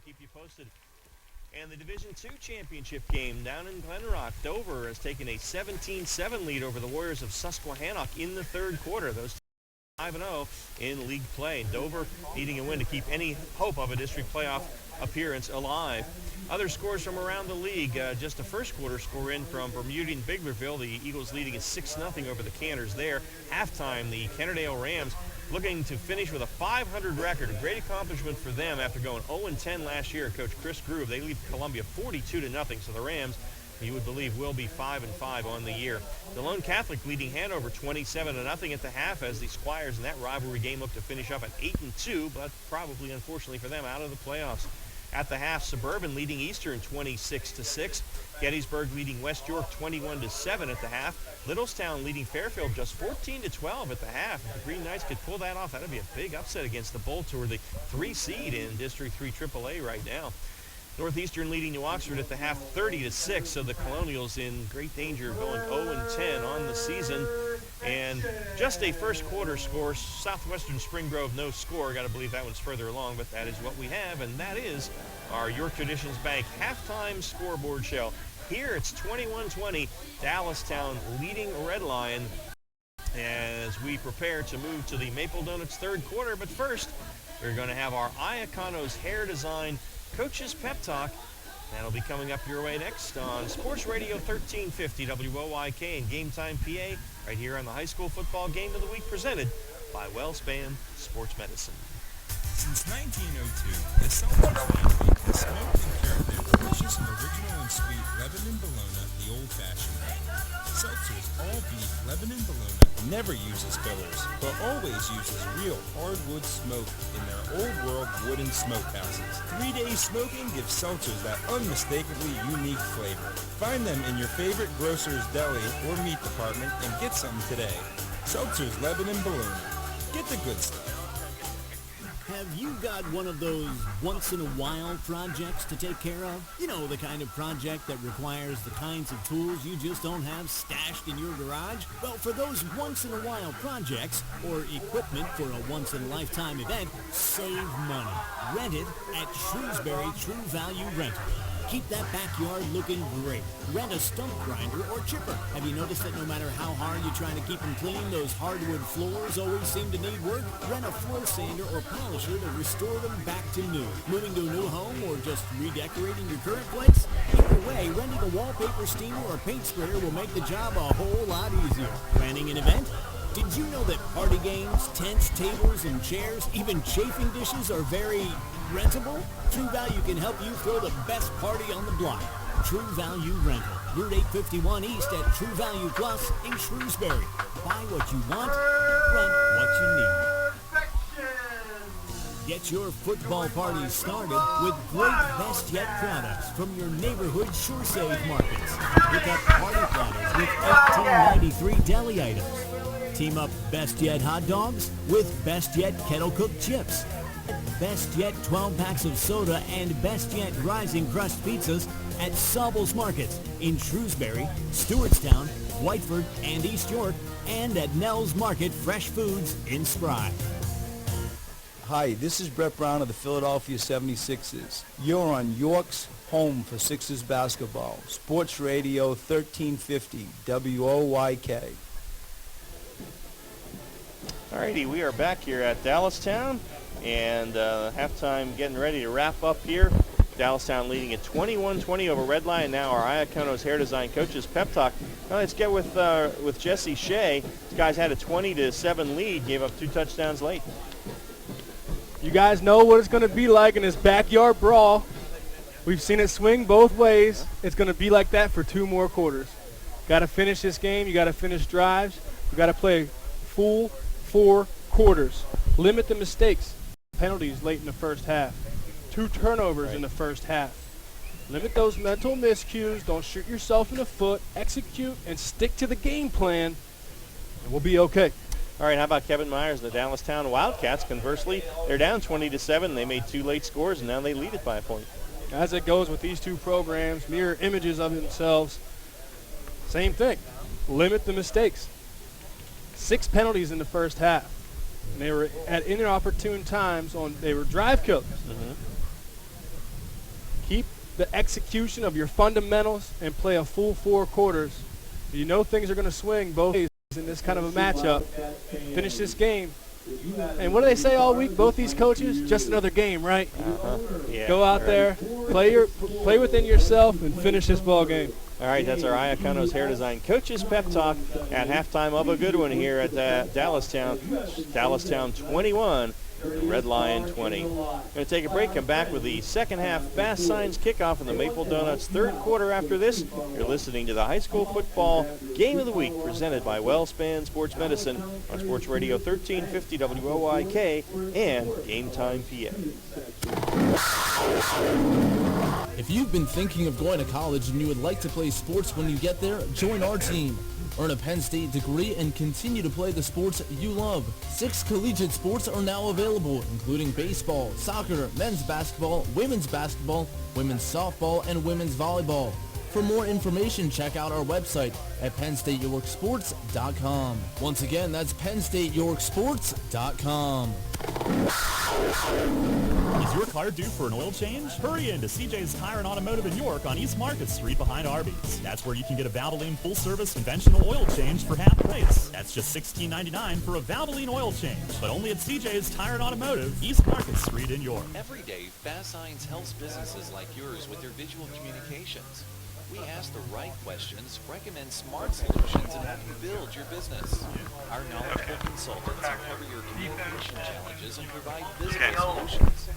Keep you posted. And the Division II championship game down in Glen Rock, Dover has taken a 17-7 lead over the Warriors of Susquehannock in the third quarter. Those 5-0 in league play. Dover needing a win to keep any hope of a district playoff appearance alive. Other scores from around the league, just a first quarter score in from Bermuda and Biglerville. The Eagles leading at 6-0 over the Canners there. Halftime, the Kennerdale Rams looking to finish with a 500 record, a great accomplishment for them after going 0-10 last year. Coach Chris Groove, they lead Columbia 42-0, so the Rams, you would believe, will be 5-5 on the year. The Lone Catholic leading Hanover 27-0 at the half as the Squires in that rivalry game look to finish up at 8-2, but probably, unfortunately for them, out of the playoffs. At the half, Suburban leading Eastern 26-6. Gettysburg leading West York 21-7 at the half. Littlestown leading Fairfield just 14-12 at the half. If the Green Knights could pull that off, that would be a big upset against the Bolts, who are the 3 seed in District 3 AAA right now. Northeastern leading New Oxford at the half 30-6, so the Colonials in great danger of going 0-10 on the season. And just a first quarter score, Southwestern Spring Grove no score. Got to believe that one's further along, but that is what we have, and that is our York Traditions Bank halftime scoreboard show. Here it's 21-20, Dallastown leading Red Lion as we prepare to move to the Maple Donuts third quarter. But first, we're going to have our Iacono's Hair Design Coaches Pep Talk. That'll be coming up your way next on Sports Radio 1350 WOYK and Game Time PA, right here on the High School Football Game of the Week, presented by WellSpan Sports Medicine. Since 1902, the Celtics family has smoked and cured their delicious original and sweet Lebanon bologna the old-fashioned way. Seltzer's all-beef Lebanon bologna never uses fillers, but always uses real hardwood smoke in their old-world wooden smokehouses. 3 days smoking gives seltzers that unmistakably unique flavor. Find them in your favorite grocer's deli or meat department and get some today. Seltzer's Lebanon bologna. Get the good stuff. Have you got one of those once-in-a-while projects to take care of? You know, the kind of project that requires the kinds of tools you just don't have stashed in your garage? Well, for those once-in-a-while projects, or equipment for a once-in-a-lifetime event, save money. Rent it at Shrewsbury True Value Rental. Keep that backyard looking great. Rent a stump grinder or chipper. Have you noticed that no matter how hard you're trying to keep them clean, those hardwood floors always seem to need work? Rent a floor sander or polisher to restore them back to new. Moving to a new home or just redecorating your current place? Either way, renting a wallpaper steamer or paint sprayer will make the job a whole lot easier. Planning an event? Did you know that party games, tents, tables, and chairs, even chafing dishes are very rentable? True Value can help you throw the best party on the block. True Value Rental. Route 851 East at True Value Plus in Shrewsbury. Buy what you want, rent what you need. Get your football party started with great Best Yet products from your neighborhood SureSave markets. Pick up party platters with $18.93 deli items. Team up Best Yet hot dogs with Best Yet kettle cooked chips. Best Yet 12 packs of soda and Best Yet Rising Crust pizzas at Sobel's Markets in Shrewsbury, Stewartstown, Whiteford, and East York, and at Nell's Market Fresh Foods in Spry. Hi, this is Brett Brown of the Philadelphia 76ers. You're on York's home for Sixers basketball. Sports Radio 1350, WOYK. Alrighty, we are back here at Dallastown, and halftime getting ready to wrap up here. Dallastown leading at 21-20 over Redline. Now our Iacono's Hair Design Coaches Pep Talk. Now let's get with Jesse Shea. These guys had a 20-7 lead, gave up 2 touchdowns late. You guys know what it's going to be like in this backyard brawl. We've seen it swing both ways. It's going to be like that for 2 more quarters. Got to finish this game. You got to finish drives. You got to play full 4 quarters. Limit the mistakes. Penalties late in the first half. 2 turnovers in the first half. Limit those mental miscues. Don't shoot yourself in the foot. Execute and stick to the game plan, and we'll be okay. All right, how about Kevin Myers, the Dallastown Wildcats? Conversely, they're down 20-7. They made 2 late scores, and now they lead it by a point. As it goes with these 2 programs, mirror images of themselves. Same thing. Limit the mistakes. 6 penalties in the first half. And they were at inopportune times. They were drive killers. Keep the execution of your fundamentals and play a full 4 quarters. You know things are going to swing both ways in this kind of a matchup. Finish this game. And what do they say all week, both these coaches? Just another game, right? Yeah, go out there, play within yourself, and finish this ball game. All right, that's our Iacono's Hair Design Coaches Pep Talk at halftime of a good one here at Dallastown. Dallastown 21, Red Lion 20. Going to take a break, come back with the second half Fast Signs kickoff in the Maple Donuts third quarter after this. You're listening to the High School Football Game of the Week presented by WellSpan Sports Medicine on Sports Radio 1350 WOYK and Game Time PA. If you've been thinking of going to college and you would like to play sports when you get there, join our team. Earn a Penn State degree and continue to play the sports you love. 6 collegiate sports are now available, including baseball, soccer, men's basketball, women's softball, and women's volleyball. For more information, check out our website at PennStateYorkSports.com. Once again, that's PennStateYorkSports.com. Is your car due for an oil change? Hurry in to CJ's Tire and Automotive in York on East Market Street behind Arby's. That's where you can get a Valvoline full-service conventional oil change for half price. That's just $16.99 for a Valvoline oil change, but only at CJ's Tire and Automotive, East Market Street in York. Every day, Fast Signs helps businesses like yours with their visual communications. We ask the right questions, recommend smart solutions, and help you build your business. Our knowledgeable consultants uncover your communication challenges and provide visible solutions.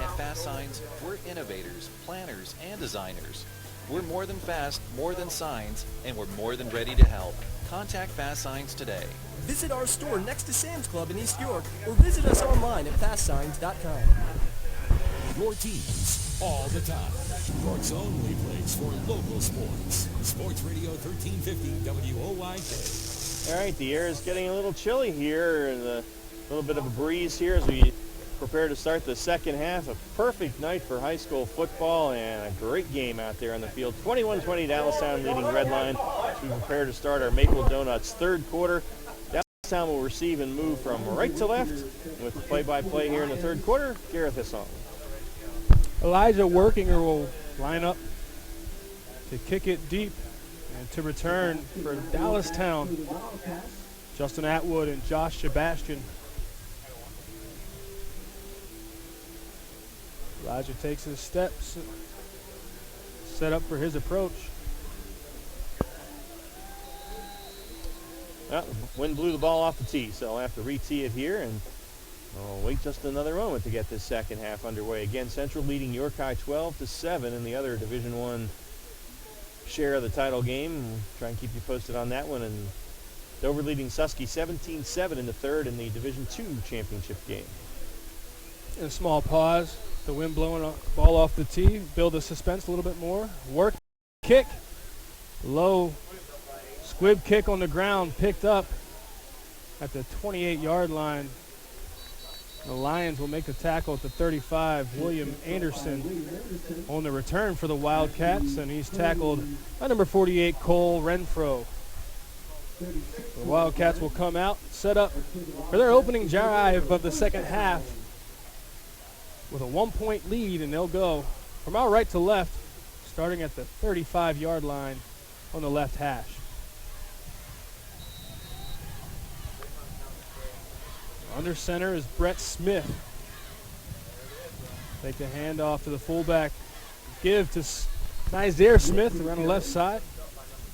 At Fast Signs, we're innovators, planners, and designers. We're more than fast, more than signs, and we're more than ready to help. Contact Fast Signs today. Visit our store next to Sam's Club in East York or visit us online at fastsigns.com. Your teams all the time. York's only place for local sports. Sports Radio 1350 WOYK. All right, the air is getting a little chilly here, and a little bit of a breeze here as we prepare to start the second half. A perfect night for high school football and a great game out there on the field. 21-20 Dallastown leading Redline. We prepare to start our Maple Donuts third quarter. Dallastown will receive and move from right to left. With the play-by-play here in the third quarter, Gareth Hassan. Elijah Workinger will line up to kick it deep and to return for Dallastown. Justin Atwood and Josh Sebastian. Elijah takes his steps, set up for his approach. Wind blew the ball off the tee, so I'll have to re-tee it here, and I'll wait just another moment to get this second half underway. Again, Central leading York High 12-7 in the other Division I share of the title game. We'll try and keep you posted on that one. And Dover leading Susky 17-7 in the third in the Division II championship game. And a small pause. The wind blowing the ball off the tee. Build the suspense a little bit more. Work kick. Low squib kick on the ground. Picked up at the 28-yard line. The Lions will make the tackle at the 35. William Anderson on the return for the Wildcats, and he's tackled by number 48, Cole Renfro. The Wildcats will come out, set up for their opening drive of the second half with a 1-point lead, and they'll go from our right to left, starting at the 35-yard line on the left hash. Under center is Brett Smith. Take the handoff to the fullback. Give to Nizair Smith around the left side.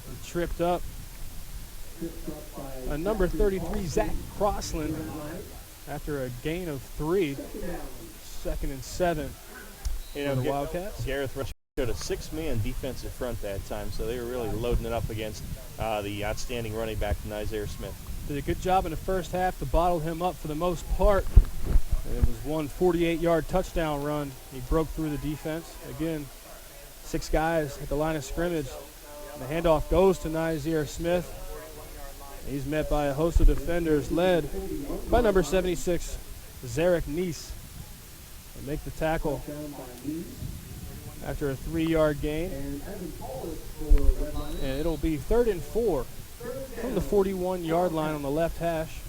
And tripped up. Number 33, Zach Crossland, after a gain of 3. 2nd and 7 for the Wildcats. Gareth Rush showed a 6-man defensive front that time, so they were really loading it up against the outstanding running back, Nizair Smith. Did a good job in the first half to bottle him up for the most part. And it was one 48-yard touchdown run. He broke through the defense. Again, 6 guys at the line of scrimmage. And the handoff goes to Nizair Smith. He's met by a host of defenders led by number 76, Zarek Neese. They make the tackle after a 3-yard gain. And it'll be 3rd and 4. From the 41-yard line on the left hash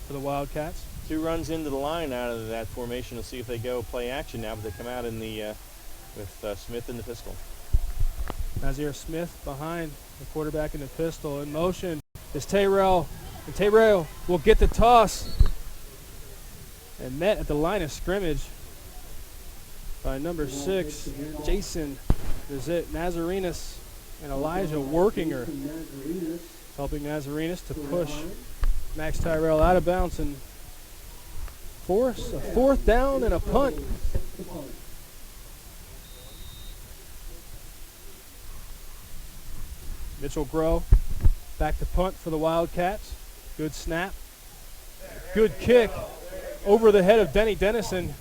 for the Wildcats. 2 runs into the line out of that formation. We'll see if they go play action now, but they come out in the with Smith in the pistol. Nizair Smith behind the quarterback in the pistol. In motion is Tyrell. And Tyrell will get the toss. And met at the line of scrimmage by number 6, Jason Nazarinus and Elijah Workinger. Helping Nazarinus to push Max Tyrell out of bounds and force a 4th down and a punt. Mitchell Groh back to punt for the Wildcats. Good snap. Good kick over the head of Dennison.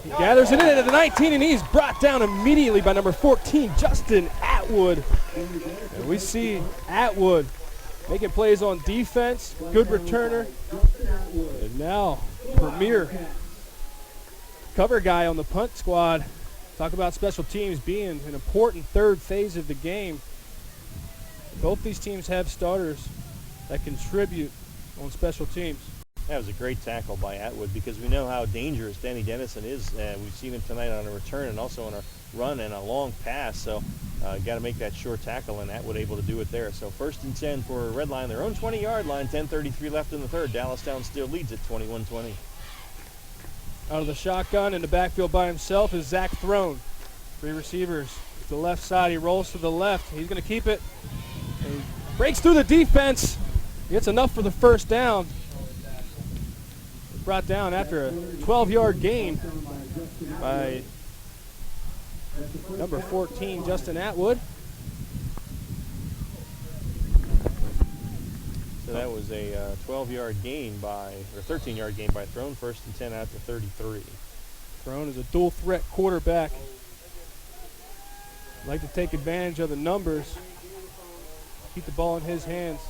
He gathers it in at the 19, and he's brought down immediately by number 14, Justin Atwood. And we see Atwood making plays on defense, good returner, and now premier cover guy on the punt squad. Talk about special teams being an important third phase of the game. Both these teams have starters that contribute on special teams. That was a great tackle by Atwood because we know how dangerous Danny Dennison is. We've seen him tonight on a return and also on a run and a long pass. So got to make that short tackle, and Atwood able to do it there. So 1st and 10 for Red Line, their own 20-yard line, 10:33 left in the third. Dallastown still leads at 21-20. Out of the shotgun in the backfield by himself is Zach Throne. 3 receivers to the left side. He rolls to the left. He's going to keep it. And he breaks through the defense. He gets enough for the 1st down. Brought down after a 12-yard gain by number 14, Justin Atwood. So that was a 12-yard gain or 13-yard gain by Throne. 1st and 10 out to 33. Throne is a dual-threat quarterback. Like to take advantage of the numbers. Keep the ball in his hands.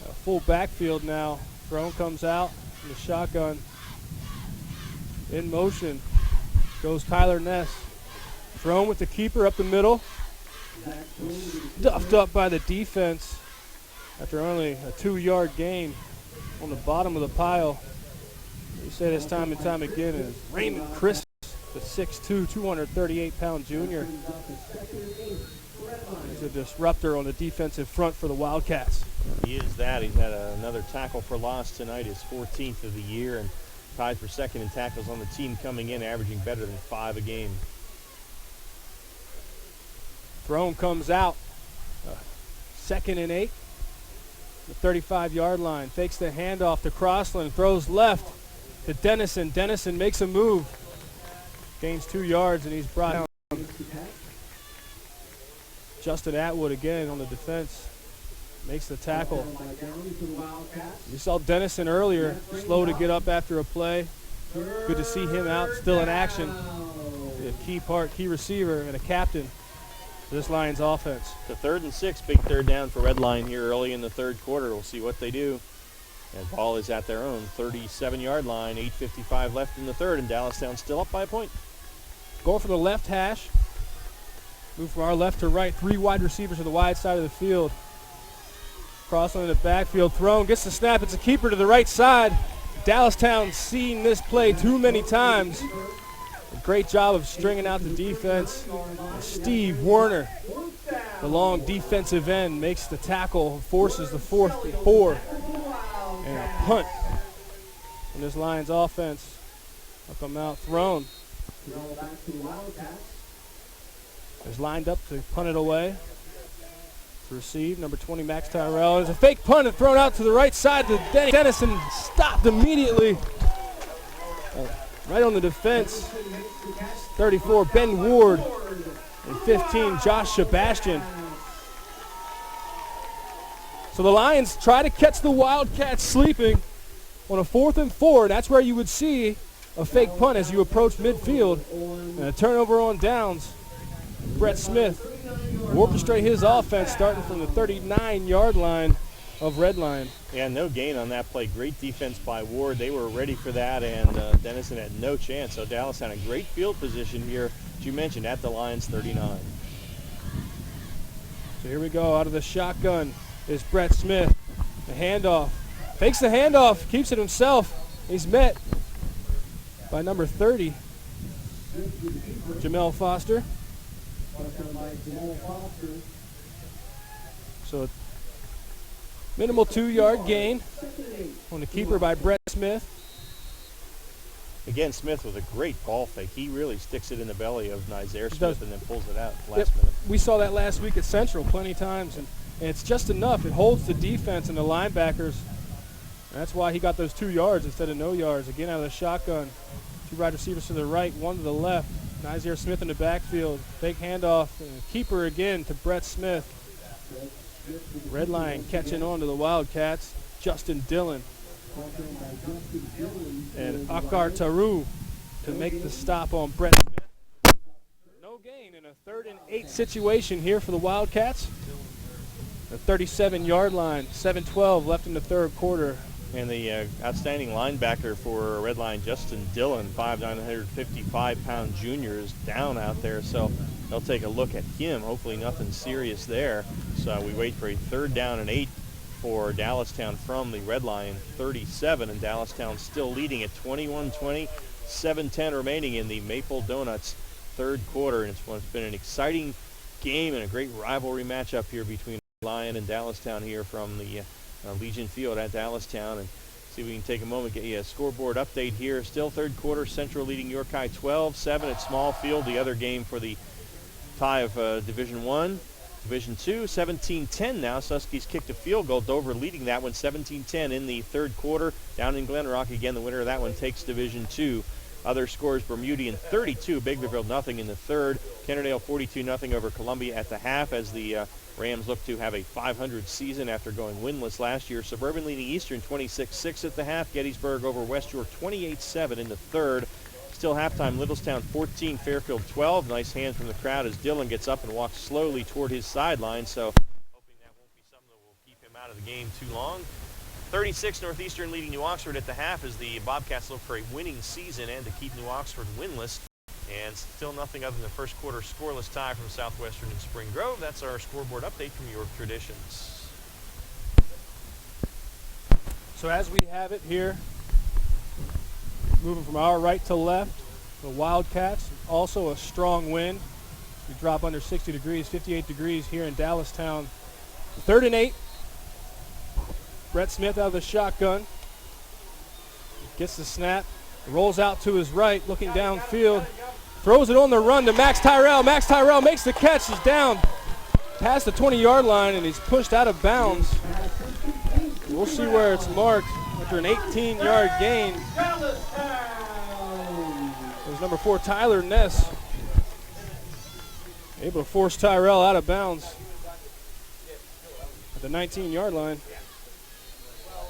A full backfield now. Throne comes out. The shotgun in motion goes Tyler Ness. Thrown with the keeper up the middle. Stuffed up by the defense after only a 2-yard gain on the bottom of the pile. We say this time and time again is Raymond Christmas, the 6'2", 238-pound junior. He's a disruptor on the defensive front for the Wildcats. He is that. He's had another tackle for loss tonight, his 14th of the year, and tied for 2nd in tackles on the team, coming in averaging better than 5 a game. Throne comes out. 2nd and 8. The 35-yard line, fakes the handoff to Crossland, throws left to Dennison. Dennison makes a move, gains 2 yards, and he's brought down. Justin Atwood again on the defense, makes the tackle. We saw Dennison earlier, slow to get up after a play. Good to see him out, still in action. A key receiver, and a captain for this Lions offense. The 3rd and 6, big third down for Redline here early in the third quarter. We'll see what they do. And ball is at their own 37-yard line, 8:55 left in the third, and Dallastown still up by a point. Going for the left hash. Move from our left to right. 3 wide receivers to the wide side of the field. Crossland in the backfield, thrown, gets the snap. It's a keeper to the right side. Dallastown seen this play too many times. A great job of stringing out the defense. Steve Werner, the long defensive end, makes the tackle, forces the 4th and 4. And a punt in this Lions offense. Will come out, thrown. Is lined up to punt it away. To receive, number 20, Max Tyrell. There's a fake punt and thrown out to the right side to Dennison. Stopped immediately. Right on the defense. 34, Ben Ward. And 15, Josh Sebastian. So the Lions try to catch the Wildcats sleeping on a 4th and 4. And that's where you would see a fake punt as you approach midfield. And a turnover on downs. Brett Smith will orchestrate his offense starting from the 39-yard line of Redline. Yeah, no gain on that play. Great defense by Ward. They were ready for that, and Dennison had no chance. So Dallas had a great field position here, as you mentioned, at the Lions 39. So here we go. Out of the shotgun is Brett Smith. The handoff. Takes the handoff. Keeps it himself. He's met by number 30, Jamel Foster. So minimal 2-yard gain on the keeper by Brett Smith. Again, Smith with a great ball fake. He really sticks it in the belly of Nizair Smith and then pulls it out last minute. We saw that last week at Central plenty of times, and it's just enough. It holds the defense and the linebackers. And that's why he got those 2 yards instead of no yards. Again, out of the shotgun. 2 wide receivers to the right, 1 to the left. Nizair Smith in the backfield. Fake handoff. Keeper again to Brett Smith. Redline catching on to the Wildcats. Justin Dillon. And Akar Taru to make the stop on Brett Smith. No gain in a 3rd and 8 situation here for the Wildcats. The 37-yard line. 7:12 left in the third quarter. And the outstanding linebacker for Redline, Justin Dillon, 5'9", 155-pound junior, is down out there. So they'll take a look at him. Hopefully nothing serious there. So we wait for a 3rd down and 8 for Dallastown from the Redline 37. And Dallastown still leading at 21-20, 7:10 remaining in the Maple Donuts third quarter. And it's been an exciting game and a great rivalry matchup here between Lion and Dallastown here from the Legion Field at Dallastown. And see if we can take a moment, get you a scoreboard update here. Still third quarter, Central leading York High 12-7 at Small Field. The other game for the tie of Division I. Division II, 17-10 now. Suskies kicked a field goal. Dover leading that one 17-10 in the third quarter. Down in Glen Rock again, the winner of that one takes Division II. Other scores, Bermudian 32, Biglerville nothing in the third. Kennerdale 42-0 over Columbia at the half as the Rams look to have a 500 season after going winless last year. Suburban leading Eastern 26-6 at the half. Gettysburg over West York 28-7 in the third. Still halftime, Littlestown 14, Fairfield 12. Nice hand from the crowd as Dillon gets up and walks slowly toward his sideline. So hoping that won't be something that will keep him out of the game too long. 36 Northeastern leading New Oxford at the half as the Bobcats look for a winning season and to keep New Oxford winless. And still nothing other than the first quarter scoreless tie from Southwestern and Spring Grove. That's our scoreboard update from York Traditions. So as we have it here, moving from our right to left, the Wildcats, also a strong wind. We drop under 60 degrees, 58 degrees here in Dallastown. 3rd and 8. Brett Smith out of the shotgun. Gets the snap. Rolls out to his right, looking downfield. Throws it on the run to Max Tyrell. Max Tyrell makes the catch. He's down past the 20-yard line, and he's pushed out of bounds. we'll see where it's marked after an 18-yard gain. It was number 4, Tyler Ness, able to force Tyrell out of bounds at the 19-yard line.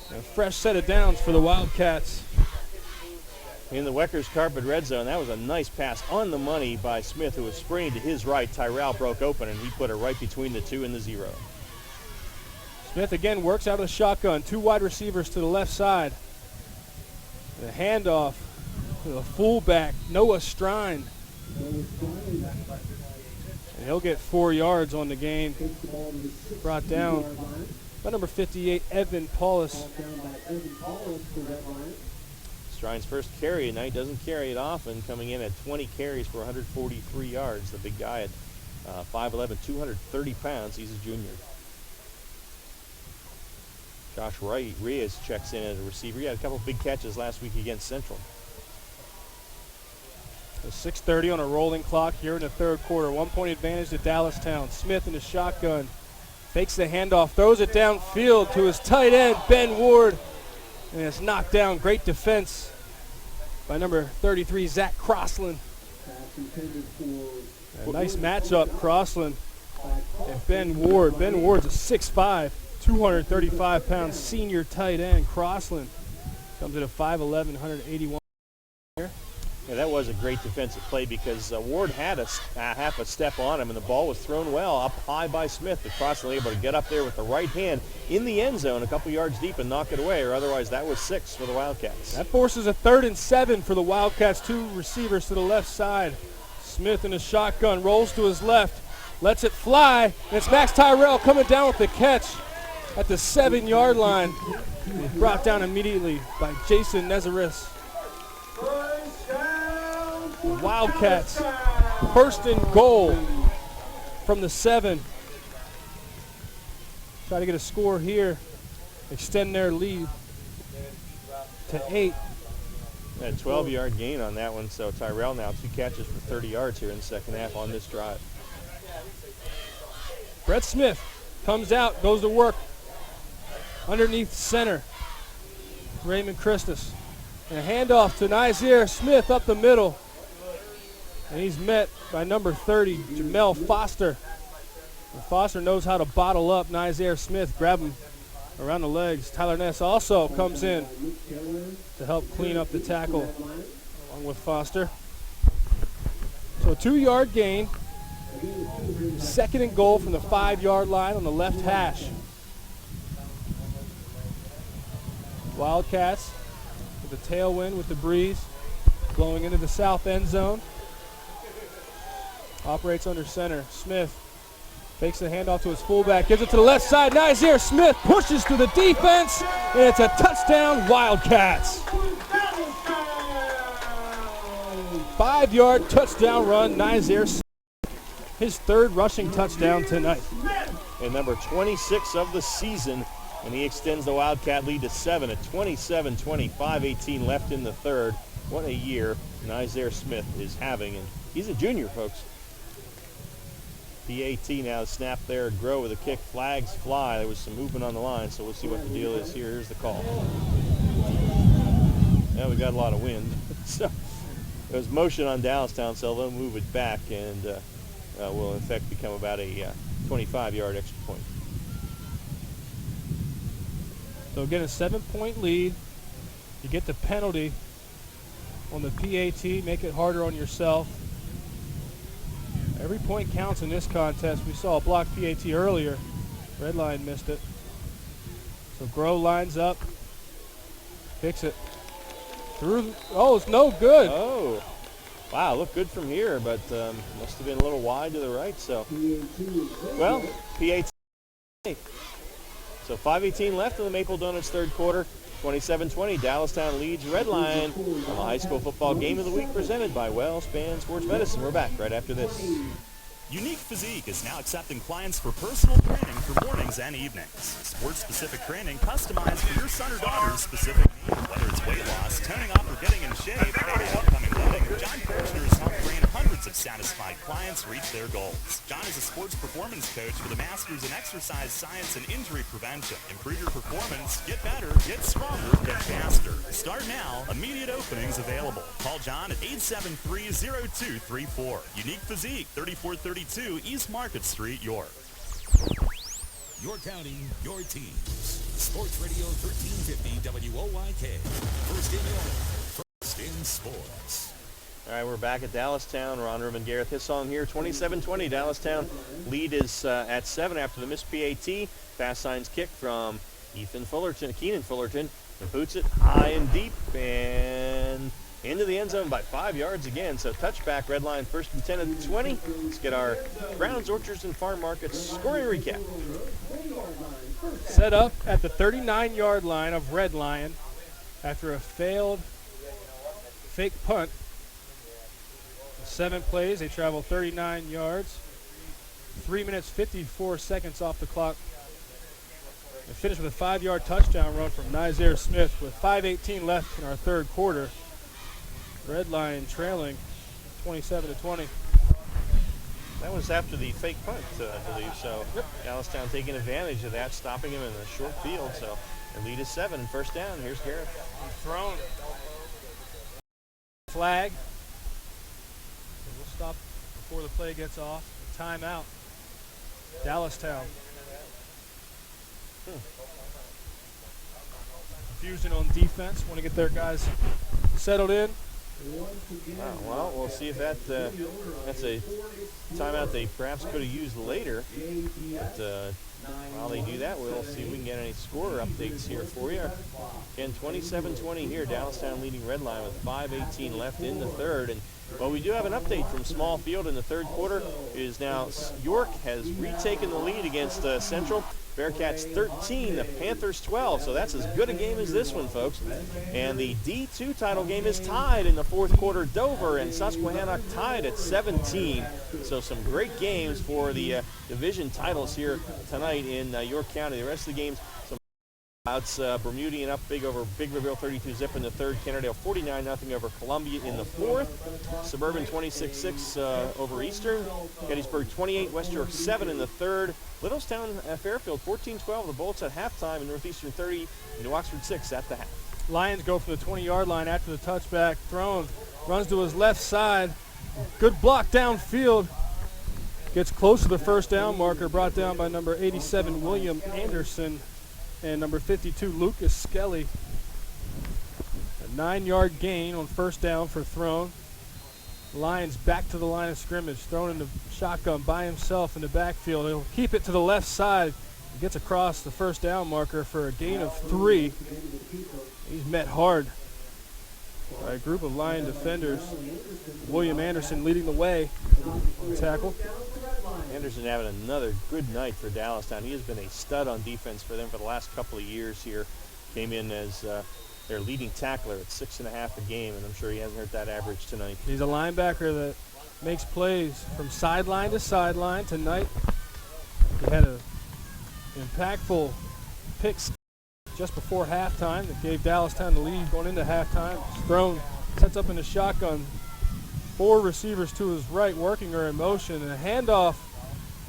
A fresh set of downs for the Wildcats. In the Weckers Carpet red zone, that was a nice pass on the money by Smith, who was sprinting to his right. Tyrell broke open, and he put it right between the 2 and the 0. Smith again works out of the shotgun. 2 wide receivers to the left side. The handoff to the fullback, Noah Strine. And he'll get 4 yards on the gain. Brought down by number 58, Evan Paulus. Strine's first carry tonight, doesn't carry it often, coming in at 20 carries for 143 yards. The big guy at 5'11", 230 pounds. He's a junior. Josh Reyes checks in as a receiver. He had a couple big catches last week against Central. 6:30 on a rolling clock here in the third quarter. 1-point advantage to Dallastown. Smith in the shotgun. Fakes the handoff, throws it downfield to his tight end, Ben Ward. And it's knocked down. Great defense by number 33, Zach Crossland. A nice matchup, Crossland and Ben Ward. Ben Ward's a 6'5", 235-pound senior tight end. Crossland comes in at 5'11", 181. Yeah, that was a great defensive play because Ward had a half a step on him, and the ball was thrown well up high by Smith. But Crossland able to get up there with the right hand in the end zone a couple yards deep and knock it away, or otherwise that was 6 for the Wildcats. That forces a 3rd and 7 for the Wildcats. 2 receivers to the left side. Smith in the shotgun, rolls to his left, lets it fly, and it's Max Tyrell coming down with the catch at the 7-yard line. Brought down immediately by Jason Nezaris. Wildcats, 1st and goal from the 7. Try to get a score here, extend their lead to 8. A 12-yard gain on that one, so Tyrell now 2 catches for 30 yards here in the second half on this drive. Brett Smith comes out, goes to work underneath center. Raymond Christus. And a handoff to Nizier Smith up the middle. And he's met by number 30, Jamel Foster. And Foster knows how to bottle up Nizier Smith, grab him around the legs. Tyler Ness also comes in to help clean up the tackle along with Foster. So a 2-yard gain. 2nd and goal from the 5-yard line on the left hash. Wildcats with the tailwind with the breeze blowing into the south end zone. Operates under center. Smith fakes the handoff to his fullback, gives it to the left side. Nizier Smith pushes through the defense, and it's a touchdown, Wildcats. 5-yard touchdown run, Nizier Smith. His 3rd rushing touchdown tonight. And number 26 of the season, and he extends the Wildcat lead to 7 at 27-20, 5:18 left in the 3rd. What a year Nizier Smith is having, and he's a junior, folks. PAT now snap there, grow with a kick, flags fly. There was some movement on the line, so we'll see what the deal is here. Here's the call. Now we got a lot of wind. So there's motion on Dallastown, so they'll move it back, and will in fact become about a 25-yard extra point. So again, a 7-point lead. You get the penalty on the PAT, make it harder on yourself. Every point counts in this contest. We saw a blocked PAT earlier. Red line missed it. So Grow lines up, kicks it through. Oh, it's no good. Oh, wow, looked good from here, but must have been a little wide to the right. So, well, PAT. So 5:18 left in the Maple Donuts 3rd quarter. 27-20, Dallastown leads Redline on the high school football game of the week presented by WellSpan Sports Medicine. We're back right after this. Unique Physique is now accepting clients for personal training for mornings and evenings. Sports-specific training customized for your son or daughter's specific needs. Whether it's weight loss, toning up, or getting in shape, or any upcoming wedding, John Kirchner has helped train hundreds of satisfied clients reach their goals. John is a sports performance coach with a master's in exercise science and injury prevention. Improve your performance, get better, get stronger, get faster. Start now. Immediate openings available. Call John at 873-0234. Unique Physique, 3432 East Market Street, York. Your county, your teams. Sports Radio 1350 WOYK. First in York, first in sports. All right, we're back at Dallastown. Ron Reuben, Gareth Hissong here. 27-20. Dallastown lead is at 7 after the missed PAT. Fast signs kick from Keenan Fullerton, who boots it high and deep and into the end zone by 5 yards again. So touchback, red line, first and 10 at the 20. Let's get our Browns, Orchards, and Farm Markets scoring recap. Set up at the 39-yard line of Red Lion after a failed fake punt. 7 plays, they travel 39 yards. 3 minutes, 54 seconds off the clock. They finished with a 5-yard touchdown run from Nizair Smith with 5:18 left in our third quarter. Red Lion trailing 27-20. That was after the fake punt, I believe. So Dallastown taking advantage of that, stopping him in the short field. So their lead is 7 and first down. Here's Garrett. Thrown. Flag. We'll stop before the play gets off. Timeout. Dallastown. Confusion on defense. Want to get their guys settled in. Well, we'll see if that's a timeout they perhaps could have used later. But while they do that, we'll see if we can get any score updates here for you. Again, 27-20 here. Dallastown leading Red Line with 5:18 left in the third. And well, we do have an update from Small Field in the third quarter. It is now York has retaken the lead against Central. Bearcats 13, the Panthers 12. So that's as good a game as this one, folks. And the D2 title game is tied in the fourth quarter. Dover and Susquehannock tied at 17. So some great games for the division titles here tonight in York County. The rest of the games, some outs. Bermudian up big over Big Riverville 32-zip in the third. Kennerdale 49-0 over Columbia in the fourth. Suburban 26-6 over Eastern. Gettysburg 28, West York 7 in the third. Littlestown Fairfield 14-12. The Bolts at halftime, and Northeastern 30, and New Oxford 6 at the half. Lions go from the 20-yard line after the touchback. Thrown, runs to his left side. Good block downfield. Gets close to the first down marker, brought down by number 87, William Anderson, and number 52, Lucas Skelly. A 9-yard gain on first down for Throne. Lions back to the line of scrimmage, thrown in the shotgun by himself in the backfield. He'll keep it to the left side. He gets across the first down marker for a gain of 3. He's met hard by a group of Lion defenders. William Anderson leading the way on the tackle. Anderson having another good night for Dallastown. He has been a stud on defense for them for the last couple of years here. Came in as their leading tackler at 6.5 a game, and I'm sure he hasn't hurt that average tonight. He's a linebacker that makes plays from sideline to sideline. Tonight, he had an impactful pick just before halftime that gave Dallastown the lead going into halftime. Thrown, sets up in the shotgun. 4 receivers to his right working her in motion, and a handoff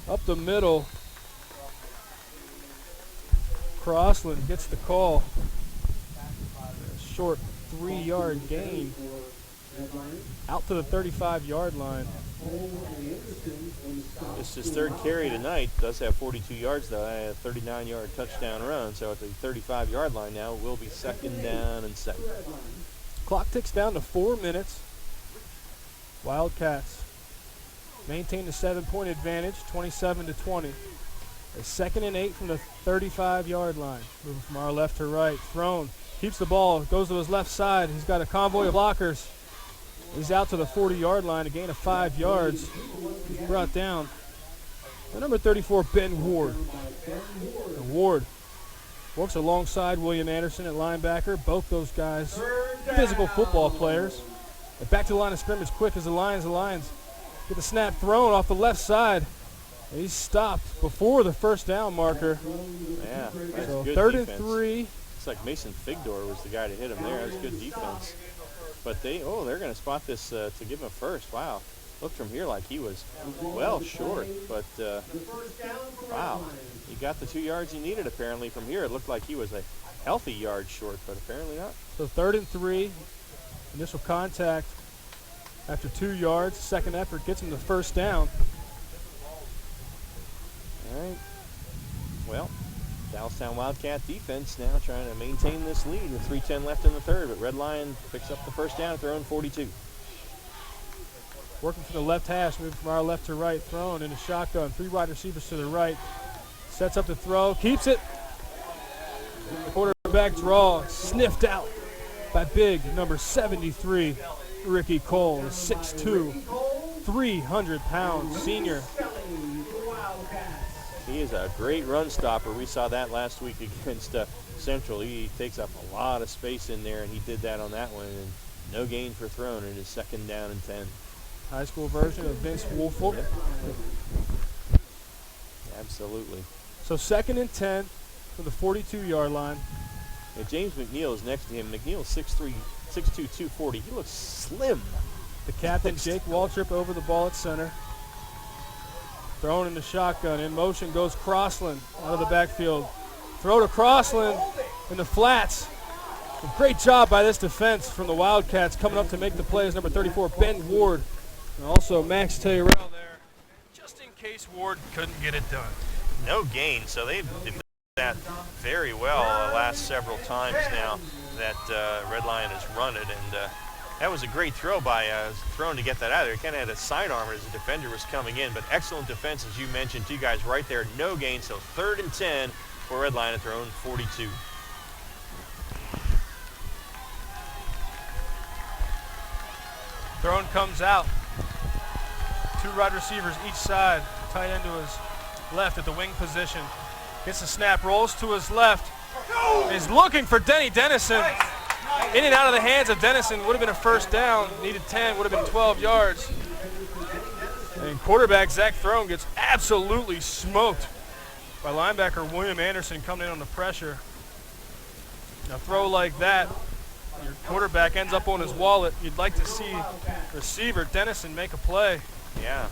up the middle. Crossland gets the call. A short 3-yard gain out to the 35-yard line. It's his third carry tonight. Does have 42 yards, though. A 39-yard touchdown run. So at the 35-yard line now, it will be second down and 7. Clock ticks down to 4 minutes. Wildcats maintain the 7-point advantage, 27-20. A 2nd and 8 from the 35-yard line. Moving from our left to right. Thrown. Keeps the ball. Goes to his left side. He's got a convoy of blockers. He's out to the 40-yard line. A gain of 5 yards. He's brought down by number 34, Ben Ward. And Ward works alongside William Anderson at linebacker. Both those guys physical football players. And back to the line of scrimmage quick as the Lions get the snap thrown off the left side. He's stopped before the first down marker. Yeah, that's so good 3rd defense. and 3. It's like Mason Figdor was the guy to hit him there. That's good defense. But they're going to spot this to give him a first. Wow. Looked from here like he was well short, but wow. He got the 2 yards he needed apparently from here. It looked like he was a healthy yard short, but apparently not. So 3rd and 3, initial contact after 2 yards. Second effort gets him the first down. All right. Well, Dallastown Wildcat defense now trying to maintain this lead with 3:10 left in the third, but Red Lion picks up the first down at their own 42. Working from the left hash, moving from our left to right, thrown in a shotgun. 3 wide receivers to the right. Sets up the throw, keeps it. Quarterback draw, sniffed out by big number 73, Ricky Cole, the 6'2", 300-pound senior. He is a great run stopper. We saw that last week against Central. He takes up a lot of space in there, and he did that on that one. And no gain for thrown in his 2nd down and 10. High school version of Vince Woolfolk. Yep. Absolutely. So 2nd and 10 for the 42-yard line. Yeah, James McNeil is next to him. McNeil's 6'3", 6'2", 240. He looks slim. The captain, Jake Waltrip, over the ball at center. Thrown in the shotgun. In motion goes Crossland out of the backfield. Throw to Crossland in the flats. A great job by this defense from the Wildcats. Coming up to make the play is number 34, Ben Ward. And also Max Tyrell there, just in case Ward couldn't get it done. No gain, so they've defended that very well the last several times now that Red Lion has run it. And that was a great throw by thrown to get that out of there. He kind of had a sidearm as the defender was coming in, but excellent defense, as you mentioned. 2 guys right there, no gain, so 3rd and 10 for Red Lion at their own 42. Thrown comes out. 2 wide receivers each side. Tight end to his left at the wing position. Gets the snap, rolls to his left. Is looking for Dennison. In and out of the hands of Dennison. Would have been a first down. Needed 10, would have been 12 yards. And quarterback Zach Throne gets absolutely smoked by linebacker William Anderson coming in on the pressure. A throw like that, your quarterback ends up on his wallet. You'd like to see receiver Dennison make a play. Yeah.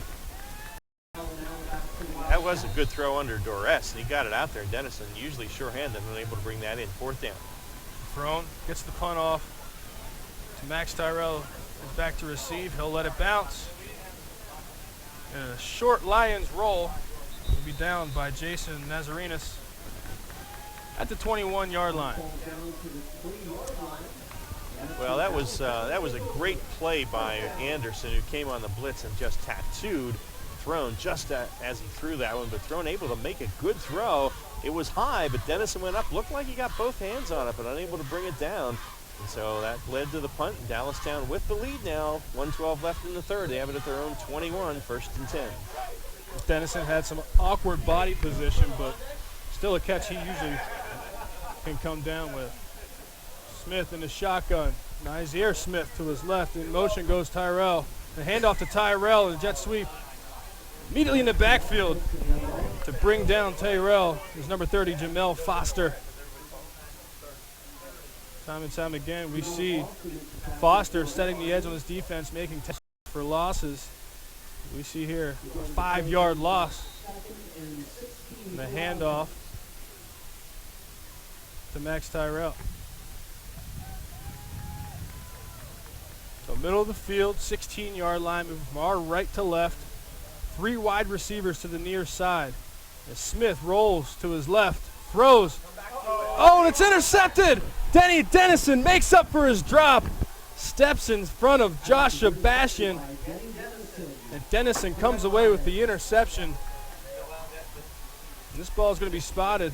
That was a good throw under duress, and he got it out there. Dennison, usually sure-handed, and able to bring that in. 4th down. Throne gets the punt off to Max Tyrell. Is back to receive. He'll let it bounce. And a short Lions roll will be down by Jason Nazarenas at the 21-yard line. Well, that was a great play by Anderson, who came on the blitz and just tattooed Throne just as he threw that one. But Throne able to make a good throw. It was high, but Dennison went up. Looked like he got both hands on it, but unable to bring it down. And so that led to the punt. Dallastown with the lead now. 1:12 left in the third. They have it at their own 21, 1st and 10. Dennison had some awkward body position, but still a catch he usually can come down with. Smith in the shotgun. Nizier Smith to his left. In motion goes Tyrell. The handoff to Tyrell and a jet sweep. Immediately in the backfield to bring down Tyrell is number 30, Jamel Foster. Time and time again, we see Foster setting the edge on his defense, making tackles for losses. We see here a 5-yard loss. And the handoff to Max Tyrell. So middle of the field, 16-yard line, moving from our right to left. 3 wide receivers to the near side. As Smith rolls to his left, throws. Oh, and it's intercepted! Dennison makes up for his drop. Steps in front of Josh Sebastian. And Dennison comes away with the interception. And this ball is going to be spotted.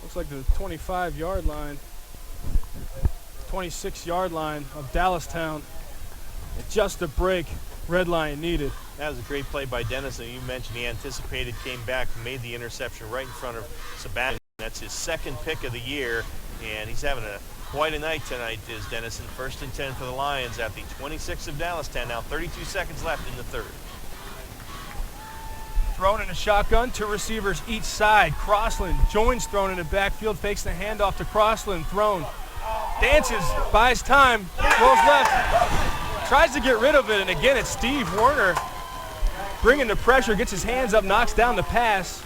Looks like the 25-yard line. 26-yard line of Dallastown. And just a break Red Lion needed. That was a great play by Dennison. You mentioned he anticipated, came back, made the interception right in front of Sebastian. That's his 2nd pick of the year, and he's having quite a night tonight, is Dennison. 1st and 10 for the Lions at the 26 of Dallastown. Now 32 seconds left in the third. Thrown in a shotgun, 2 receivers each side. Crossland joins Throne in the backfield, fakes the handoff to Crossland. Throne dances, buys time, rolls left. tries to get rid of it, and again it's Steve Werner bringing the pressure, gets his hands up, knocks down the pass.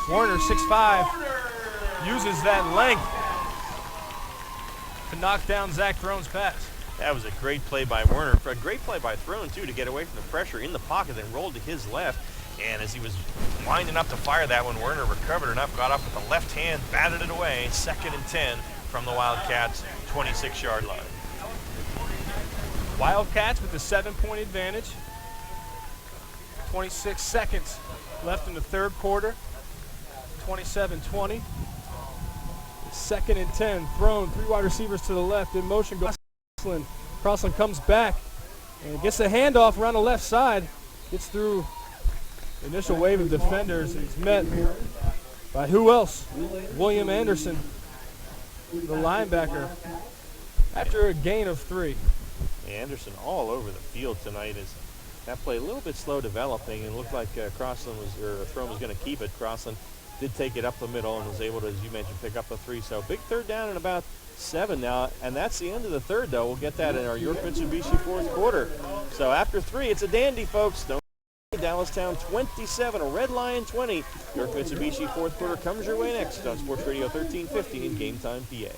Werner, 6'5", uses that length to knock down Zach Throne's pass. That was a great play by Werner. A great play by Throne, too, to get away from the pressure in the pocket, then rolled to his left. And as he was winding up to fire that one, Werner recovered enough, got up with the left hand, batted it away. 2nd and 10 from the Wildcats' 26-yard line. Wildcats with a 7-point advantage. 26 seconds left in the third quarter. 27-20. 2nd and 10. Thrown, 3 wide receivers to the left. In motion goes Crossland. Crossland comes back and gets the handoff around the left side. Gets through the initial wave of defenders. He's met by who else? William Anderson, the linebacker, after a gain of 3. Anderson all over the field tonight. Is that play a little bit slow developing, and looked like Crossland was, or Throne was going to keep it. Crossland did take it up the middle and was able to, as you mentioned, pick up a 3. So big third down and about 7 now, and that's the end of the third, though. We'll get that in our York Mitsubishi fourth quarter. So after 3, it's a dandy, folks. Don't Dallastown 27, a Red Lion 20. York Mitsubishi fourth quarter comes your way next on Sports Radio 1350 in Game Time, PA.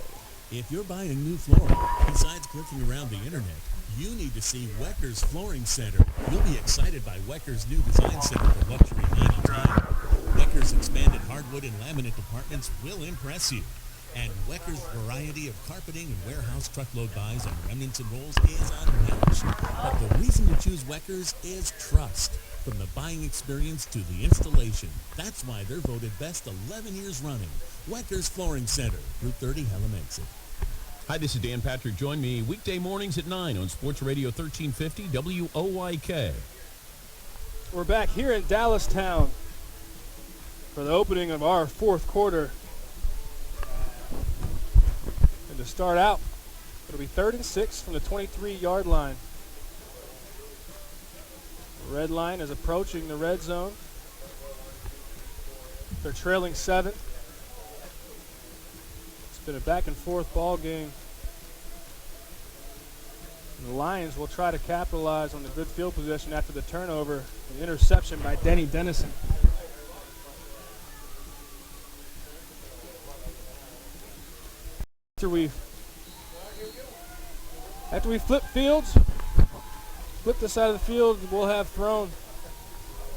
If you're buying new flooring, besides clicking around the internet, you need to see Wecker's Flooring Center. You'll be excited by Wecker's new design center for luxury anytime. Wecker's expanded hardwood and laminate departments will impress you. And Wecker's variety of carpeting and warehouse truckload buys on remnants and rolls is unmatched. But the reason to choose Wecker's is trust. From the buying experience to the installation. That's why they're voted best 11 years running. Wecker's Flooring Center, Route 30, Hallam Exit. Hi, this is Dan Patrick. Join me weekday mornings at 9 on Sports Radio 1350 WOYK. We're back here in Dallastown for the opening of our fourth quarter. And to start out, it'll be 3rd and 6 from the 23-yard line. The red line is approaching the red zone. They're trailing 7. It's been a back and forth ball game. And the Lions will try to capitalize on the good field position after the turnover, an interception by Dennison. After we flip fields, flip the side of the field, we'll have Thrown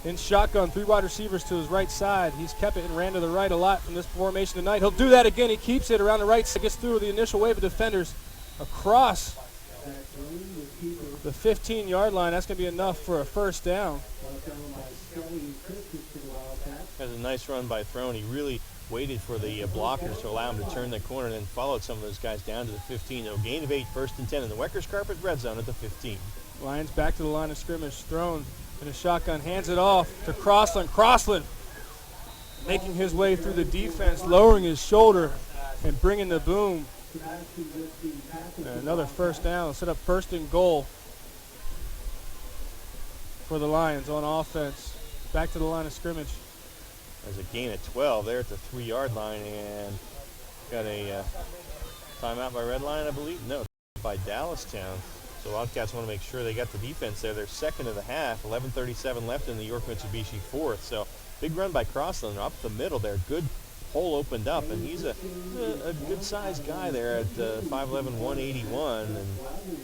in shotgun, 3 wide receivers to his right side. He's kept it and ran to the right a lot from this formation tonight. He'll do that again. He keeps it around the right side, gets through the initial wave of defenders across the 15-yard line. That's going to be enough for a first down. That's a nice run by Throne. He really waited for the blockers to allow him to turn the corner and then followed some of those guys down to the 15. No gain of 8, 1st and 10 in the Weckers Carpet red zone at the 15. Lions back to the line of scrimmage. Thrown in a shotgun, hands it off to Crossland. Crossland making his way through the defense, lowering his shoulder and bringing the boom. And another first down. Set up 1st and goal for the Lions on offense. Back to the line of scrimmage. There's a gain of 12 there at the 3-yard line, and got a timeout by Red Lion, I believe. No, by Dallastown. So Wildcats want to make sure they got the defense there. They're 2nd of the half, 11:37 left in the York Mitsubishi fourth. So big run by Crossland up the middle there. Good hole opened up, and he's a good-sized guy there at 5'11", 181,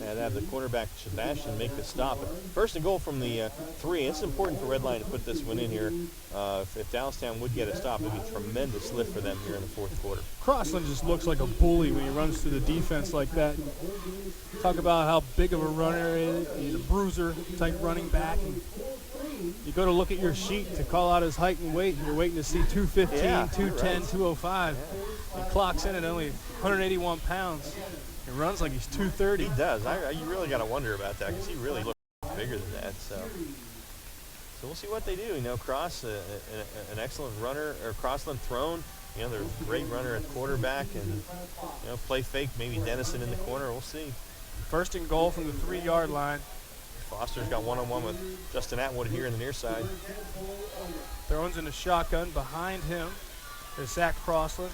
and have the quarterback Sebastian make the stop. But 1st and goal from the 3. It's important for Red Lion to put this one in here. If Dallastown would get a stop, it would be a tremendous lift for them here in the fourth quarter. Crossland just looks like a bully when he runs through the defense like that. Talk about how big of a runner he is. He's a bruiser type running back. And you go to look at your sheet to call out his height and weight, and you're waiting to see 215, 210, 205. He clocks in at only 181 pounds. He runs like he's 230. He does. You really got to wonder about that because he really looks bigger than that. So we'll see what they do. You know, Cross, an excellent runner, or Crossland Thrown. You know, they're a great runner at quarterback, and you know, play fake. Maybe Dennison in the corner. We'll see. 1st and goal from the 3-yard line. Foster's got one-on-one with Justin Atwood here in the near side. Throws in a shotgun. Behind him is Zach Crossland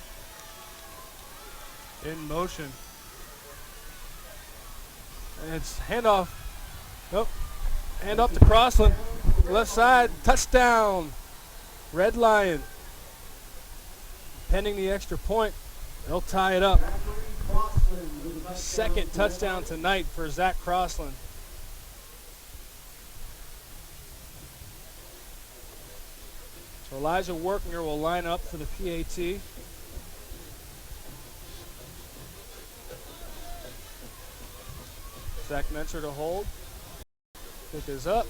in motion. And it's handoff Nope. Hand up to Crossland. Left side, touchdown. Red Lion. Pending the extra point, they'll tie it up. Second touchdown tonight for Zach Crossland. So Elijah Workinger will line up for the PAT. Zach Menser to hold. Kick is up.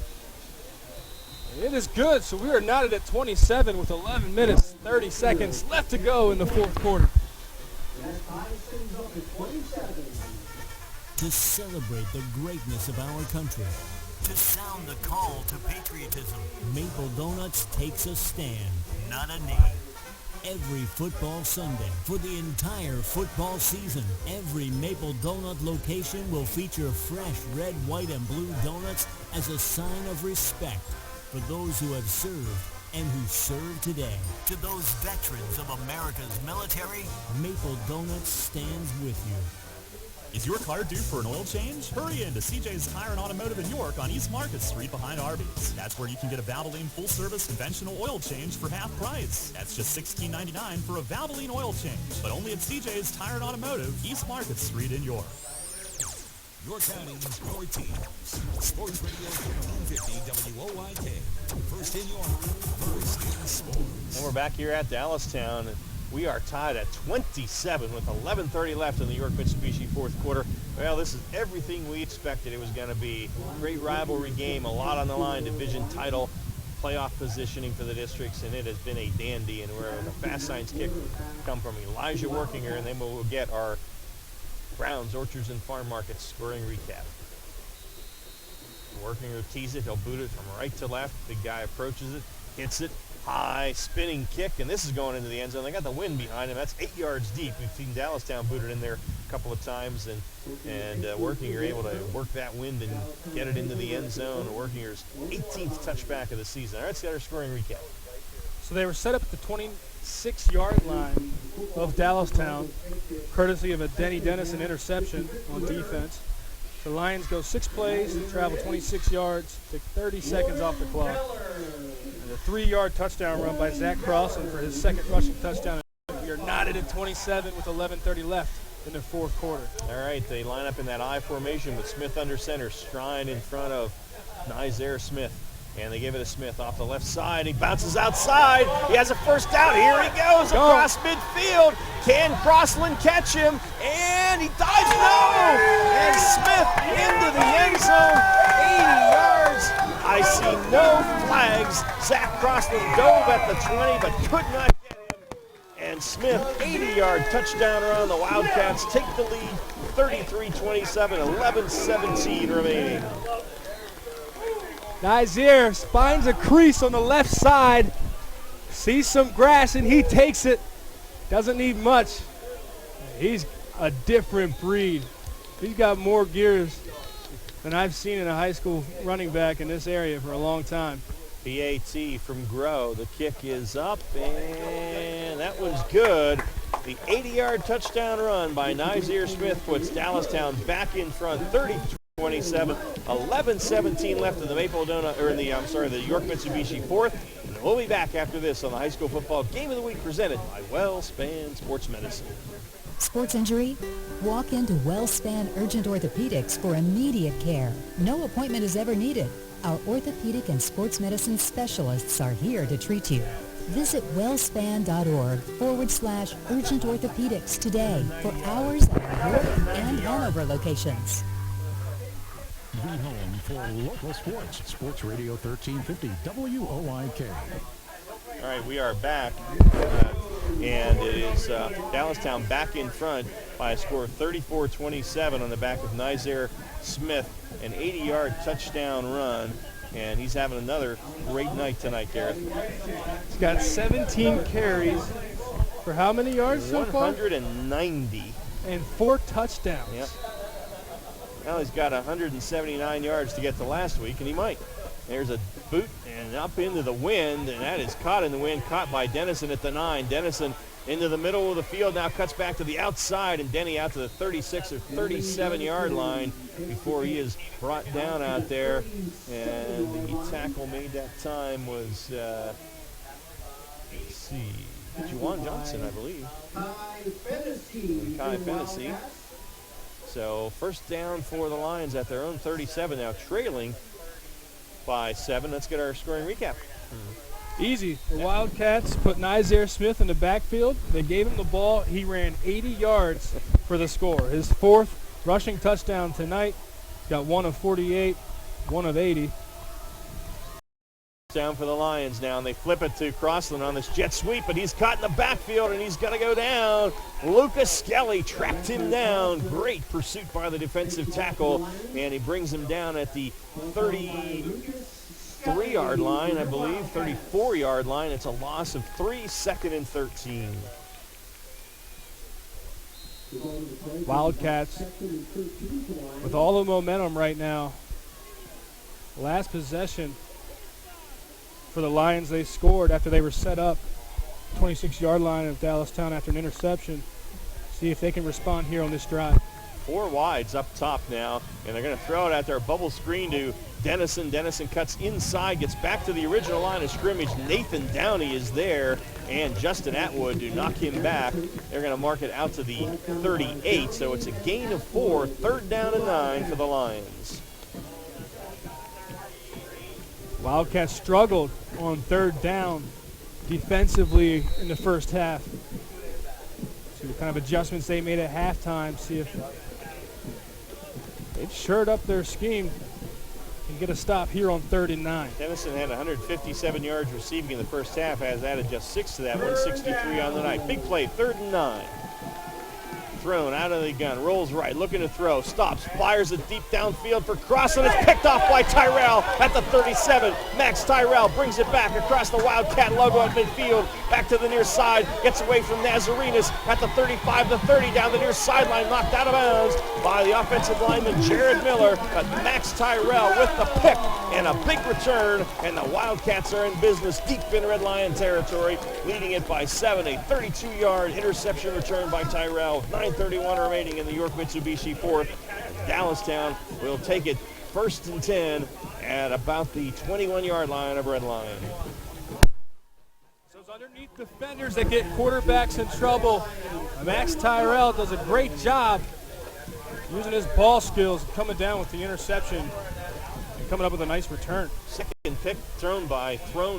And it is good, so we are knotted at 27 with 11 minutes, 30 seconds left to go in the fourth quarter. To celebrate the greatness of our country, to sound the call to patriotism, Maple Donuts takes a stand, not a name. Every football Sunday, for the entire football season, every Maple Donut location will feature fresh red, white, and blue donuts as a sign of respect for those who have served and who serve today. To those veterans of America's military, Maple Donuts stands with you. Is your car due for an oil change? Hurry into CJ's Tire and Automotive in York on East Market Street behind Arby's. That's where you can get a Valvoline full-service conventional oil change for half price. That's just $16.99 for a Valvoline oil change, but only at CJ's Tire and Automotive, East Market Street in York. Your county, your teams. Sports Radio 1350 WOYK. First in York, first in sports. And we're back here at Dallastown. We are tied at 27 with 11:30 left in the York Mitsubishi fourth quarter. Well, this is everything we expected it was going to be. Great rivalry game, a lot on the line, division title, playoff positioning for the districts, and it has been a dandy. And where the fast signs kick come from Elijah Workinger, and then we'll get our Browns, Orchards, and Farm Market scoring recap. Workinger tees it, he'll boot it from right to left. Big guy approaches it, hits it. High spinning kick, and this is going into the end zone. They got the wind behind him. That's 8 yards deep. We've seen Dallastown booted in there a couple of times, and Workinger able to work that wind and get it into the end zone. Workinger's 18th touchback of the season. All right, let's get our scoring recap. So they were set up at the 26-yard line of Dallastown, courtesy of a Dennison interception on defense. The Lions go 6 plays and travel 26 yards, take 30 seconds off the clock. And a 3-yard touchdown run by Zach Crossland for his second rushing touchdown. We are knotted at 27 with 11:30 left in the fourth quarter. All right, they line up in that I formation with Smith under center, Strine in front of Nizaire Smith. And they give it to Smith off the left side. He bounces outside. He has a first down. Here he goes across midfield. Can Crossland catch him? And he dives. No! And Smith into the end zone. 80 yards. I see no flags. Zach Crossland dove at the 20 but could not get him. And Smith, 80-yard touchdown run. The Wildcats take the lead. 33-27, 11-17 remaining. Nizaire finds a crease on the left side, sees some grass, and he takes it. Doesn't need much. He's a different breed. He's got more gears than I've seen in a high school running back in this area for a long time. PAT from Grow. The kick is up, and that one's good. The 80-yard touchdown run by Nizaire Smith puts Dallastown back in front, 30-27, 11-17 left in the the York Mitsubishi fourth. And we'll be back after this on the high school football game of the week presented by WellSpan Sports Medicine. Sports injury? Walk into WellSpan Urgent Orthopedics for immediate care. No appointment is ever needed. Our orthopedic and sports medicine specialists are here to treat you. Visit wellspan.org/urgent orthopedics today for hours at our York and Hanover locations. The home for local sports. Sports Radio 1350 WOYK. All right, we are back, and it is Dallastown back in front by a score of 34-27 on the back of Nizaire Smith, an 80-yard touchdown run, and he's having another great night tonight, Gareth. He's got 17 carries for how many yards so far? 190. And 4 touchdowns. Yep. Now he's got 179 yards to get to last week, and he might. There's a boot and up into the wind, and that is caught in the wind, caught by Dennison at the 9. Dennison into the middle of the field, now cuts back to the outside, and Denny out to the 36 or 37-yard line before he is brought down out there. And the tackle made that time was, let's see, Juwan Johnson, I believe. Kai Fennessy. So first down for the Lions at their own 37, now trailing by 7. Let's get our scoring recap. Easy. The Wildcats put Nizair Smith in the backfield. They gave him the ball. He ran 80 yards for the score. His 4th rushing touchdown tonight. He's got 1 of 48, 1 of 80. Down for the Lions now, and they flip it to Crossland on this jet sweep, but he's caught in the backfield, and he's going to go down. Lucas Skelly tracked him down. Great pursuit by the defensive tackle, and he brings him down at the 33-yard line, I believe, 34-yard line. It's a loss of 3, 2nd and 13. Wildcats with all the momentum right now. Last possession for the Lions, they scored after they were set up. 26-yard line of Dallastown after an interception. See if they can respond here on this drive. 4 wides up top now, and they're going to throw it at their bubble screen to Dennison. Dennison cuts inside, gets back to the original line of scrimmage. Nathan Downey is there, and Justin Atwood to knock him back. They're going to mark it out to the 38, so it's a gain of 4, 3rd down and 9 for the Lions. Wildcats struggled on 3rd down defensively in the first half. See what kind of adjustments they made at halftime. See if they've shored up their scheme and get a stop here on 3rd and 9. Dennison had 157 yards receiving in the first half, has added just 6 to that, 163 on the night. Big play, 3rd and 9. Thrown out of the gun, rolls right, looking to throw, stops, fires it deep downfield for Crossland. It's picked off by Tyrell at the 37. Max Tyrell brings it back across the Wildcat logo at midfield, back to the near side, gets away from Nazarenas at the 35, the 30, down the near sideline, knocked out of bounds by the offensive lineman Jared Miller. But Max Tyrell with the pick and a big return, and the Wildcats are in business deep in Red Lion territory, leading it by 7. A 32-yard interception return by Tyrell. 9:31 remaining in the York Mitsubishi 4th. Dallastown will take it 1st and 10 at about the 21-yard line of Red Lion. So it's underneath defenders that get quarterbacks in trouble. Max Tyrell does a great job using his ball skills, coming down with the interception and coming up with a nice return. Second pick thrown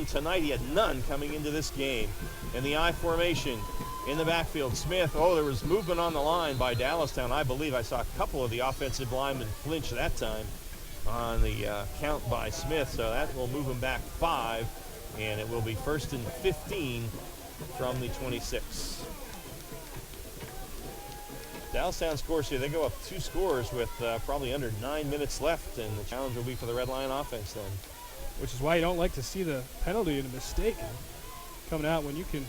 tonight. He had none coming into this game. In the I formation, in the backfield, Smith. Oh, there was movement on the line by Dallastown. I believe I saw a couple of the offensive linemen flinch that time on the count by Smith. So that will move him back 5, and it will be 1st and 15 from the 26. Dallastown scores here. They go up 2 scores with probably under 9 minutes left, and the challenge will be for the Red Lion offense then. Which is why you don't like to see the penalty and the mistake coming out when you can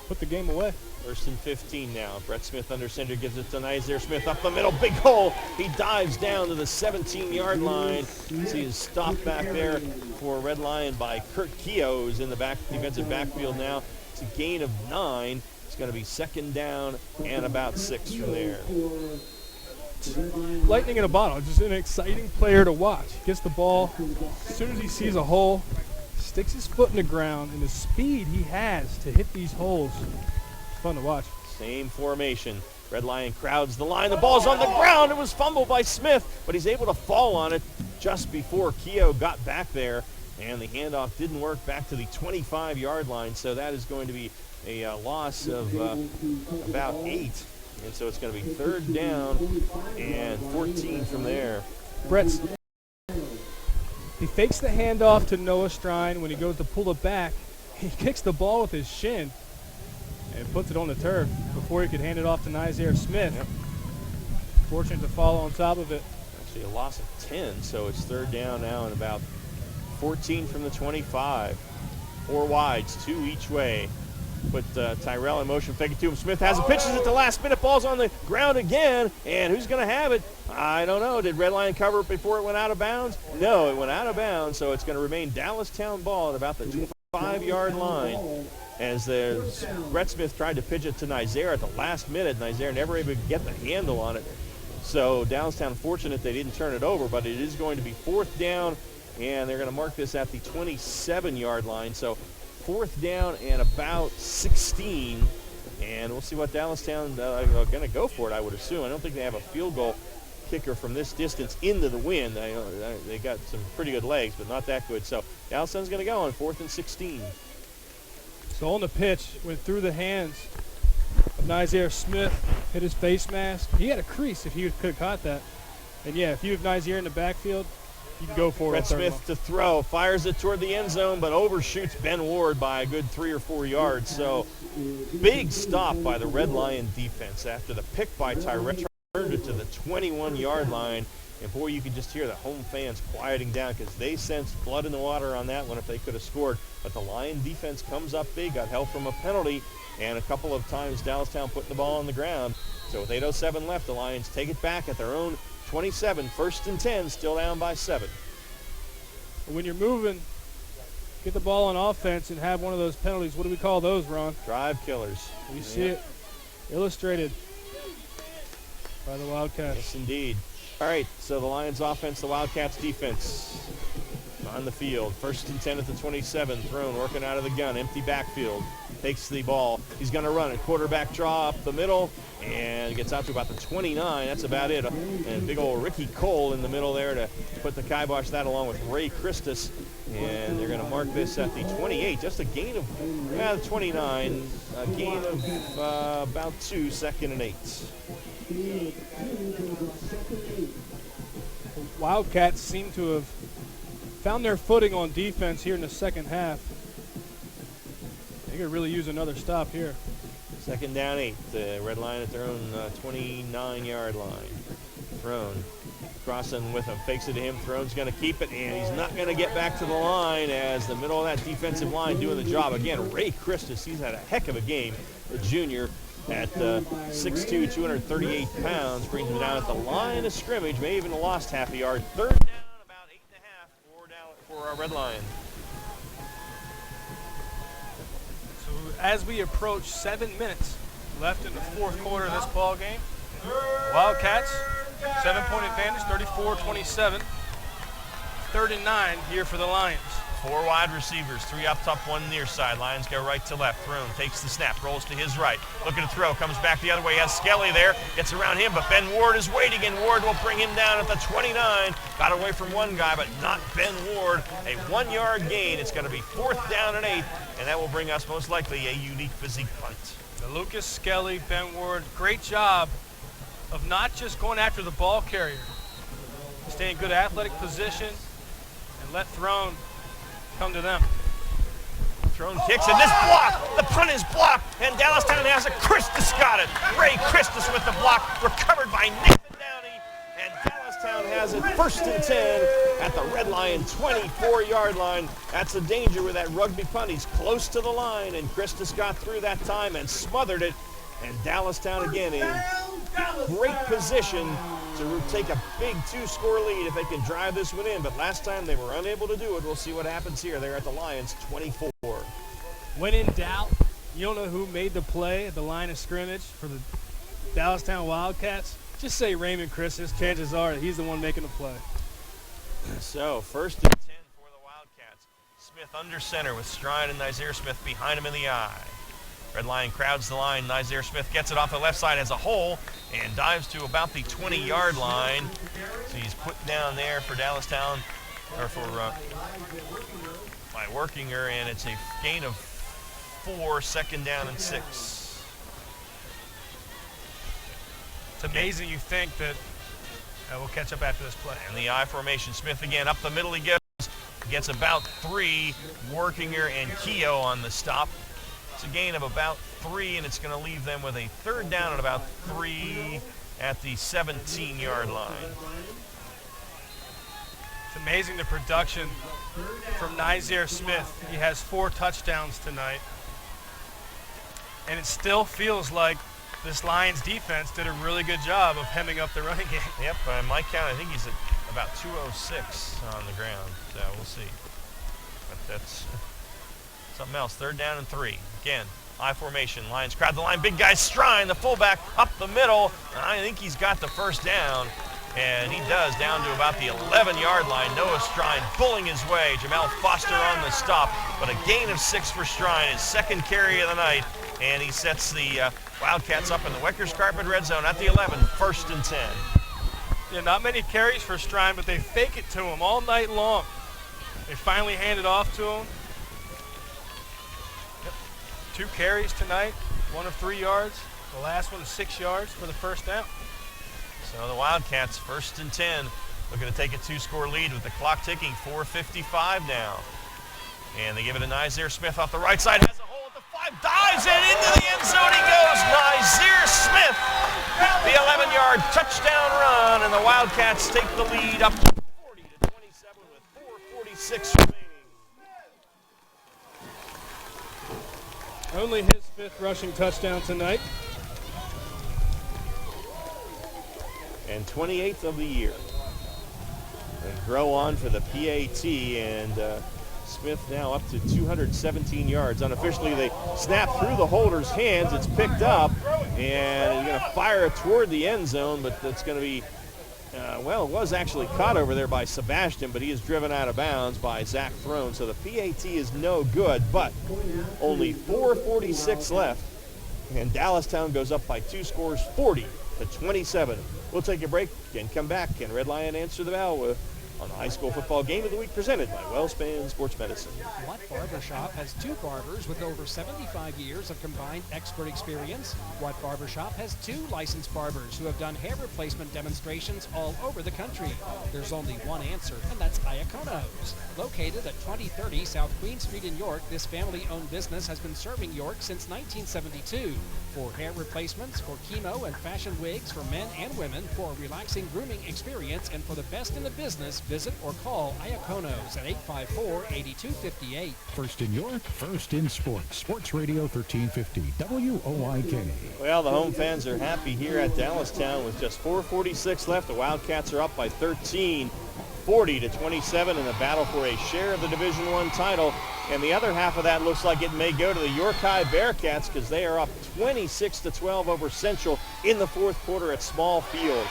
put the game away. 1st and 15 now. Brett Smith under center gives it to Nizair Smith up the middle. Big hole. He dives down to the 17-yard line. See his stop back there for Red Lion by Kurt Keogh, who's in the defensive backfield now. It's a gain of 9. It's going to be 2nd down and about 6 from there. Lightning in a bottle. Just an exciting player to watch. Gets the ball. As soon as he sees a hole, sticks his foot in the ground, and the speed he has to hit these holes. It's fun to watch. Same formation. Red Lion crowds the line. The ball's on the ground. It was fumbled by Smith, but he's able to fall on it just before Keogh got back there, and the handoff didn't work back to the 25-yard line, so that is going to be a loss of about 8. And so it's going to be 3rd down and 14 from there. Brett's, he fakes the handoff to Noah Strine. When he goes to pull it back, he kicks the ball with his shin and puts it on the turf before he could hand it off to Nizair Smith. Yep. Fortunate to fall on top of it. Actually a loss of 10, so it's 3rd down now and about 14 from the 25. 4 wides, 2 each way. Put Tyrell in motion, fake it to him. Smith has it, pitches it the last minute. Ball's on the ground again, and who's going to have it? I don't know. Did Red Lion cover it before it went out of bounds? No, it went out of bounds, so it's going to remain Dallastown ball at about the 25-yard line. as Brett Smith tried to pitch it to Nizaire at the last minute. Nizaire never able to get the handle on it. So Dallastown fortunate they didn't turn it over, but it is going to be 4th down, and they're going to mark this at the 27-yard line. So 4th down and about 16, and we'll see what Dallastown are going to go for it, I would assume. I don't think they have a field goal kicker from this distance into the wind. They got some pretty good legs, but not that good. So Dallastown's going to go on 4th and 16. So on the pitch, went through the hands of Nizaire Smith, hit his face mask. He had a crease if he could have caught that. And yeah, if you have Nizaire in the backfield, you can go for it. Brett Smith to throw, fires it toward the end zone, but overshoots Ben Ward by a good 3 or 4 yards. So big stop by the Red Lion defense after the pick by Tyrell. Turned it to the 21-yard line, and boy, you could just hear the home fans quieting down because they sensed blood in the water on that one if they could have scored. But the Lion defense comes up big, got help from a penalty, and a couple of times Dallastown putting the ball on the ground. So with 8:07 left, the Lions take it back at their own 27, 1st and 10, still down by 7. When you're moving, get the ball on offense and have one of those penalties. What do we call those, Ron? Drive killers. We see it illustrated by the Wildcats. Yes, indeed. All right, so the Lions offense, the Wildcats defense on the field. 1st and 10 at the 27, thrown, working out of the gun, empty backfield. Takes the ball. He's going to run it. Quarterback draw up the middle and gets out to about the 29. That's about it. And big old Ricky Cole in the middle there to put the kibosh that along with Ray Christus. And they're going to mark this at the 28. Just a gain of 29. A gain of about 2, 2nd and 8. Wildcats seem to have found their footing on defense here in the second half. They could really use another stop here. 2nd down 8. The Red Lion at their own 29-yard line. Thrown. Crossland with him. Fakes it to him. Throne's going to keep it, and he's not going to get back to the line as the middle of that defensive line doing the job. Again, Ray Christus, he's had a heck of a game. The junior at 6'2", 238 pounds, brings him down at the line of scrimmage. May even have lost half a yard. 3rd down, about 8.5 for our Red Lion. So as we approach 7 minutes left in the 4th quarter of this ball game, Wildcats, 7-point advantage, 34-27. 3rd and 9 here for the Lions. 4 wide receivers, 3 up top, 1 near side. Lions go right to left. Thrown takes the snap, rolls to his right. Looking to throw, comes back the other way. Has Skelly there, gets around him, but Ben Ward is waiting, and Ward will bring him down at the 29. Got away from one guy, but not Ben Ward. A 1-yard gain. It's going to be 4th down and 8, and that will bring us most likely a unique physique punt. Lucas Skelly, Ben Ward, great job of not just going after the ball carrier. Stay in good athletic position and let Throne come to them. Throne kicks, and this block, the punt is blocked, and Dallastown has it. Christus got it. Ray Christus with the block, recovered by Nathan Downey, and Dallastown has it 1st and 10 at the Red Lion 24-yard line. That's the danger with that rugby punt. He's close to the line, and Christus got through that time and smothered it, and Dallastown again in great position to take a big 2-score lead if they can drive this one in. But last time they were unable to do it. We'll see what happens here. They're at the Lions 24. When in doubt, you don't know who made the play at the line of scrimmage for the Dallastown Wildcats. Just say Raymond Christus. Chances are he's the one making the play. So 1st and 10 for the Wildcats. Smith under center with Strine and Nizaire Smith behind him in the eye. Red Lion crowds the line. Nizaire Smith gets it off the left side as a hole and dives to about the 20-yard line. So he's put down there for Dallastown, or for by Workinger, and it's a gain of 4, 2nd down and 6. It's amazing you think that we'll catch up after this play. And the I formation. Smith again up the middle he goes. Gets about 3. Workinger and Keogh on the stop. It's a gain of about 3, and it's going to leave them with a 3rd down and about 3 at the 17-yard line. It's amazing the production from Nizaire Smith. He has 4 touchdowns tonight. And it still feels like this Lions defense did a really good job of hemming up the running game. Yep, by my count, I think he's at about 206 on the ground. So we'll see. But that's Something else, 3rd down and 3. Again, I formation, Lions crowd the line, big guy Strine, the fullback up the middle, and I think he's got the first down, and he does, down to about the 11-yard line. Noah Strine pulling his way, Jamel Foster on the stop, but a gain of 6 for Strine, his 2nd carry of the night, and he sets the Wildcats up in the Weckers Carpet red zone at the 11, 1st and 10. Yeah, not many carries for Strine, but they fake it to him all night long. They finally hand it off to him. 2 carries tonight, 1 of 3 yards. The last one is 6 yards for the first down. So the Wildcats, 1st and 10, looking to take a 2-score lead with the clock ticking, 4:55 now. And they give it to Nazir Smith off the right side, has a hole at the 5, dives in, into the end zone he goes. Nazir Smith, the 11-yard touchdown run, and the Wildcats take the lead up to 40-27 with 4:46 remaining. Only his 5th rushing touchdown tonight. And 28th of the year. They grow on for the PAT, and Smith now up to 217 yards. Unofficially, they snap through the holder's hands. It's picked up, and he's going to fire it toward the end zone, but that's going to be, well, it was actually caught over there by Sebastian, but he is driven out of bounds by Zach Throne. So the PAT is no good, but only 4:46 left, and Dallastown goes up by 2 scores, 40-27. We'll take a break and come back, and Red Lion answer the bell on the high school football game of the week presented by WellSpan Sports Medicine. Watt Barbershop has 2 barbers with over 75 years of combined expert experience. Watt Barbershop has 2 licensed barbers who have done hair replacement demonstrations all over the country. There's only one answer, and that's Iacono's. Located at 2030 South Queen Street in York, this family-owned business has been serving York since 1972. For hair replacements, for chemo and fashion wigs for men and women, for a relaxing grooming experience, and for the best in the business, visit or call Iacono's at 854-8258. First in York, first in sports. Sports Radio 1350, WOYK. Well, the home fans are happy here at Dallastown with just 4:46 left. The Wildcats are up by 13, 40-27 in the battle for a share of the Division I title. And the other half of that looks like it may go to the York High Bearcats because they are up 26-12 over Central in the 4th quarter at Small Field.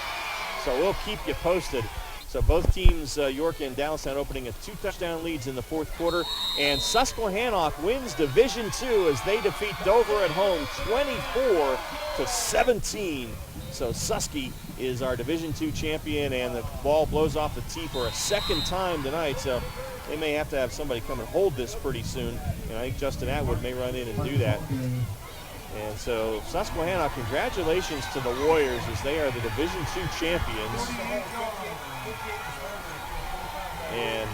So we'll keep you posted. So both teams, York and Dallastown, opening at 2 touchdown leads in the 4th quarter. And Susquehannock wins Division II as they defeat Dover at home 24-17. So Susky is our Division II champion, and the ball blows off the tee for a 2nd time tonight. So they may have to have somebody come and hold this pretty soon. And I think Justin Atwood may run in and do that. And so Susquehannock, congratulations to the Warriors as they are the Division II champions. And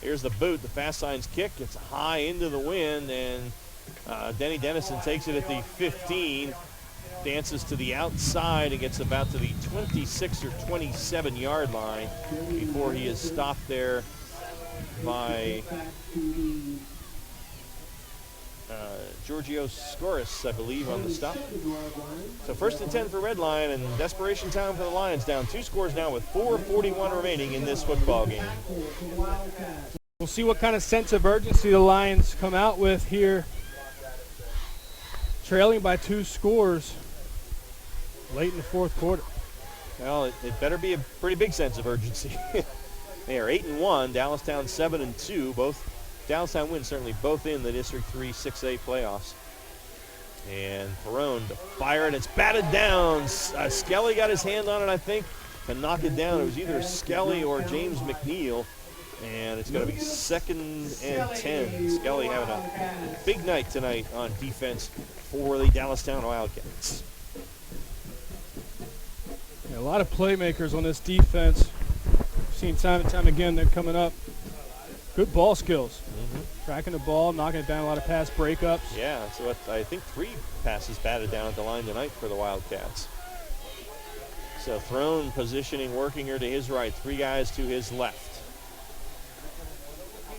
here's the boot, the fast signs kick. It's high into the wind, and Denny Dennison takes it at the 15, dances to the outside and gets about to the 26 or 27 yard line before he is stopped there by Giorgio Skoris, I believe, on the stop. So 1st and 10 for Red Lion, and desperation time for the Lions, down 2 scores now with 4:41 remaining in this football game. We'll see what kind of sense of urgency the Lions come out with here, trailing by 2 scores late in the 4th quarter. Well, it better be a pretty big sense of urgency. They are 8-1, Dallastown 7-2, both Dallastown wins certainly both in the District 3 6A playoffs. And Perone to fire it. It's batted down. Skelly got his hand on it, I think, to knock it down. It was either Skelly or James McNeil. And it's going to be 2nd and 10. Skelly having a big night tonight on defense for the Dallastown Wildcats. Yeah, a lot of playmakers on this defense. We've seen time and time again they're coming up. Good ball skills. Tracking the ball, knocking it down, a lot of pass breakups. Yeah, so I think 3 passes batted down at the line tonight for the Wildcats. So Throne positioning, working her to his right, 3 guys to his left.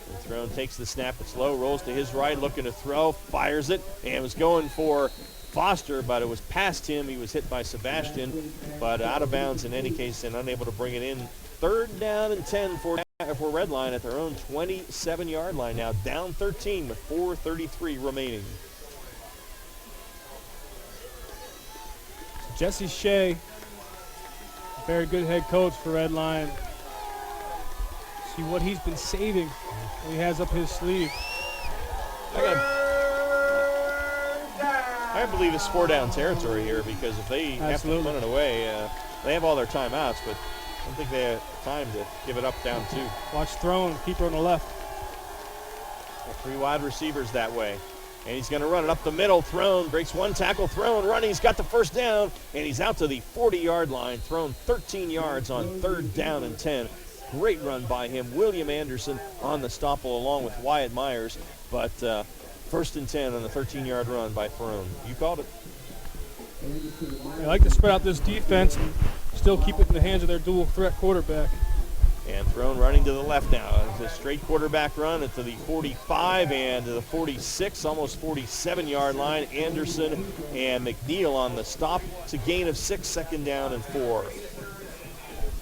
And Throne takes the snap, it's low, rolls to his right, looking to throw, fires it, and was going for Foster, but it was past him. He was hit by Sebastian, but out of bounds in any case and unable to bring it in. 3rd down and 10 for for Redline at their own 27-yard line now, down 13 with 4:33 remaining. Jesse Shea, very good head coach for Redline. See what he's been saving, what he has up his sleeve. I believe it's 4-down territory here, because if they have to punt it away, they have all their timeouts, but I don't think they have time to give it up down 2. Watch throwing, keeper on the left. Well, 3 wide receivers that way. And he's going to run it up the middle. Thrown, breaks 1 tackle, thrown, running. He's got the first down, and he's out to the 40-yard line. Thrown 13 yards on 3rd down and 10. Great run by him. William Anderson on the stop along with Wyatt Myers. But 1st and 10 on the 13-yard run by Throne. You called it. They like to spread out this defense and still keep it in the hands of their dual threat quarterback. And Throne running to the left now. It's a straight quarterback run to the 45 and to the 46, almost 47-yard line. Anderson and McNeil on the stop. It's a gain of 6, 2nd down and 4.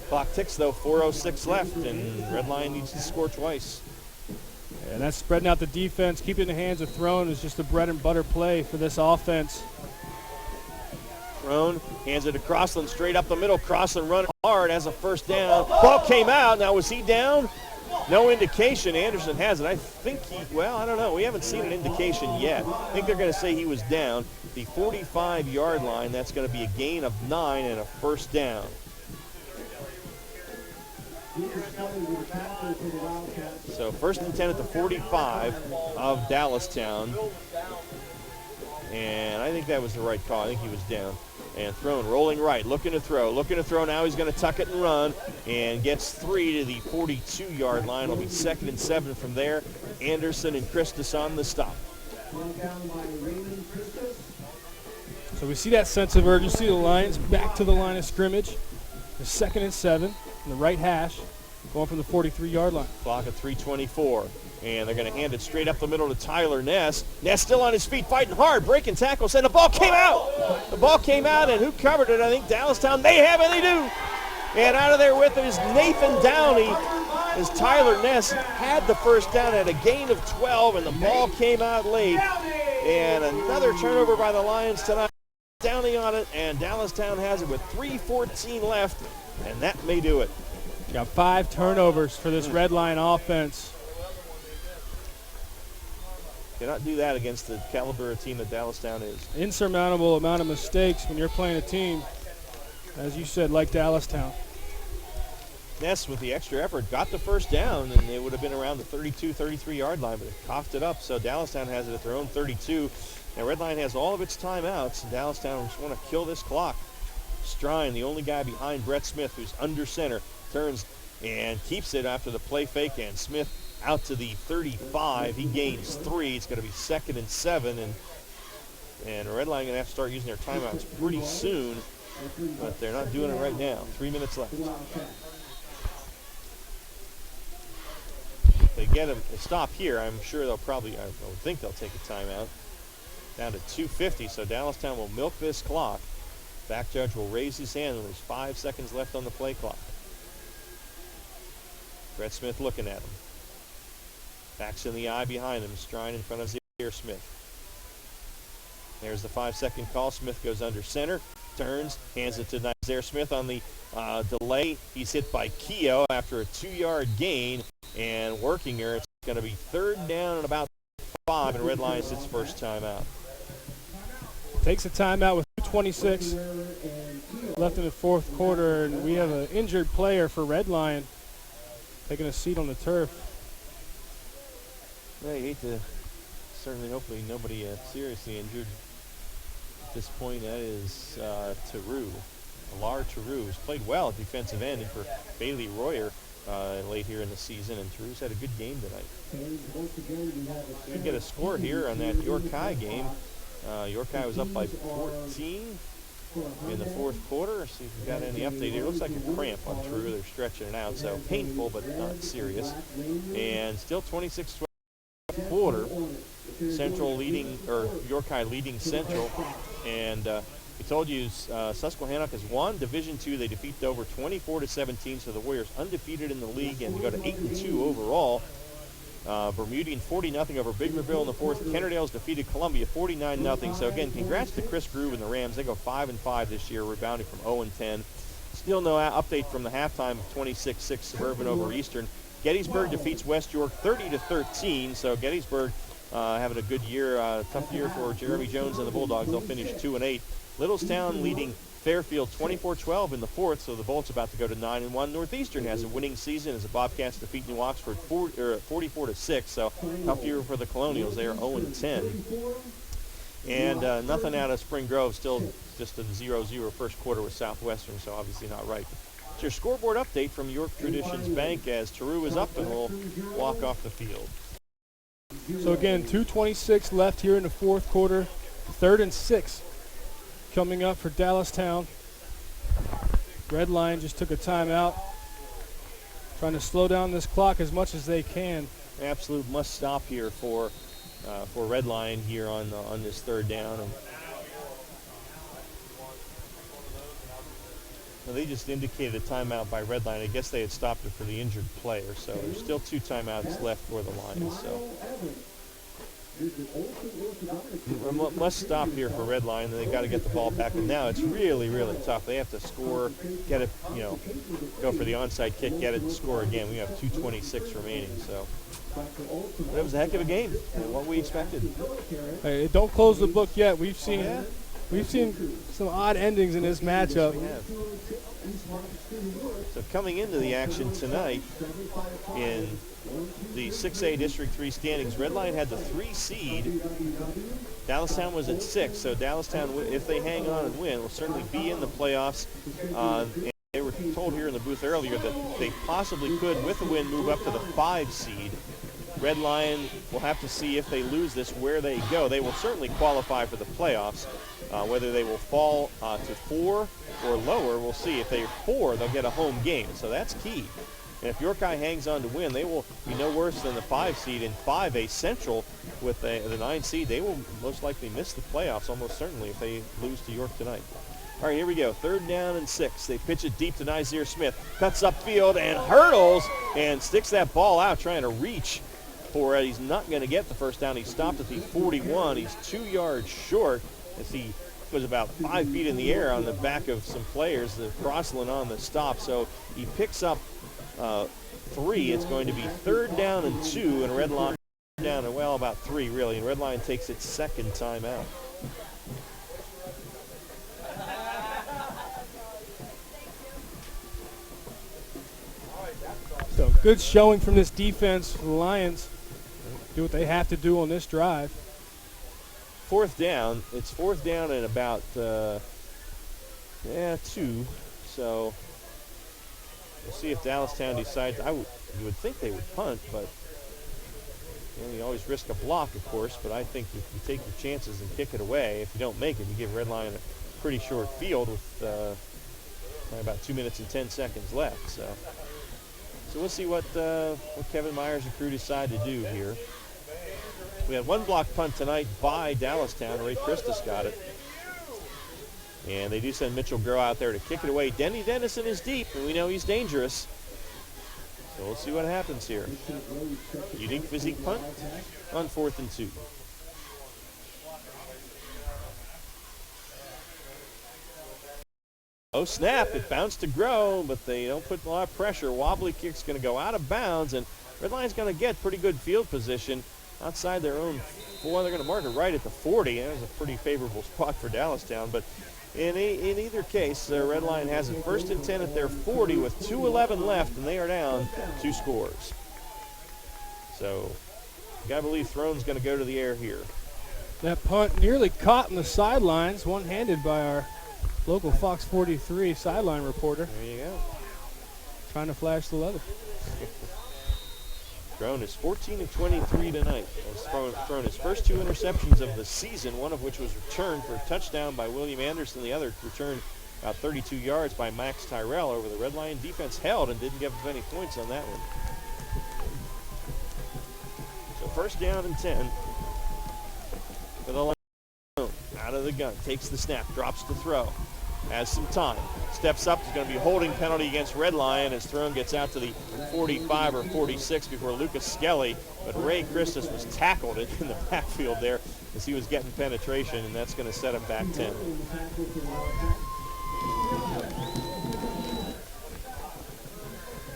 Clock ticks, though, 4:06 left, and Redline needs to score twice. And that's spreading out the defense, keeping it in the hands of Throne is just a bread and butter play for this offense. Throne hands it to Crossland, straight up the middle. Crossland running hard, has a 1st down. Ball came out. Now, was he down? No indication. Anderson has it. I think I don't know. We haven't seen an indication yet. I think they're going to say he was down. The 45-yard line, that's going to be a gain of 9 and a 1st down. So 1st and 10 at the 45 of Dallastown. And I think that was the right call. I think he was down. And Throne rolling right, looking to throw. Now he's going to tuck it and run, and gets 3 to the 42-yard line. It'll be 2nd and 7 from there. Anderson and Christus on the stop. So we see that sense of urgency. The Lions back to the line of scrimmage. The 2nd and 7 in the right hash, going from the 43-yard line. Clock at 3:24. And they're going to hand it straight up the middle to Tyler Ness. Ness still on his feet, fighting hard, breaking tackles, and the ball came out. The ball came out, and who covered it? I think Dallastown. They have it, they do. And out of there with it is Nathan Downey, as Tyler Ness had the 1st down at a gain of 12, and the ball came out late. And another turnover by the Lions tonight. Downey on it, and Dallastown has it with 3:14 left, and that may do it. Got 5 turnovers for this Redline offense. Cannot do that against the caliber of team that Dallastown is. Insurmountable amount of mistakes when you're playing a team, as you said, like Dallastown. Ness, with the extra effort, got the 1st down, and they would have been around the 32, 33-yard line, but it coughed it up. So Dallastown has it at their own 32. Now Redline has all of its timeouts, and Dallastown just want to kill this clock. Strine, the only guy behind Brett Smith, who's under center, turns and keeps it after the play fake, and Smith out to the 35. He gains 3. It's going to be 2nd and 7, and Redline going to have to start using their timeouts pretty soon, but they're not doing it right now. 3 minutes left. If they get a stop here, I'm sure they'll probably, I would think they'll take a timeout. Down to 2:50, so Dallastown will milk this clock. Back judge will raise his hand when there's 5 seconds left on the play clock. Brett Smith looking at him. Backs in the eye behind him, Strine in front of Zaire Smith. There's the 5-second call. Smith goes under center, turns, hands it to Zaire Smith on the delay. He's hit by Keogh after a 2-yard gain, and working her. It's going to be 3rd down and about 5, and Redline its 1st timeout. Takes a timeout with 2:26 left in the 4th quarter, and we have an injured player for Redline taking a seat on the turf. Yeah, you hate to, hopefully nobody seriously injured at this point. That is Tyrell. Alar Tyrell, who's played well at defensive end, and for Bailey Royer late here in the season, and Tyrell's had a good game tonight. Should get a score here on that York High game. York High was up by 14 in the 4th quarter. See if we've got any update here. Looks like a cramp on Tyrell. They're stretching it out, so painful but not serious. And still 26-12 quarter. Central leading, or York High leading Central, and We told you Susquehannock has won Division II. They defeat Dover 24-17, so the Warriors undefeated in the league and go to 8-2 overall. Bermudian 40-0 over Biggerville in the fourth. Kennerdale's defeated Columbia 49-0. So again, congrats to Chris Groove and the Rams. They go 5-5 this year, rebounding from 0-10. Still no update from the halftime of 26-6 Suburban over Eastern. Gettysburg defeats West York 30-13. So Gettysburg having a good year, tough year for Jeremy Jones and the Bulldogs. They'll finish 2-8. Littlestown leading Fairfield 24-12 in the fourth, so the Bolts about to go to 9-1. Northeastern has a winning season as the Bobcats defeat New Oxford 44-6, so tough year for the Colonials. They are 0-10. And nothing out of Spring Grove, still just a 0-0 first quarter with Southwestern, so obviously not right. It's your scoreboard update from York Traditions Bank as Taru is up and will walk off the field. So again, 2:26 left here in the fourth quarter, 3rd and 6. Coming up for Dallastown. Red Line just took a timeout, trying to slow down this clock as much as they can. Absolute must stop here for Red Line here on this third down. And well, they just indicated a timeout by Red Line. I guess they had stopped it for the injured player, so there's still 2 timeouts left for the Lions. So must stop here for Red Line, and they got to get the ball back. And now it's really, really tough. They have to score, get it, go for the onside kick, get it, and score again. We have 2:26 remaining, so it was a heck of a game. What we expected. Hey, don't close the book yet. We've seen some odd endings in this matchup. Yes, we have. So coming into the action tonight in the 6A District 3 standings, Red Line had the 3 seed. Dallastown was at 6, so Dallastown, if they hang on and win, will certainly be in the playoffs. And they were told here in the booth earlier that they possibly could, with a win, move up to the 5 seed. Red Line will have to see if they lose this where they go. They will certainly qualify for the playoffs. Whether they will fall to 4 or lower, we'll see. If they're 4, they'll get a home game, so that's key. And if York High hangs on to win, they will be no worse than the 5 seed. In 5A Central with the 9 seed, they will most likely miss the playoffs almost certainly if they lose to York tonight. All right, here we go. 3rd down and 6. They pitch it deep to Nizier Smith. Cuts upfield and hurdles and sticks that ball out trying to reach for it. He's not going to get the first down. He stopped at the 41. He's 2 yards short as he was about 5 feet in the air on the back of some players, the Crossland on the stop. So he picks up 3. It's going to be 3rd down and 2, and Red Line down to, well, about 3 really, and Red Line takes its 2nd timeout. So good showing from this defense. The Lions do what they have to do on this drive. 4th down. It's 4th down and about 2. So we'll see if Dallastown decides. You would think they would punt, but you always risk a block, of course. But I think if you take your chances and kick it away, if you don't make it, you give Red Line a pretty short field with about 2 minutes and 10 seconds left. So we'll see what Kevin Myers and crew decide to do here. We had 1 block punt tonight by Dallastown. Ray Christus got it. And they do send Mitchell Groh out there to kick it away. Dennison is deep, and we know he's dangerous. So we'll see what happens here. Unique physique punt on 4th and 2. Oh, snap. It bounced to Groh, but they don't put a lot of pressure. Wobbly kick's going to go out of bounds, and Red Line's going to get pretty good field position outside their own 4. They're going to mark it right at the 40. That was a pretty favorable spot for Dallastown. But in either case, Red Line has it 1st and 10 at their 40 with 2:11 left, and they are down 2 scores. So you got to believe Throne's going to go to the air here. That punt nearly caught in the sidelines, one-handed by our local Fox 43 sideline reporter. There you go. Trying to flash the leather. Throne is 14 of 23 tonight. Has thrown his first 2 interceptions of the season, one of which was returned for a touchdown by William Anderson. The other returned about 32 yards by Max Tyrell over the Red Lion defense held and didn't give up any points on that one. So 1st down and 10 for the Lions. Out out of the gun, takes the snap, drops to throw, has some time, steps up. There's going to be a holding penalty against Red Lion as Throne gets out to the 45 or 46 before Lucas Skelly, but Ray Christus was tackled in the backfield there as he was getting penetration, and that's going to set him back 10.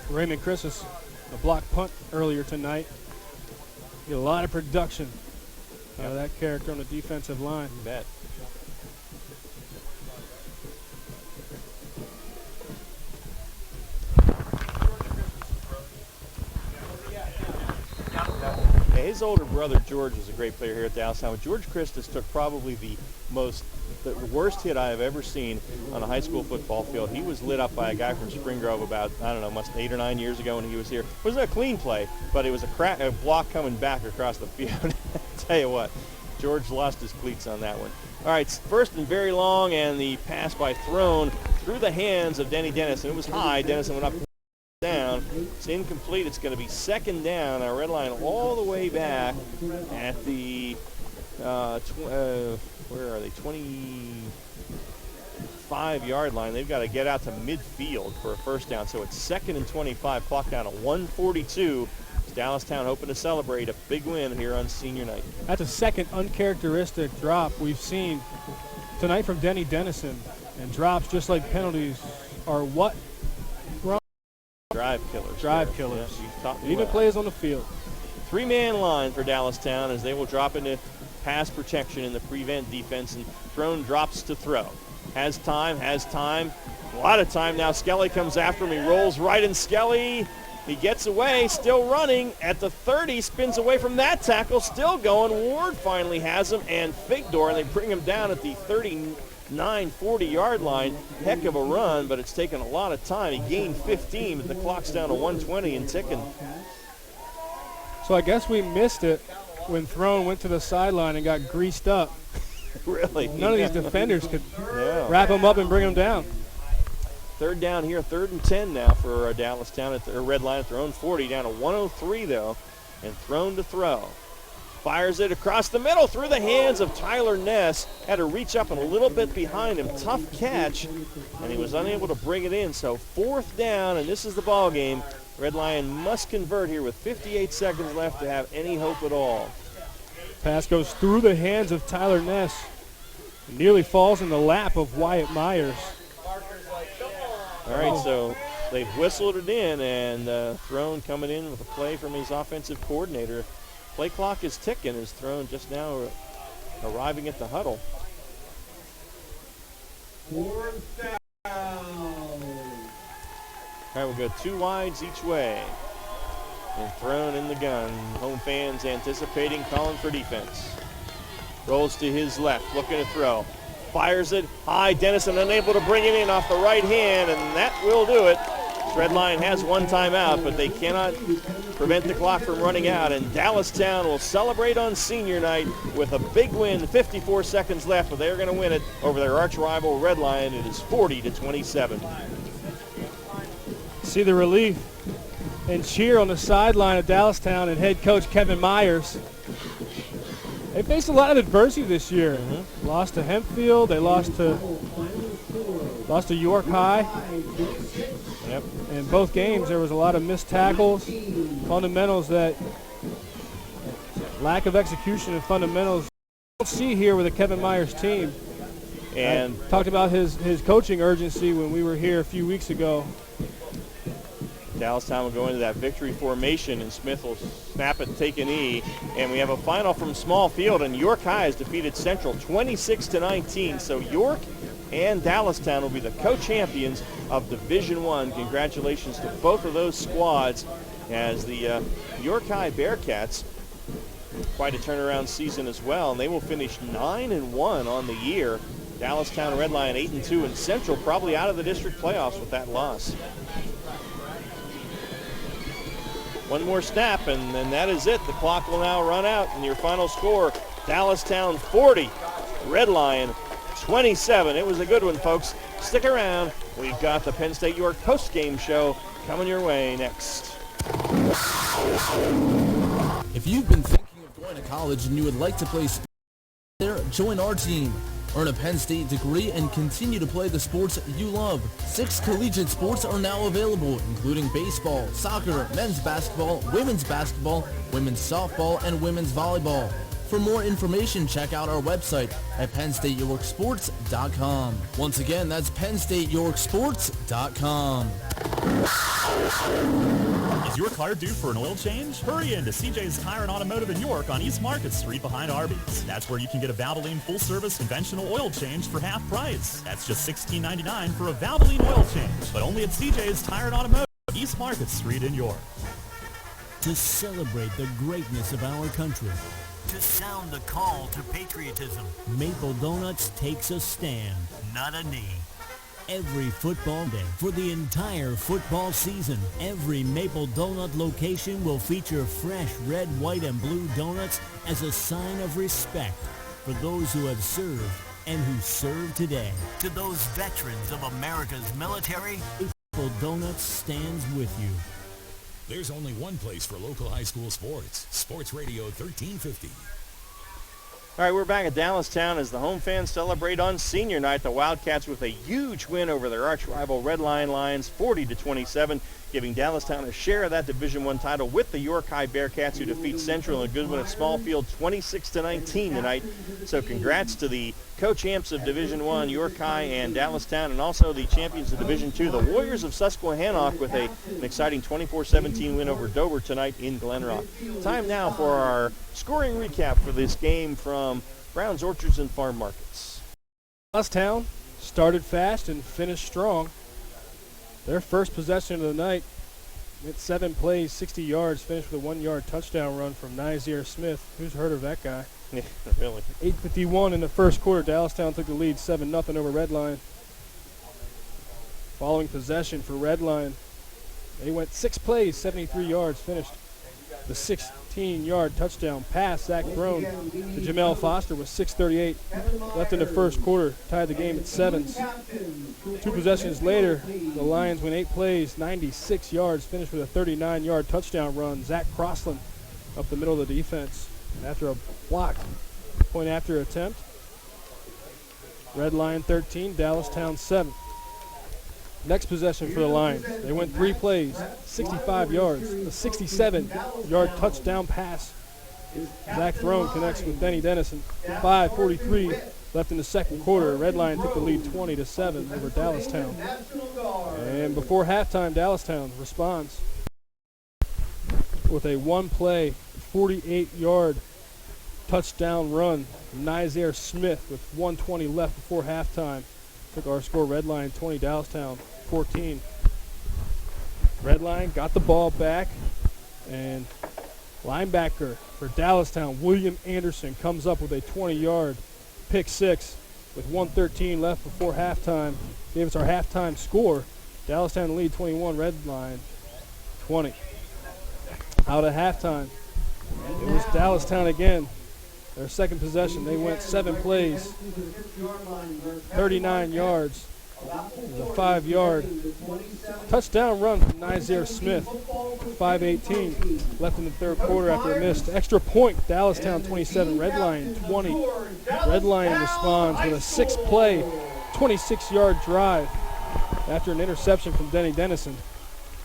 Raymond Christus, a block punt earlier tonight. Get a lot of production out of that character on the defensive line. You bet. Yeah, his older brother George was a great player here at Dallastown. George Christus took probably the worst hit I have ever seen on a high school football field. He was lit up by a guy from Spring Grove about, I don't know, must 8 or 9 years ago when he was here. It wasn't a clean play, but it was a block coming back across the field. Tell you what, George lost his cleats on that one. All right, first and very long, and the pass by Throne through the hands of Denny Dennison. It was high. Dennison went up down. It's incomplete. It's going to be second down. Our Red Line all the way back at the where are they? 25-yard line. They've got to get out to midfield for a first down. So it's 2nd and 25. Clock down to 1:42. Dallastown hoping to celebrate a big win here on senior night. That's a second uncharacteristic drop we've seen tonight from Denny Dennison. And drops, just like penalties, are what? Drive killers. Drive killers. Yeah, even plays on the field. 3-man line for Dallastown as they will drop into pass protection in the prevent defense, and Throne drops to throw. Has time. A lot of time now. Skelly comes after him. He rolls right, and Skelly, he gets away, still running at the 30, spins away from that tackle, still going. Ward finally has him, and Figdor, and they bring him down at the 39-40-yard line. Heck of a run, but it's taken a lot of time. He gained 15, but the clock's down to 1:20 and ticking. So I guess we missed it when Throne went to the sideline and got greased up. Really? None of these defenders could wrap him up and bring him down. Third down here, 3rd and 10 now for Dallastown at the Red Line at their own 40, down to 1:03 though, and Throne to throw. Fires it across the middle through the hands of Tyler Ness. Had to reach up and a little bit behind him. Tough catch, and he was unable to bring it in. So 4th down, and this is the ball game. Red Lion must convert here with 58 seconds left to have any hope at all. Pass goes through the hands of Tyler Ness. Nearly falls in the lap of Wyatt Myers. All right, so they've whistled it in, and Throne coming in with a play from his offensive coordinator. Play clock is ticking as Throne just now arriving at the huddle. 4th down. All right, we'll go 2 wides each way. And Throne in the gun. Home fans anticipating, calling for defense. Rolls to his left, looking to throw. Fires it high. Dennison unable to bring it in off the right hand, and that will do it. Red Line has one timeout, but they cannot prevent the clock from running out, and Dallastown will celebrate on senior night with a big win. 54 seconds left, but they're going to win it over their arch rival Red Lion. It is 40-27. See the relief and cheer on the sideline of Dallastown and head coach Kevin Myers. They faced a lot of adversity this year. Lost to Hempfield. They lost to York High. Yep. In both games, there was a lot of missed tackles, fundamentals that lack of execution and fundamentals. We'll see here with the Kevin Myers team. And I talked about his coaching urgency when we were here a few weeks ago. Dallastown will go into that victory formation, and Smith will snap it, take an knee, and we have a final from small field, and York High has defeated Central 26-19. So York and Dallastown will be the co-champions of Division I. Congratulations to both of those squads, as the York High Bearcats, quite a turnaround season as well, and they will finish 9-1 on the year. Dallastown Red Lion 8-2, and Central probably out of the district playoffs with that loss. One more snap, and then that is it. The clock will now run out, and your final score, Dallastown 40, Red Lion 27. It was a good one, folks. Stick around. We've got the Penn State York post-game show coming your way next. If you've been thinking of going to college and you would like to play sports there, join our team. Earn a Penn State degree and continue to play the sports you love. 6 collegiate sports are now available, including baseball, soccer, men's basketball, women's softball, and women's volleyball. For more information, check out our website at PennStateYorkSports.com. Once again, that's PennStateYorkSports.com. Is your car due for an oil change? Hurry into CJ's Tire and Automotive in York on East Market Street behind Arby's. That's where you can get a Valvoline full-service conventional oil change for half price. That's just $16.99 for a Valvoline oil change, but only at CJ's Tire and Automotive, East Market Street in York. To celebrate the greatness of our country, To sound the call to patriotism. Maple Donuts takes a stand. Not a knee. Every football day for the entire football season, every Maple Donut location will feature fresh red, white, and blue donuts as a sign of respect for those who have served and who serve today. To those veterans of America's military, Maple Donuts stands with you. There's only one place for local high school sports. Sports Radio 1350. All right, we're back at Dallastown as the home fans celebrate on senior night. The Wildcats with a huge win over their arch rival Red Lions, 40-27, giving Dallastown a share of that Division I title with the York High Bearcats, who defeat Central in a good win at Small Field, 26-19 tonight. So congrats to the co-champs of Division I, York High and Dallastown, and also the champions of Division II, the Warriors of Susquehannock, with an exciting 24-17 win over Dover tonight in Glen Rock. Time now for our scoring recap for this game from Brown's Orchards and Farm Markets. Dallastown started fast and finished strong. Their first possession of the night went 7 plays, 60 yards, finished with a 1-yard touchdown run from Nizier Smith. Who's heard of that guy? Yeah, really. 8:51 in the first quarter. Dallastown took the lead 7-0 over Redline. Following possession for Redline, they went 6 plays, 73 yards, finished the 16-yard touchdown pass. Zach Throne to Jamel Foster with 6:38 left in the first quarter, tied the game at 7s. 2 possessions later, the Lions went 8 plays, 96 yards, finished with a 39-yard touchdown run. Zach Crossland up the middle of the defense. And after a blocked point after attempt, Redline 13, Dallastown 7. Next possession for the Lions. They went 3 plays, 65 yards, a 67-yard touchdown pass. Zach Throne connects with Dennison. 5:43 left in the second quarter. Redline took the lead 20-7 over Dallastown. And before halftime, Dallastown responds with a 1-play, 48-yard touchdown run. Nizier Smith with 1:20 left before halftime took our score. Redline 20, Dallastown 14. Redline got the ball back, and linebacker for Dallastown, William Anderson, comes up with a 20-yard pick six with 1:13 left before halftime. Gave us our halftime score. Dallastown lead 21, Redline 20. Out of halftime, it was Dallastown again. Their second possession, they went 7 plays, 39 yards. It was a 5-yard touchdown run from Nizier Smith. 5:18 left in the third quarter after a missed extra point. Dallastown 27, Redline 20. Redline responds with a 6-play, 26-yard drive after an interception from Dennison.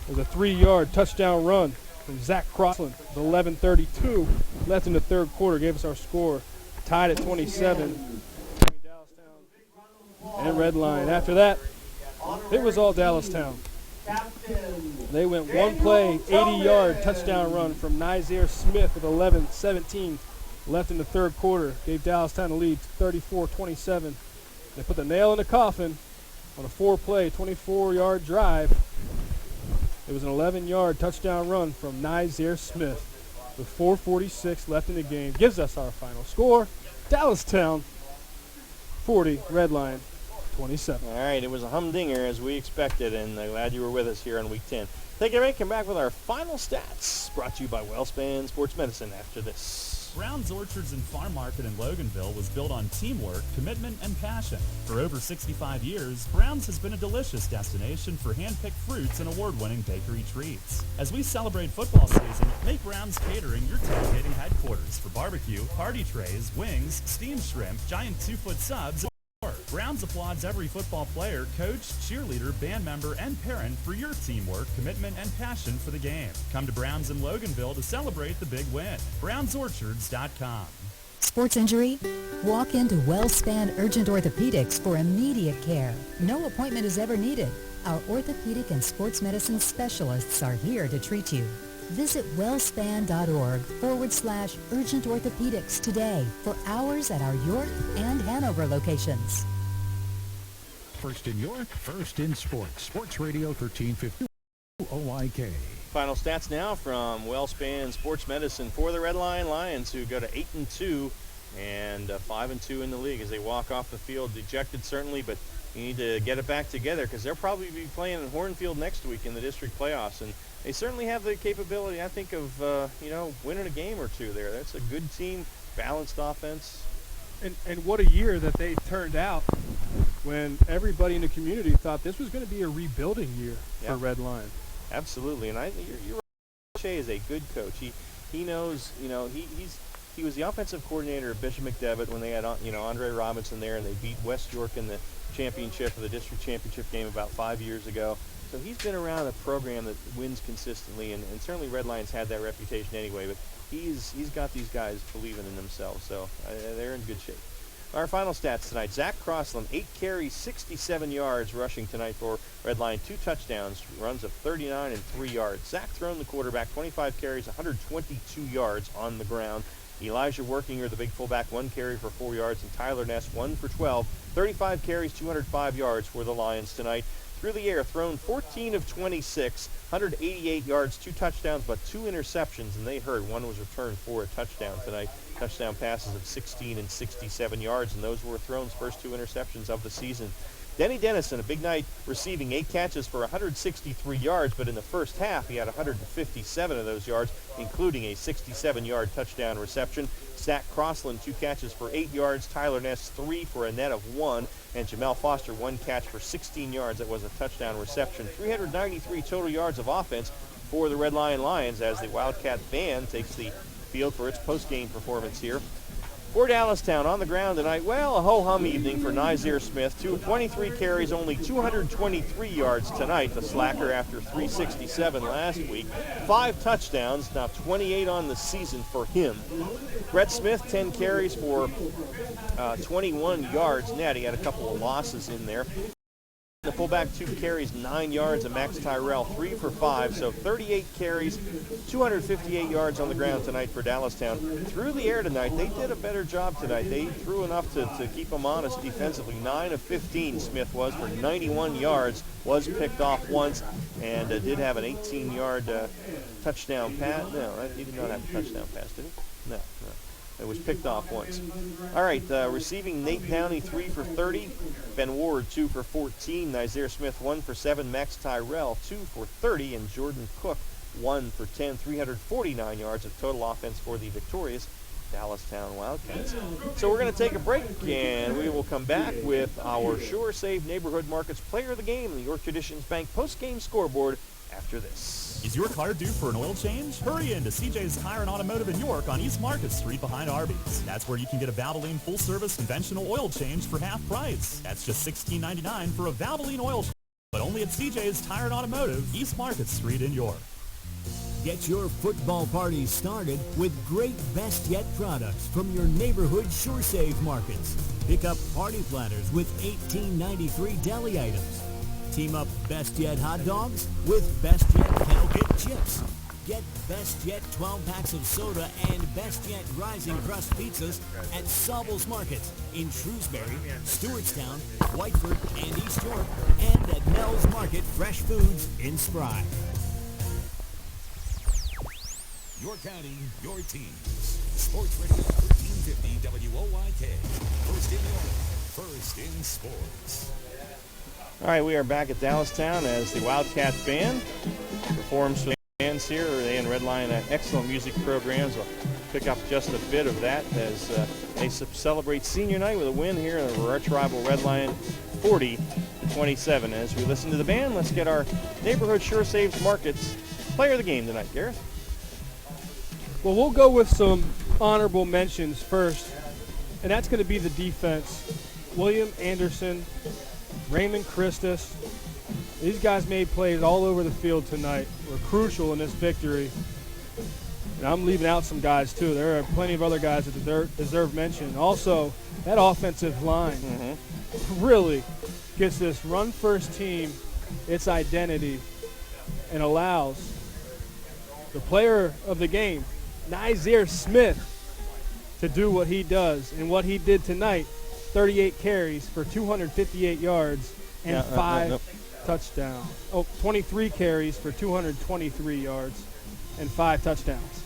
It was a 3-yard touchdown run from Zach Crossland. With 11:32 left in the third quarter, gave us our score. Tied at 27. And Redline. After that, it was all Dallastown. They went 1 play, 80-yard touchdown run from Nizier Smith with 11:17 left in the third quarter. Gave Dallastown the lead 34-27. They put the nail in the coffin on a 4-play, 24-yard drive. It was an 11-yard touchdown run from Nizier Smith with 4:46 left in the game. Gives us our final score. Dallastown 40, Redline 27. All right, it was a humdinger as we expected, and I'm glad you were with us here on Week 10. Take a break, come back with our final stats, brought to you by WellSpan Sports Medicine after this. Brown's Orchards and Farm Market in Loganville was built on teamwork, commitment, and passion. For over 65 years, Brown's has been a delicious destination for hand-picked fruits and award-winning bakery treats. As we celebrate football season, make Brown's Catering your tailgating headquarters for barbecue, party trays, wings, steamed shrimp, giant 2-foot subs, Browns applauds every football player, coach, cheerleader, band member, and parent for your teamwork, commitment, and passion for the game. Come to Browns in Loganville to celebrate the big win. BrownsOrchards.com. Sports injury? Walk into WellSpan Urgent Orthopedics for immediate care. No appointment is ever needed. Our orthopedic and sports medicine specialists are here to treat you. Visit wellspan.org/urgent orthopedics today for hours at our York and Hanover locations. First in York, first in sports. Sports Radio 1350 OYK. Final stats now from WellSpan Sports Medicine for the Red Lions, who go to 8-2 and 5-2 in the league as they walk off the field. Dejected certainly, but you need to get it back together because they'll probably be playing in Hornfield next week in the district playoffs, and they certainly have the capability, I think, of winning a game or two there. That's a good team, balanced offense. And what a year that they turned out when everybody in the community thought this was going to be a rebuilding year for Red Lion. Absolutely, and you're right. Shea is a good coach. He knows, he was the offensive coordinator of Bishop McDevitt when they had Andre Robinson there, and they beat West York in the championship, or the district championship game about 5 years ago. So he's been around a program that wins consistently, and certainly Red Lions had that reputation anyway. But he's got these guys believing in themselves, so they're in good shape. Our final stats tonight: Zach Crossland, 8 carries, 67 yards rushing tonight for Red Lion, 2 touchdowns, runs of 39 and 3 yards. Zach Throne, the quarterback, 25 carries, 122 yards on the ground. Elijah Workinger, the big fullback, 1 carry for 4 yards, and Tyler Ness, 1 for 12, 35 carries, 205 yards for the Lions tonight. Through the air, thrown 14 of 26, 188 yards, 2 touchdowns, but 2 interceptions, and they hurt. One was returned for a touchdown tonight. Touchdown passes of 16 and 67 yards, and those were Throne's first 2 interceptions of the season. Dennison, a big night, receiving 8 catches for 163 yards, but in the first half he had 157 of those yards, including a 67-yard touchdown reception. Zach Crossland, 2 catches for 8 yards. Tyler Ness, 3 for a net of 1. And Jamel Foster, 1 catch for 16 yards. That was a touchdown reception. 393 total yards of offense for the Red Lions as the Wildcat Band takes the field for its post-game performance here. For Dallastown on the ground tonight, well, a ho-hum evening for Nazir Smith. 23 carries, only 223 yards tonight. The slacker after 367 last week. 5 touchdowns, now 28 on the season for him. Brett Smith, 10 carries for 21 yards net. He had a couple of losses in there. The fullback, 2 carries, 9 yards, and Max Tyrell, 3 for 5, so 38 carries, 258 yards on the ground tonight for Dallastown. Through the air tonight, they did a better job tonight. They threw enough to keep them honest defensively. 9 of 15, Smith was, for 91 yards, was picked off once, and did have an 18-yard touchdown pass. No, he did not have a touchdown pass, did he? No. It was picked off once. All right, receiving Nate Downey, 3 for 30. Ben Ward, 2 for 14. Nazir Smith, 1 for 7. Max Tyrell, 2 for 30. And Jordan Cook, 1 for 10. 349 yards of total offense for the victorious Dallastown Wildcats. So we're going to take a break, and we will come back with our Sure Save Neighborhood Markets Player of the Game, the York Traditions Bank post-game scoreboard after this. Is your car due for an oil change? Hurry in to CJ's Tire and Automotive in York on East Market Street behind Arby's. That's where you can get a Valvoline full-service conventional oil change for half price. That's just $16.99 for a Valvoline oil change, but only at CJ's Tire and Automotive, East Market Street in York. Get your football party started with great Best Yet products from your neighborhood Sure Save markets. Pick up party platters with $18.93 deli items. Team up Best Yet hot dogs with Best Yet Kettle Kit chips. Get Best Yet 12-packs of soda and Best Yet Rising Crust pizzas at Sobel's Market in Shrewsbury, Stewartstown, Whiteford, and East York, and at Mel's Market Fresh Foods in Spry. Your county, your teams. Sports Radio 1350 WOYK. First in York, first in sports. All right, we are back at Dallastown as the Wildcat Band performs for the fans here. They and Red Lion excellent music programs. We'll pick up just a bit of that as they celebrate senior night with a win here over arch rival Red Lion, 40-27. As we listen to the band, let's get our neighborhood Sure Saves Markets Player of the Game tonight. Gareth? Well, we'll go with some honorable mentions first, and that's going to be the defense. William Anderson, Raymond Christus. These guys made plays all over the field tonight. Were crucial in this victory. And I'm leaving out some guys, too. There are plenty of other guys that deserve mention. Also, that offensive line really gets this run-first team its identity and allows the player of the game, Nazir Smith, to do what he does. And what he did tonight, 38 carries for 258 yards and 5 touchdowns. 23 carries for 223 yards and 5 touchdowns.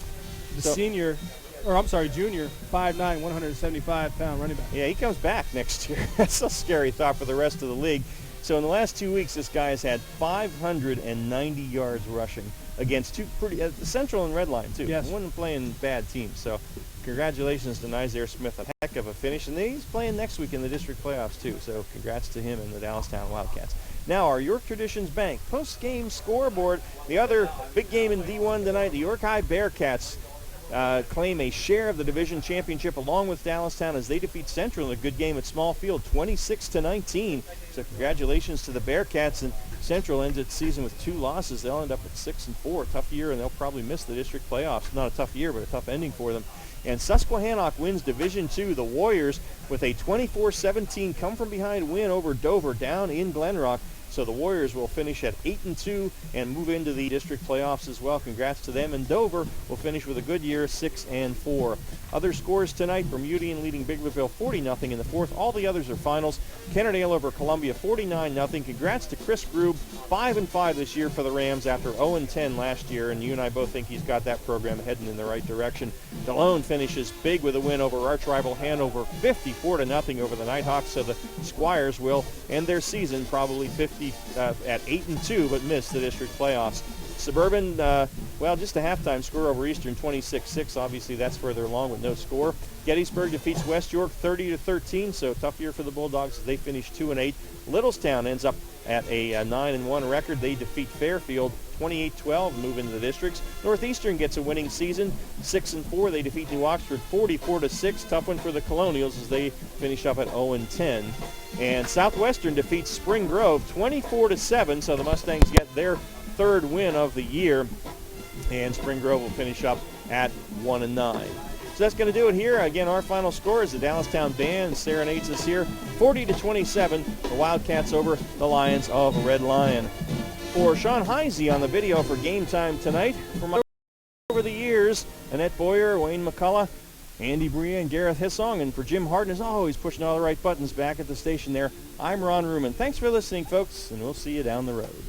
The junior, 5'9", 175-pound running back. Yeah, he comes back next year. That's a scary thought for the rest of the league. So in the last 2 weeks, this guy has had 590 yards rushing against two pretty the Central and Red Line, too. Yes. He wasn't playing bad teams. So congratulations to Nazir Smith. A heck of a finish. And he's playing next week in the district playoffs, too. So congrats to him and the Dallastown Wildcats. Now our York Traditions Bank post-game scoreboard. The other big game in D1 tonight, the York High Bearcats claim a share of the division championship along with Dallastown as they defeat Central in a good game at Small Field, 26-19. So congratulations to the Bearcats. And Central ends its season with 2 losses. They'll end up at 6-4. Tough year, and they'll probably miss the district playoffs. Not a tough year, but a tough ending for them. And Susquehannock wins Division II. The Warriors with a 24-17 come-from-behind win over Dover down in Glenrock. So the Warriors will finish at 8-2 and move into the district playoffs as well. Congrats to them. And Dover will finish with a good year, 6-4. Other scores tonight: Bermudian leading Biglerville 40-0 in the fourth. All the others are finals. Kennerdale over Columbia 49-0. Congrats to Chris Grube, 5-5 this year for the Rams after 0-10 last year. And you and I both think he's got that program heading in the right direction. DeLone finishes big with a win over arch rival Hanover, 54-0 over the Nighthawks. So the Squires will end their season probably at 8-2, but miss the district playoffs. Suburban, just a halftime score over Eastern, 26-6. Obviously, that's further along with no score. Gettysburg defeats West York 30-13, so tough year for the Bulldogs as they finish 2-8. Littlestown ends up at a 9-1 record. They defeat Fairfield 28-12 and move into the districts. Northeastern gets a winning season, 6-4. They defeat New Oxford 44-6. Tough one for the Colonials as they finish up at 0-10. And Southwestern defeats Spring Grove 24-7, so the Mustangs get their 3rd win of the year. And Spring Grove will finish up at 1-9. So that's going to do it here. Again, our final score is the Dallastown Band serenades us here, 40-27. The Wildcats over the Lions of Red Lion. For Sean Heisey on the video for Game Time tonight, from over the years, Annette Boyer, Wayne McCullough, Andy Bria, and Gareth Hissong, and for Jim Harden, as always, pushing all the right buttons back at the station there, I'm Ron Ruman. Thanks for listening, folks, and we'll see you down the road.